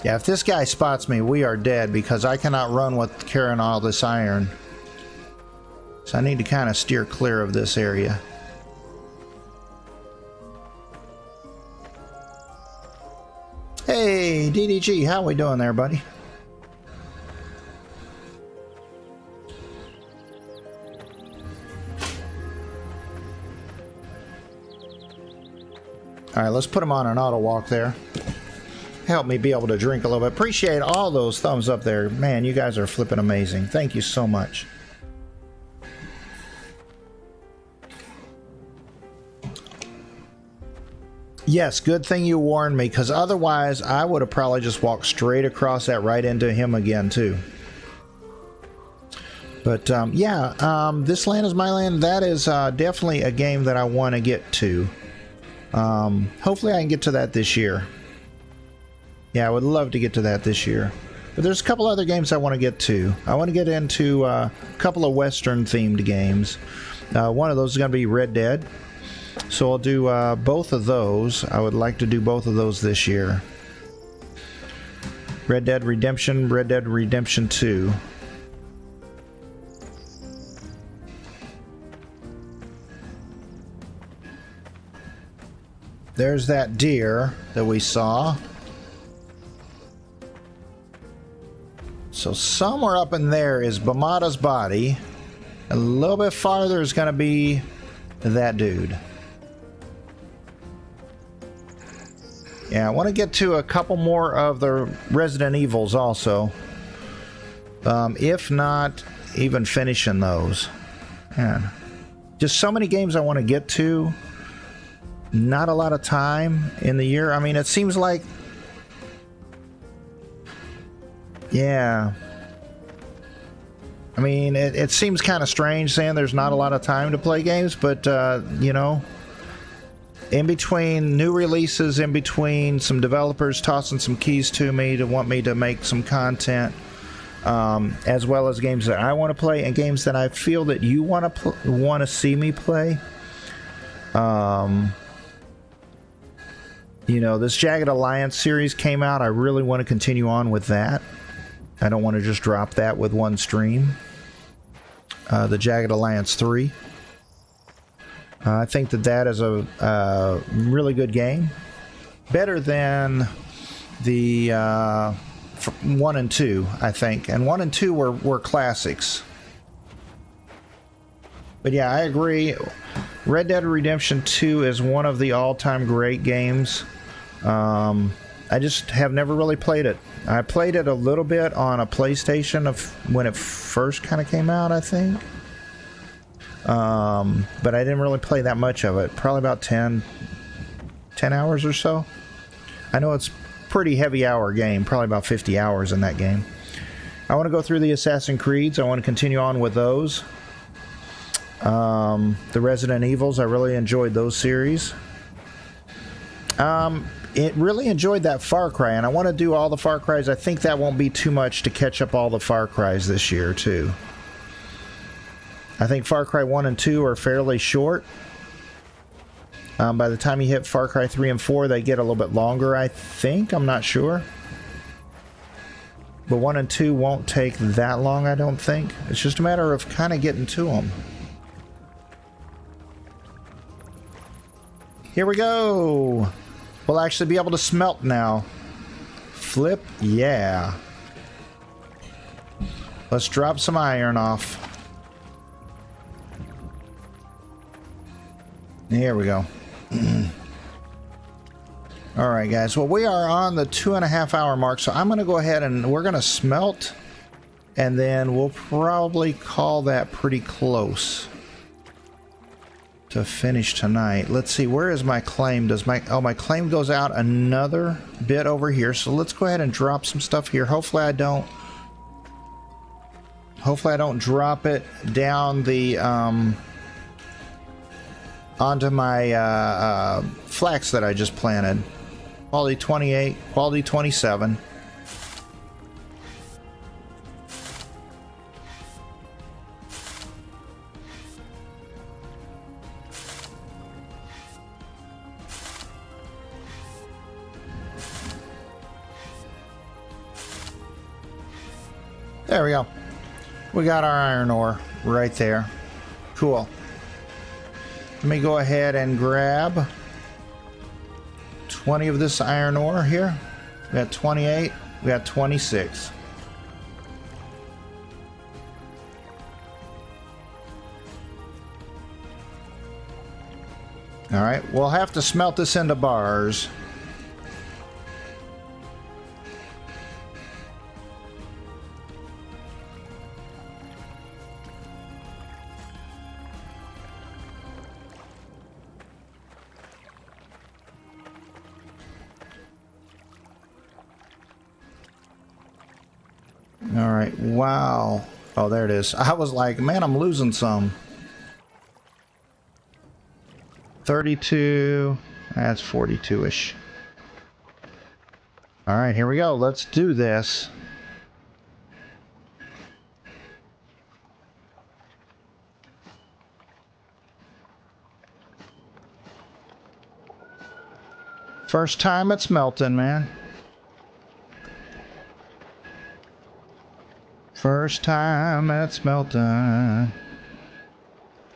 Yeah, if this guy spots me, we are dead because I cannot run with carrying all this iron. So I need to kind of steer clear of this area. Hey, DDG, how we doing there, buddy? All right, let's put him on an auto walk there. Help me be able to drink a little bit. Appreciate all those thumbs up there. Man, you guys are flipping amazing. Thank you so much. Yes, good thing you warned me, because otherwise I would have probably just walked straight across that right into him again too. But yeah, This Land Is My Land, that is definitely a game that I want to get to. Hopefully I can get to that this year. Yeah, I would love to get to that this year. But there's a couple other games I want to get to. I want to get into a couple of Western themed games. One of those is going to be Red Dead. So I'll do both of those. I would like to do both of those this year. Red Dead Redemption 2. There's that deer that we saw. So somewhere up in there is Bamada's body. A little bit farther is going to be that dude. Yeah, I want to get to a couple more of the Resident Evils also. If not, even finishing those. Man, just so many games I want to get to. Not a lot of time in the year. I mean, it seems like... Yeah. I mean, it seems kind of strange saying there's not a lot of time to play games, but, you know... In between new releases, in between some developers tossing some keys to me to want me to make some content, as well as games that I want to play and games that I feel that you want to see me play. You know, this Jagged Alliance series came out. I really want to continue on with that. I don't want to just drop that with one stream. The Jagged Alliance 3. I think that is a really good game. Better than the 1 and 2, I think. And 1 and 2 were classics. But yeah, I agree. Red Dead Redemption 2 is one of the all-time great games. I just have never really played it. I played it a little bit on a PlayStation when it first kind of came out, I think. But I didn't really play that much of it. Probably about 10 hours or so. I know it's a pretty heavy hour game. Probably about 50 hours in that game. I want to go through the Assassin's Creeds. I want to continue on with those. The Resident Evils. I really enjoyed those series. It really enjoyed that Far Cry, and I want to do all the Far Cries. I think that won't be too much to catch up all the Far Cries this year, too. I think Far Cry 1 and 2 are fairly short. By the time you hit Far Cry 3 and 4, they get a little bit longer, I think. I'm not sure. But 1 and 2 won't take that long, I don't think. It's just a matter of kind of getting to them. Here we go! We'll actually be able to smelt now. Flip, yeah. Let's drop some iron off. Here we go. Alright guys, well we are on the 2.5 hour mark, so I'm going to go ahead and we're going to smelt, and then we'll probably call that pretty close to finish tonight. Let's see, where is my claim? My claim goes out another bit over here, so let's go ahead and drop some stuff here. Hopefully I don't drop it down the onto my flax that I just planted. Quality 28, quality 27. There we go. We got our iron ore right there. Cool. Let me go ahead and grab 20 of this iron ore here. We got 28. We got 26. All right, we'll have to smelt this into bars. All right, wow. Oh, there it is. I was like, man, I'm losing some. 32, that's 42-ish. All right, here we go. Let's do this. First time it's melting, man. First time it's melting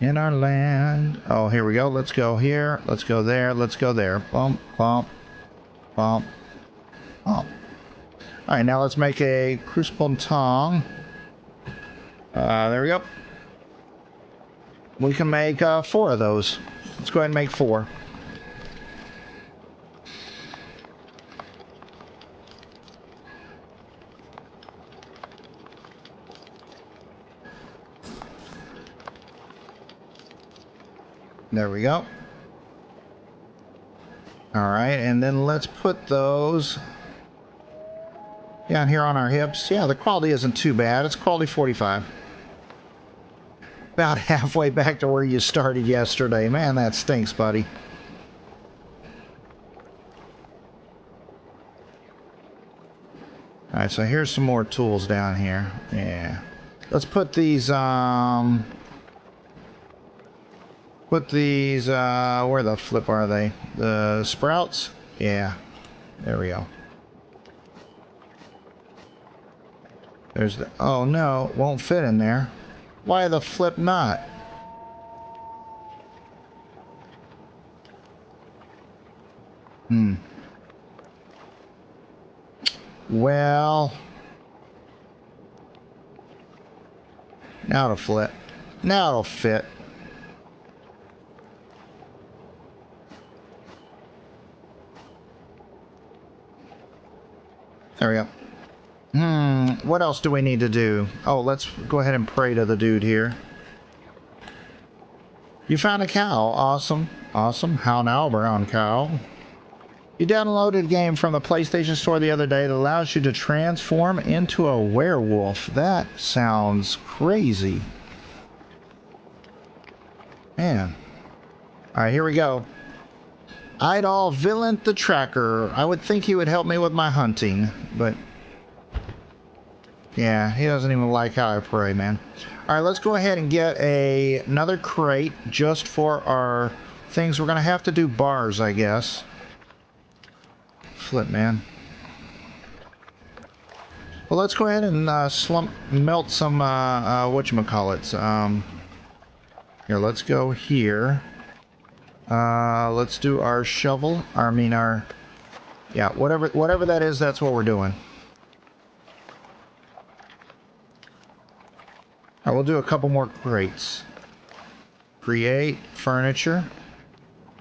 in our land. Oh, here we go. Let's go here. Let's go there. Let's go there. Bump, bump, bump, bump. All right, now let's make a crucible and tong. There we go. We can make 4 of those. Let's go ahead and make 4. There we go. Alright, and then let's put those down here on our hips. Yeah, the quality isn't too bad. It's quality 45. About halfway back to where you started yesterday. Man, that stinks, buddy. Alright, so here's some more tools down here. Yeah. Let's put these, where the flip are they? The sprouts? Yeah. There we go. There's the, oh no, it won't fit in there. Why the flip not? Well, now it'll flip. Now it'll fit. There we go. What else do we need to do? Oh, let's go ahead and pray to the dude here. You found a cow. Awesome. Awesome. How now, brown cow? You downloaded a game from the PlayStation Store the other day that allows you to transform into a werewolf. That sounds crazy. Man. Alright, here we go. Idol Villain the Tracker. I would think he would help me with my hunting, but yeah, he doesn't even like how I pray, man. Alright, let's go ahead and get another crate just for our things. We're going to have to do bars, I guess. Flip, man. Well, let's go ahead and melt some, whatchamacallits. Here, let's go here. Let's do our shovel. Yeah, whatever that is, that's what we're doing. Alright, we'll do a couple more crates. Create furniture.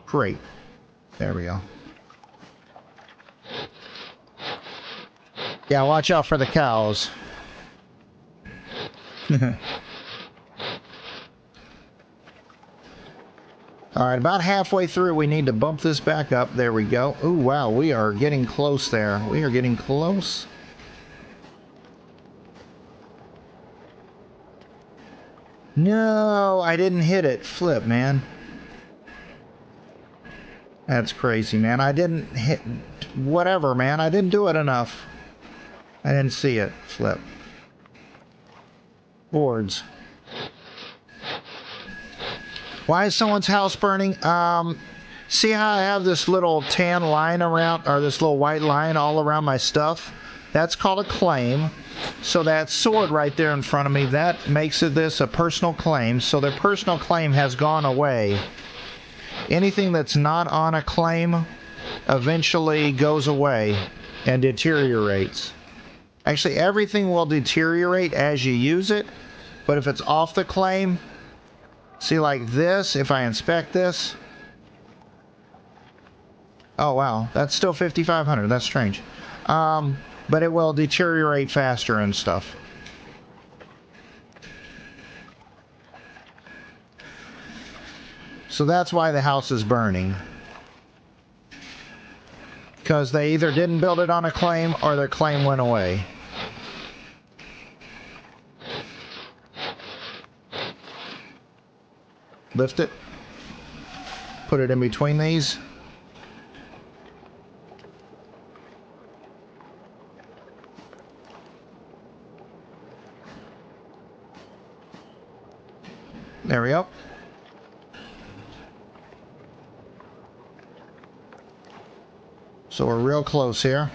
Crate. There we go. Yeah, watch out for the cows. Alright, about halfway through, we need to bump this back up. There we go. Ooh, wow, we are getting close there. We are getting close. No, I didn't hit it. Flip, man. That's crazy, man. I didn't hit... Whatever, man. I didn't do it enough. I didn't see it. Flip. Boards. Why is someone's house burning? See how I have this little tan line around, or this little white line all around my stuff? That's called a claim. So that sword right there in front of me, that makes this a personal claim. So their personal claim has gone away. Anything that's not on a claim eventually goes away and deteriorates. Actually, everything will deteriorate as you use it, but if it's off the claim, see, like this, if I inspect this, oh wow, that's still 5,500. That's strange. But it will deteriorate faster and stuff. So that's why the house is burning. Because they either didn't build it on a claim or their claim went away. Lift it. Put it in between these. There we go. So we're real close here.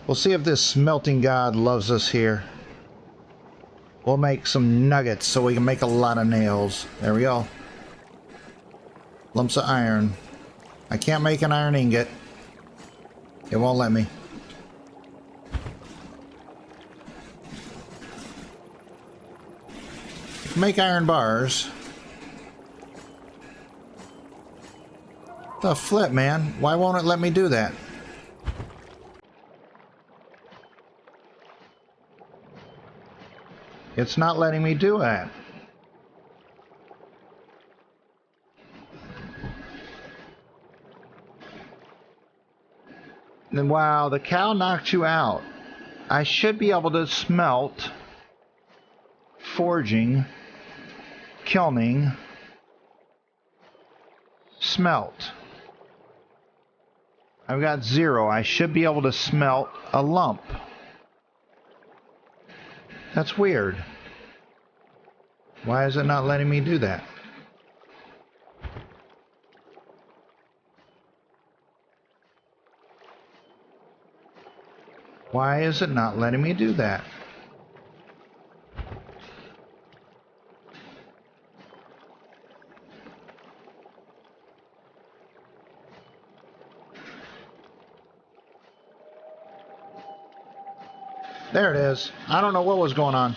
We'll see if this smelting god loves us here. We'll make some nuggets so we can make a lot of nails. There we go. Lumps of iron. I can't make an iron ingot. It won't let me. Make iron bars. The flip, man. Why won't it let me do that? It's not letting me do that. And wow, the cow knocked you out. I should be able to smelt, forging, kilning, smelt. I've got 0. I should be able to smelt a lump. That's weird. Why is it not letting me do that? Why is it not letting me do that? There it is. I don't know what was going on.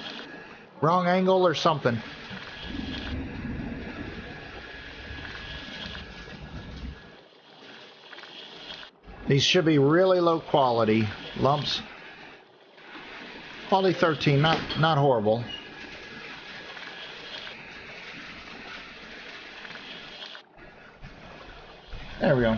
Wrong angle or something. These should be really low quality lumps. Quality 13, not horrible. There we go.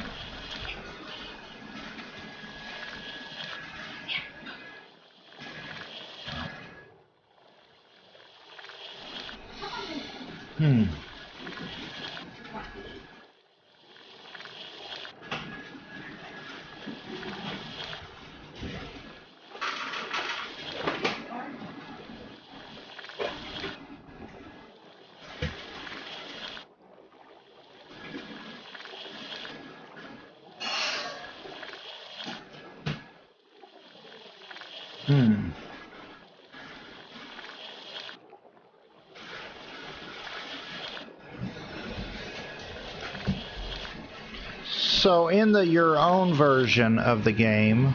So in your own version of the game,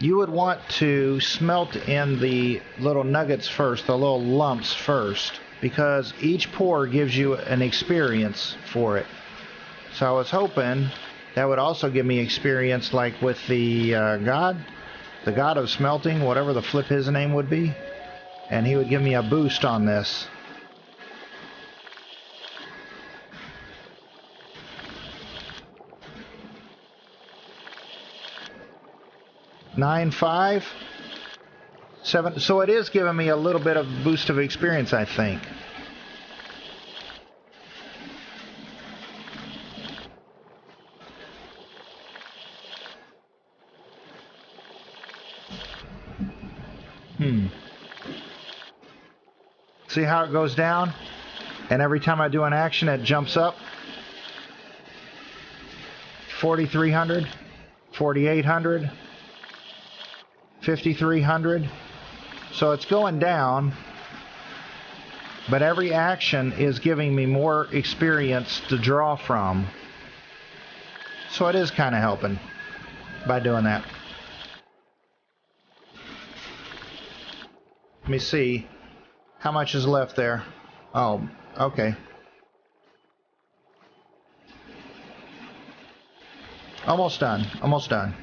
you would want to smelt in the little nuggets first, the little lumps first, because each pour gives you an experience for it. So I was hoping that would also give me experience like with the god of smelting, whatever the flip his name would be, and he would give me a boost on this. Nine, 5, 7. So it is giving me a little bit of boost of experience, I think. See how it goes down? And every time I do an action, it jumps up. 4,300, 4,800, 5,300. So it's going down, but every action is giving me more experience to draw from. So it is kind of helping by doing that. Let me see how much is left there. Oh, okay. Almost done. Almost done.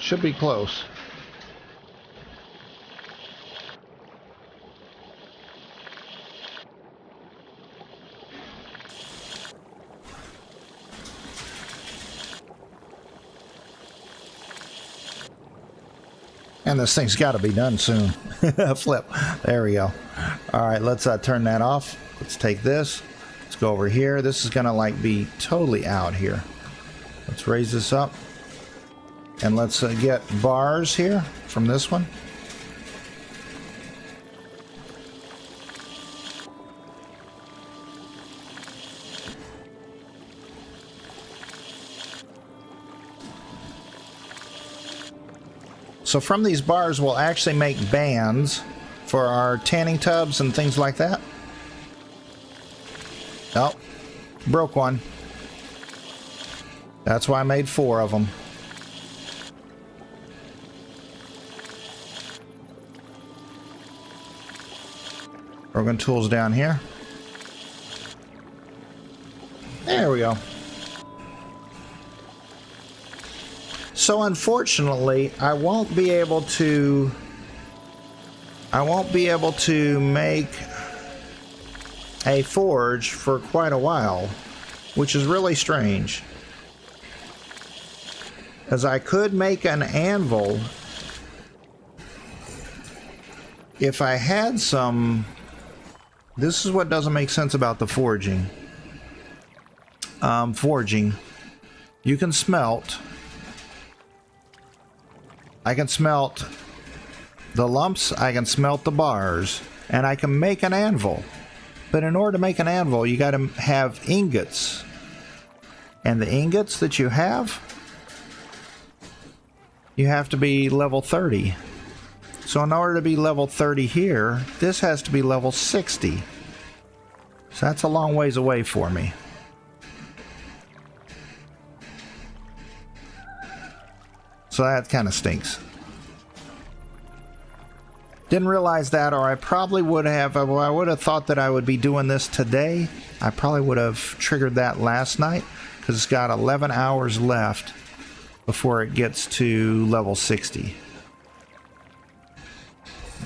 Should be close. And this thing's got to be done soon. Flip. There we go. All right, let's turn that off. Let's take this. Let's go over here. This is gonna like be totally out here. Let's raise this up. And let's get bars here from this one. So from these bars, we'll actually make bands for our tanning tubs and things like that. Oh, broke one. That's why I made 4 of them. Broken tools down here. There we go. So unfortunately, I won't be able to make a forge for quite a while, which is really strange. As I could make an anvil if I had some. This is what doesn't make sense about the forging. Forging. You can smelt. I can smelt the lumps, I can smelt the bars, and I can make an anvil. But in order to make an anvil, you got to have ingots. And the ingots that you have to be level 30. So in order to be level 30 here, this has to be level 60. So that's a long ways away for me. So that kind of stinks. Didn't realize that, or I probably would have. Well, I would have thought that I would be doing this today. I probably would have triggered that last night, because it's got 11 hours left before it gets to level 60.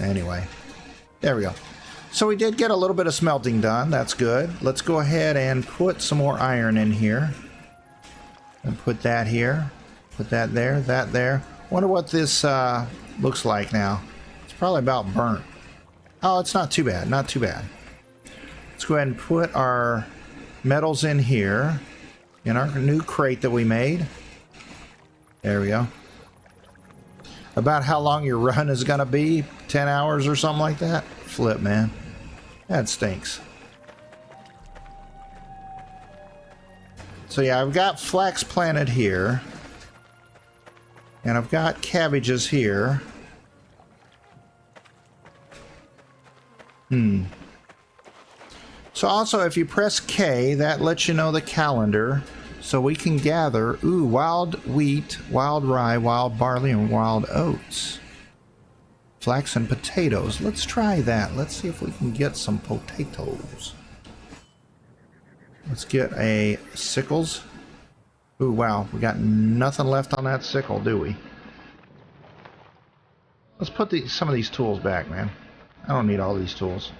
Anyway, there we go. So we did get a little bit of smelting done. That's good. Let's go ahead and put some more iron in here. And put that here. Put that there, that there. Wonder what this looks like now. It's probably about burnt. Oh, it's not too bad, not too bad. Let's go ahead and put our metals in here, in our new crate that we made. There we go. About how long your run is going to be, 10 hours or something like that. Flip, man. That stinks. So yeah, I've got flax planted here. And I've got cabbages here. So also, if you press K, that lets you know the calendar. So we can gather, wild wheat, wild rye, wild barley, and wild oats. Flax and potatoes. Let's try that. Let's see if we can get some potatoes. Let's get a sickles. Ooh, wow. We got nothing left on that sickle, do we? Let's put some of these tools back, man. I don't need all these tools.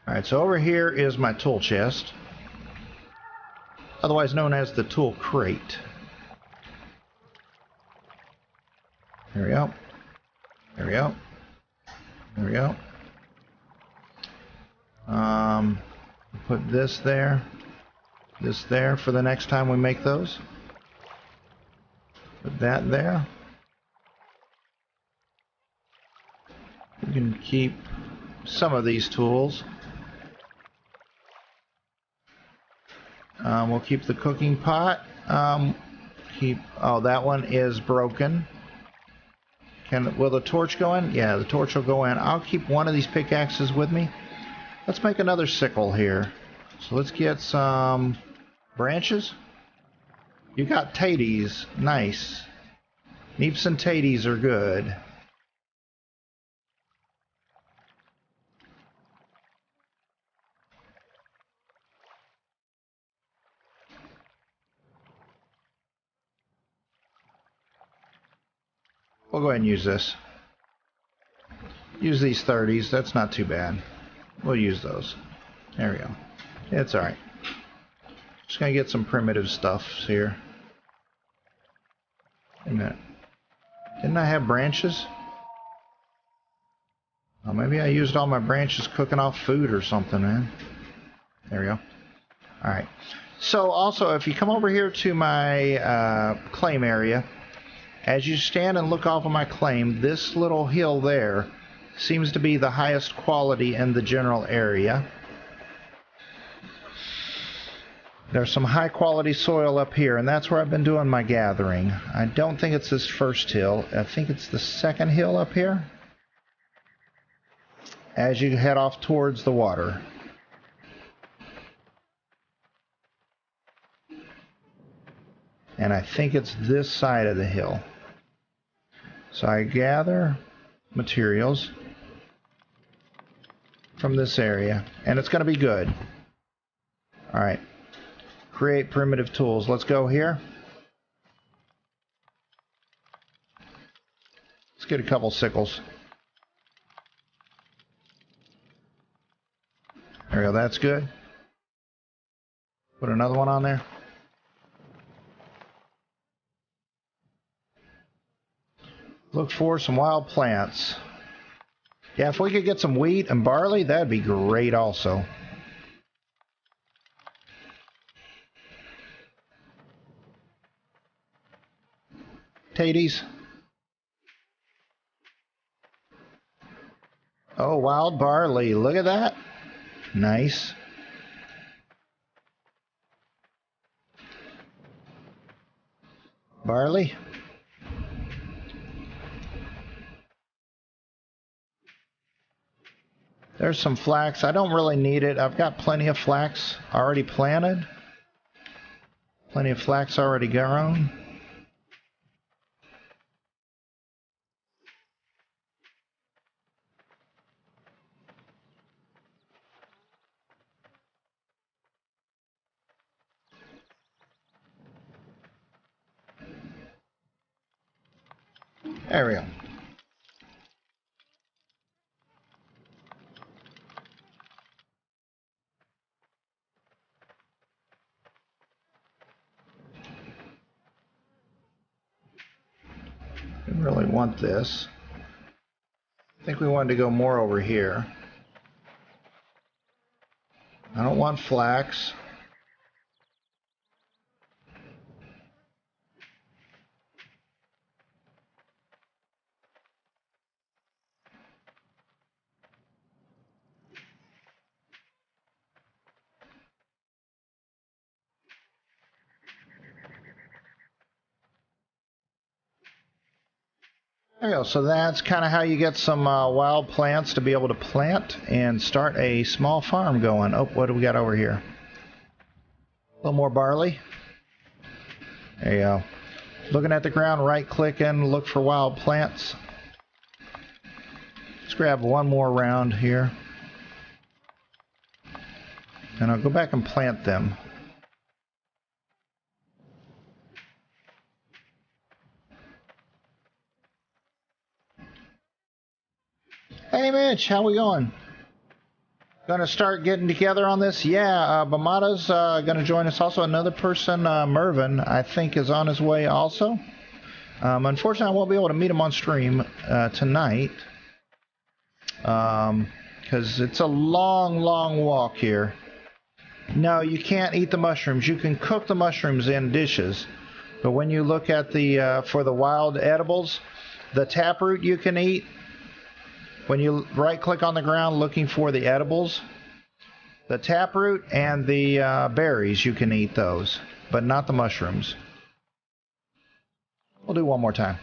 Alright, so over here is my tool chest. Otherwise known as the tool crate. There we go. There we go. There we go. Put this there for the next time we make those. Put that there. We can keep some of these tools. We'll keep the cooking pot. Oh, that one is broken. Will the torch go in? Yeah, the torch will go in. I'll keep one of these pickaxes with me. Let's make another sickle here. So let's get some branches. You got taties. Nice. Neeps and taties are good. We'll go ahead and use this. Use these 30s. That's not too bad. We'll use those. There we go. It's alright. Just gonna get some primitive stuff here. Wait a minute. Didn't I have branches? Oh, maybe I used all my branches cooking off food or something, man. There we go. Alright. So also, if you come over here to my claim area, as you stand and look off of my claim, this little hill there seems to be the highest quality in the general area. There's some high quality soil up here, and that's where I've been doing my gathering. I don't think it's this first hill. I think it's the second hill up here as you head off towards the water. And I think it's this side of the hill. So I gather materials from this area, and it's going to be good. All right. Create primitive tools. Let's go here. Let's get a couple sickles. There we go. That's good. Put another one on there. Look for some wild plants. Yeah, if we could get some wheat and barley, that'd be great also. Taties. Oh, wild barley. Look at that. Nice. Barley. There's some flax. I don't really need it. I've got plenty of flax already planted. Plenty of flax already grown. There we go. We really want this. I think we wanted to go more over here. I don't want flax. There you go. So that's kind of how you get some wild plants to be able to plant and start a small farm going. Oh, what do we got over here? A little more barley. There you go. Looking at the ground, right-clicking, look for wild plants. Let's grab one more round here. And I'll go back and plant them. Hey Mitch, how we going? Gonna start getting together on this? Yeah, Bamada's gonna join us also. Another person, Mervin, I think is on his way also. Unfortunately, I won't be able to meet him on stream tonight. Because it's a long, long walk here. No, you can't eat the mushrooms. You can cook the mushrooms in dishes. But when you look at the, for the wild edibles, the taproot you can eat. When you right-click on the ground looking for the edibles, the taproot and the berries, you can eat those, but not the mushrooms. We'll do one more time.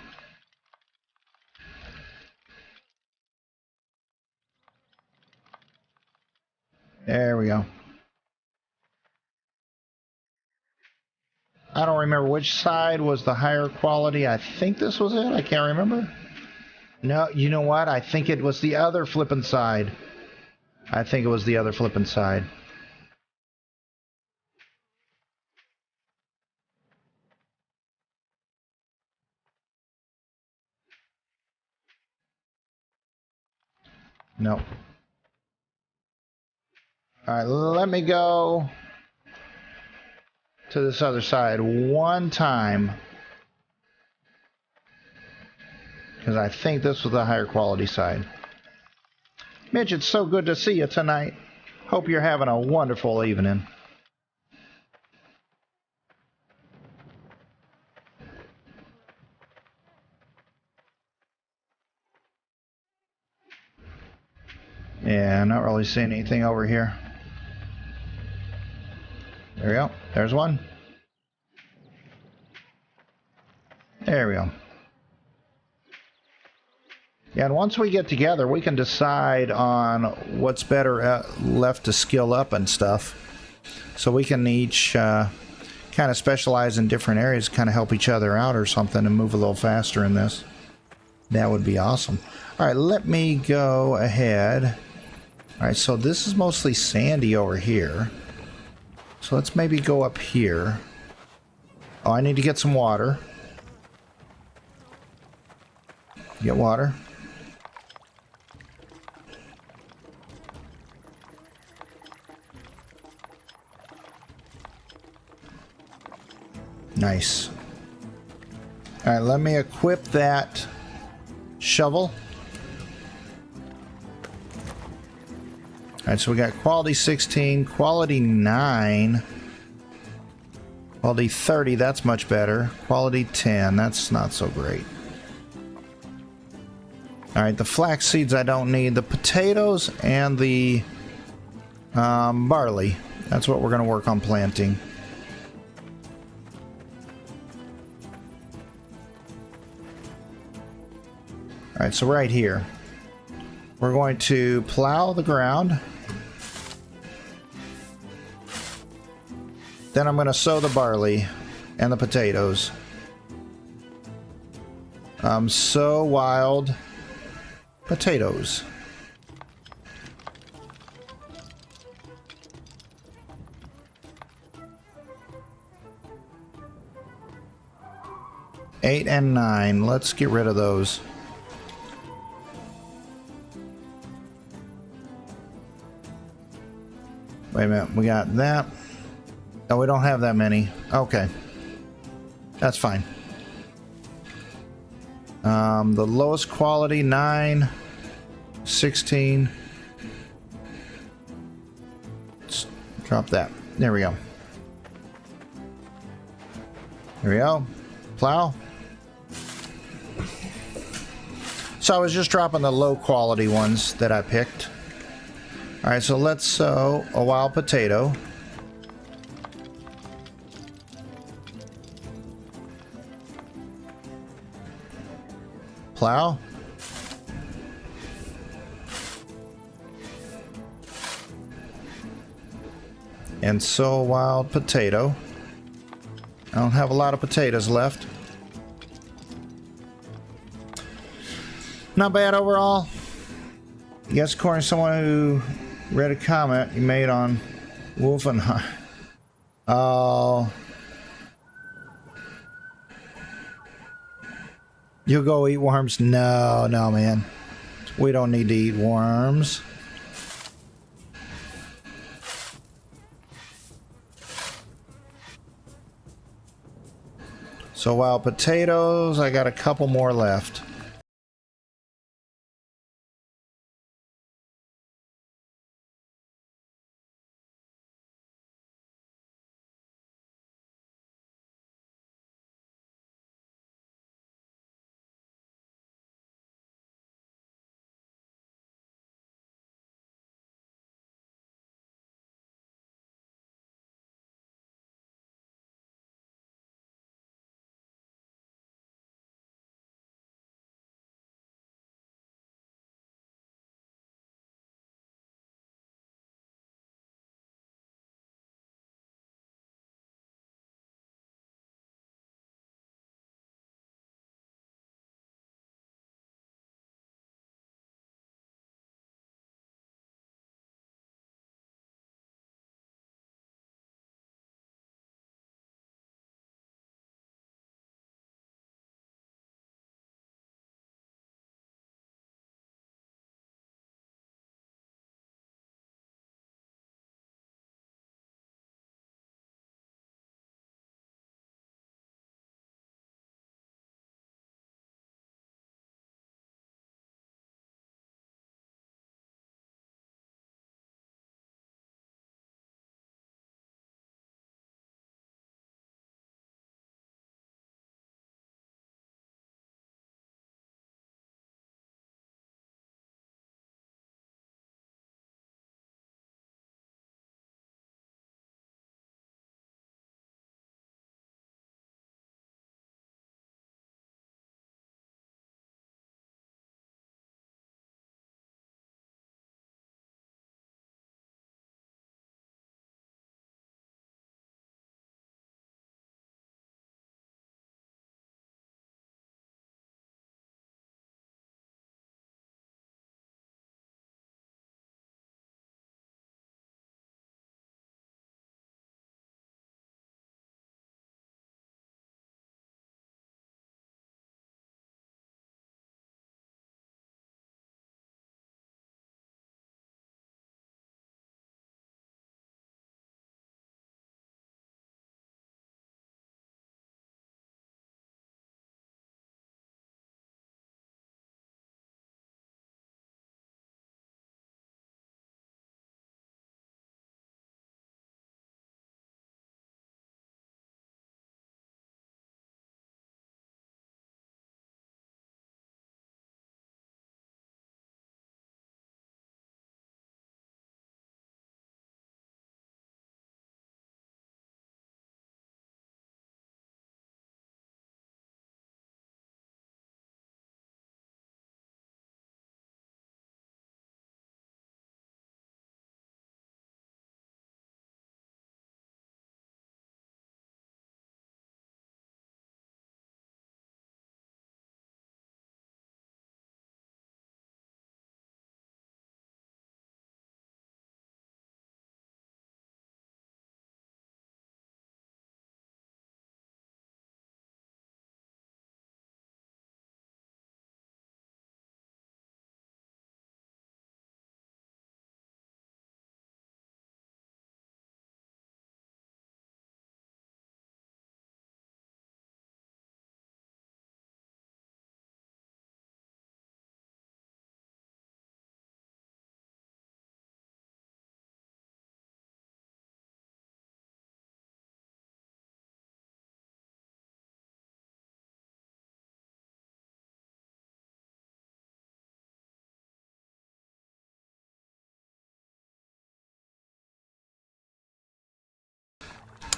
There we go. I don't remember which side was the higher quality. I think this was it. I can't remember. No, you know what? I think it was the other flippin' side. I think it was the other flippin' side. No. Alright, let me go to this other side one time. Because I think this was the higher quality side. Mitch, it's so good to see you tonight. Hope you're having a wonderful evening. Yeah, not really seeing anything over here. There we go. There's one. There we go. Yeah, and once we get together, we can decide on what's better left to skill up and stuff. So we can each kind of specialize in different areas, kind of help each other out or something and move a little faster in this. That would be awesome. All right, let me go ahead. All right, so this is mostly sandy over here. So let's maybe go up here. Oh, I need to get some water. Get water. Nice. All right, let me equip that shovel. All right, so we got quality 16, quality 9, quality 30, that's much better. Quality 10, that's not so great. All right, the flax seeds I don't need. The potatoes and the barley, that's what we're going to work on planting. All right, so right here, we're going to plow the ground. Then I'm going to sow the barley and the potatoes. Sow wild potatoes. Eight and 9. Let's get rid of those. Wait a minute, we got that. Oh, we don't have that many. Okay. That's fine. The lowest quality, 9, 16. Let's drop that. There we go. There we go. Plow. So I was just dropping the low quality ones that I picked. All right, so let's sow a wild potato. Plow. And sow a wild potato. I don't have a lot of potatoes left. Not bad overall. I guess according to someone who read a comment you made on Wolfenheim. Oh. You'll go eat worms? No, no, man. We don't need to eat worms. So wild potatoes, I got a couple more left.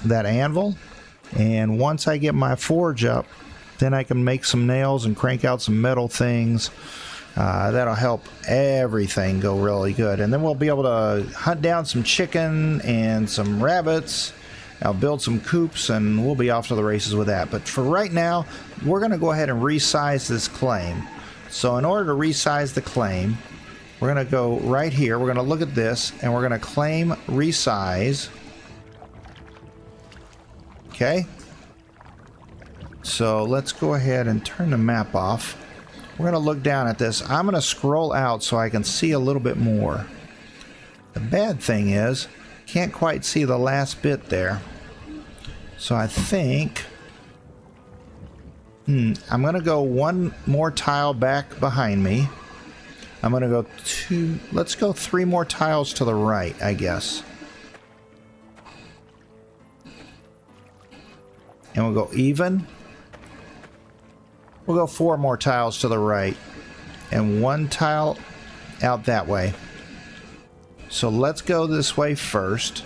that anvil. And once I get my forge up, then I can make some nails and crank out some metal things. That'll help everything go really good. And then we'll be able to hunt down some chicken and some rabbits. I'll build some coops and we'll be off to the races with that. But for right now, we're going to go ahead and resize this claim. So in order to resize the claim, we're going to go right here. We're going to look at this and we're going to claim resize. Okay. So let's go ahead and turn the map off. We're going to look down at this. I'm going to scroll out so I can see a little bit more. The bad thing is, can't quite see the last bit there. So I think I'm going to go one more tile back behind me. I'm going to go let's go 3 more tiles to the right, I guess. And we'll go even. We'll go 4 more tiles to the right and 1 tile out that way. So let's go this way first.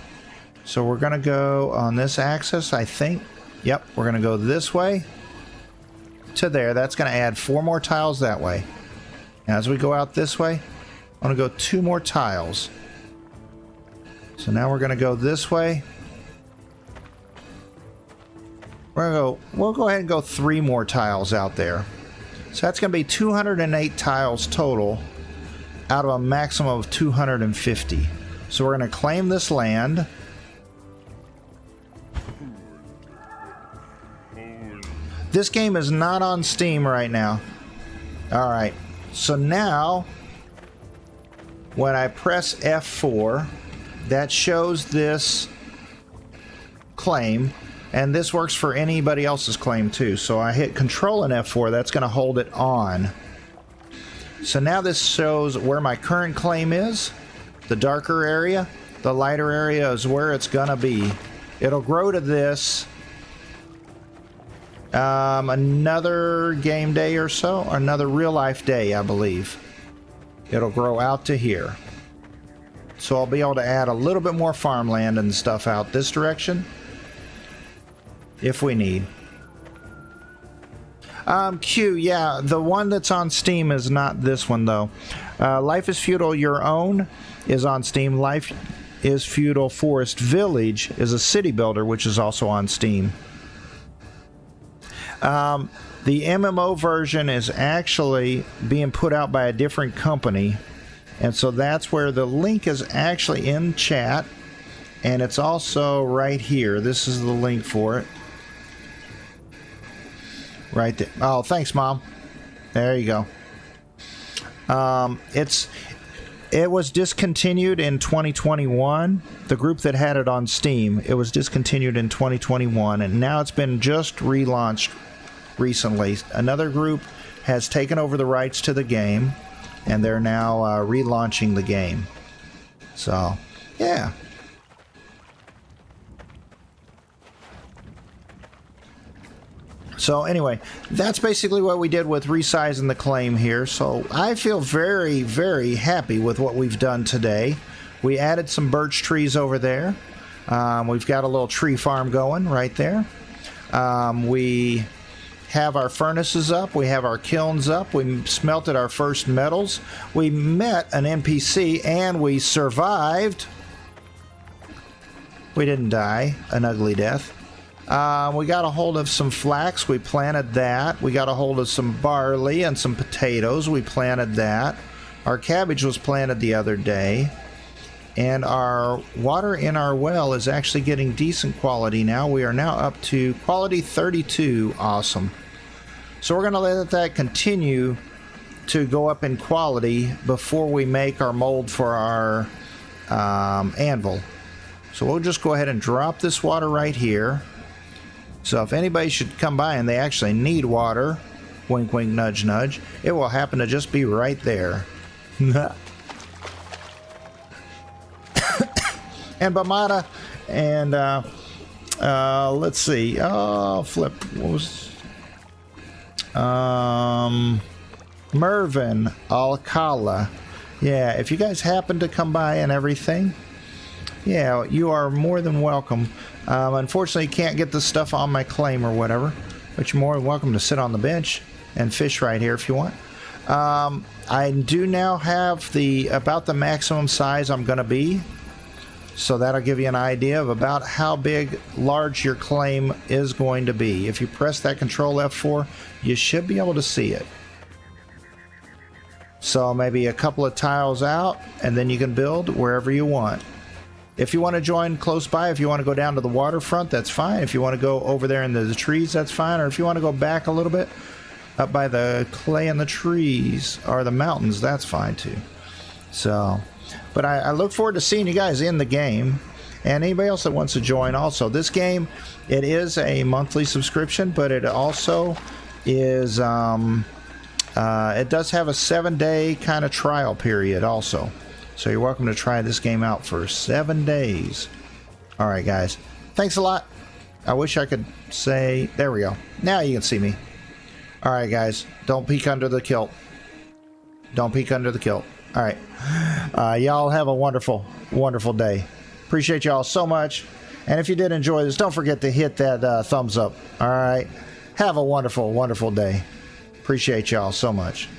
So we're going to go on this axis, I think. Yep, we're going to go this way to there. That's going to add 4 more tiles that way. As we go out this way, I'm going to go 2 more tiles. So now we're going to go this way. We'll go ahead and go 3 more tiles out there. So that's going to be 208 tiles total out of a maximum of 250. So we're going to claim this land. This game is not on Steam right now. Alright, so now when I press F4, that shows this claim, and this works for anybody else's claim too. So I hit Control and F4, that's going to hold it on. So now this shows where my current claim is. The darker area, the lighter area is where it's going to be. It'll grow to this another game day or so, or another real life day, I believe. It'll grow out to here. So I'll be able to add a little bit more farmland and stuff out this direction if we need. Q, yeah, the one that's on Steam is not this one though. Life is Feudal Your Own is on Steam. Life is Feudal Forest Village is a city builder, which is also on Steam. The MMO version is actually being put out by a different company, and so that's where the link is actually in chat, and it's also right here. This is the link for it. Right there. Oh, thanks, Mom. There you go. It was discontinued in 2021. The group that had it on Steam, it was discontinued in 2021, and now it's been just relaunched recently. Another group has taken over the rights to the game, and they're now relaunching the game. So, yeah. So anyway, that's basically what we did with resizing the claim here. So I feel very, very happy with what we've done today. We added some birch trees over there. We've got a little tree farm going right there. We have our furnaces up. We have our kilns up. We smelted our first metals. We met an NPC and we survived. We didn't die an ugly death. We got a hold of some flax. We planted that. We got a hold of some barley and some potatoes. We planted that. Our cabbage was planted the other day. And our water in our well is actually getting decent quality now. We are now up to quality 32. Awesome. So we're going to let that continue to go up in quality before we make our mold for our anvil. So we'll just go ahead and drop this water right here. So if anybody should come by and they actually need water, wink wink nudge nudge, it will happen to just be right there. And Bamada and let's see, oh flip, what was Mervin Alcala. Yeah, if you guys happen to come by and everything, yeah, you are more than welcome. Unfortunately, you can't get the stuff on my claim or whatever, but you're more than welcome to sit on the bench and fish right here if you want. I do now have about the maximum size I'm going to be, so that'll give you an idea of about how large your claim is going to be. If you press that Control F4, you should be able to see it. So maybe a couple of tiles out, and then you can build wherever you want. If you want to join close by, if you want to go down to the waterfront, that's fine. If you want to go over there into the trees, that's fine. Or if you want to go back a little bit, up by the clay and the trees, or the mountains, that's fine too. So, but I look forward to seeing you guys in the game, and anybody else that wants to join also. This game, it is a monthly subscription, but it also is, it does have a 7-day kind of trial period also. So you're welcome to try this game out for 7 days. All right, guys. Thanks a lot. I wish I could say, there we go. Now you can see me. All right, guys. Don't peek under the kilt. Don't peek under the kilt. All right. Y'all have a wonderful, wonderful day. Appreciate y'all so much. And if you did enjoy this, don't forget to hit that thumbs up. All right. Have a wonderful, wonderful day. Appreciate y'all so much.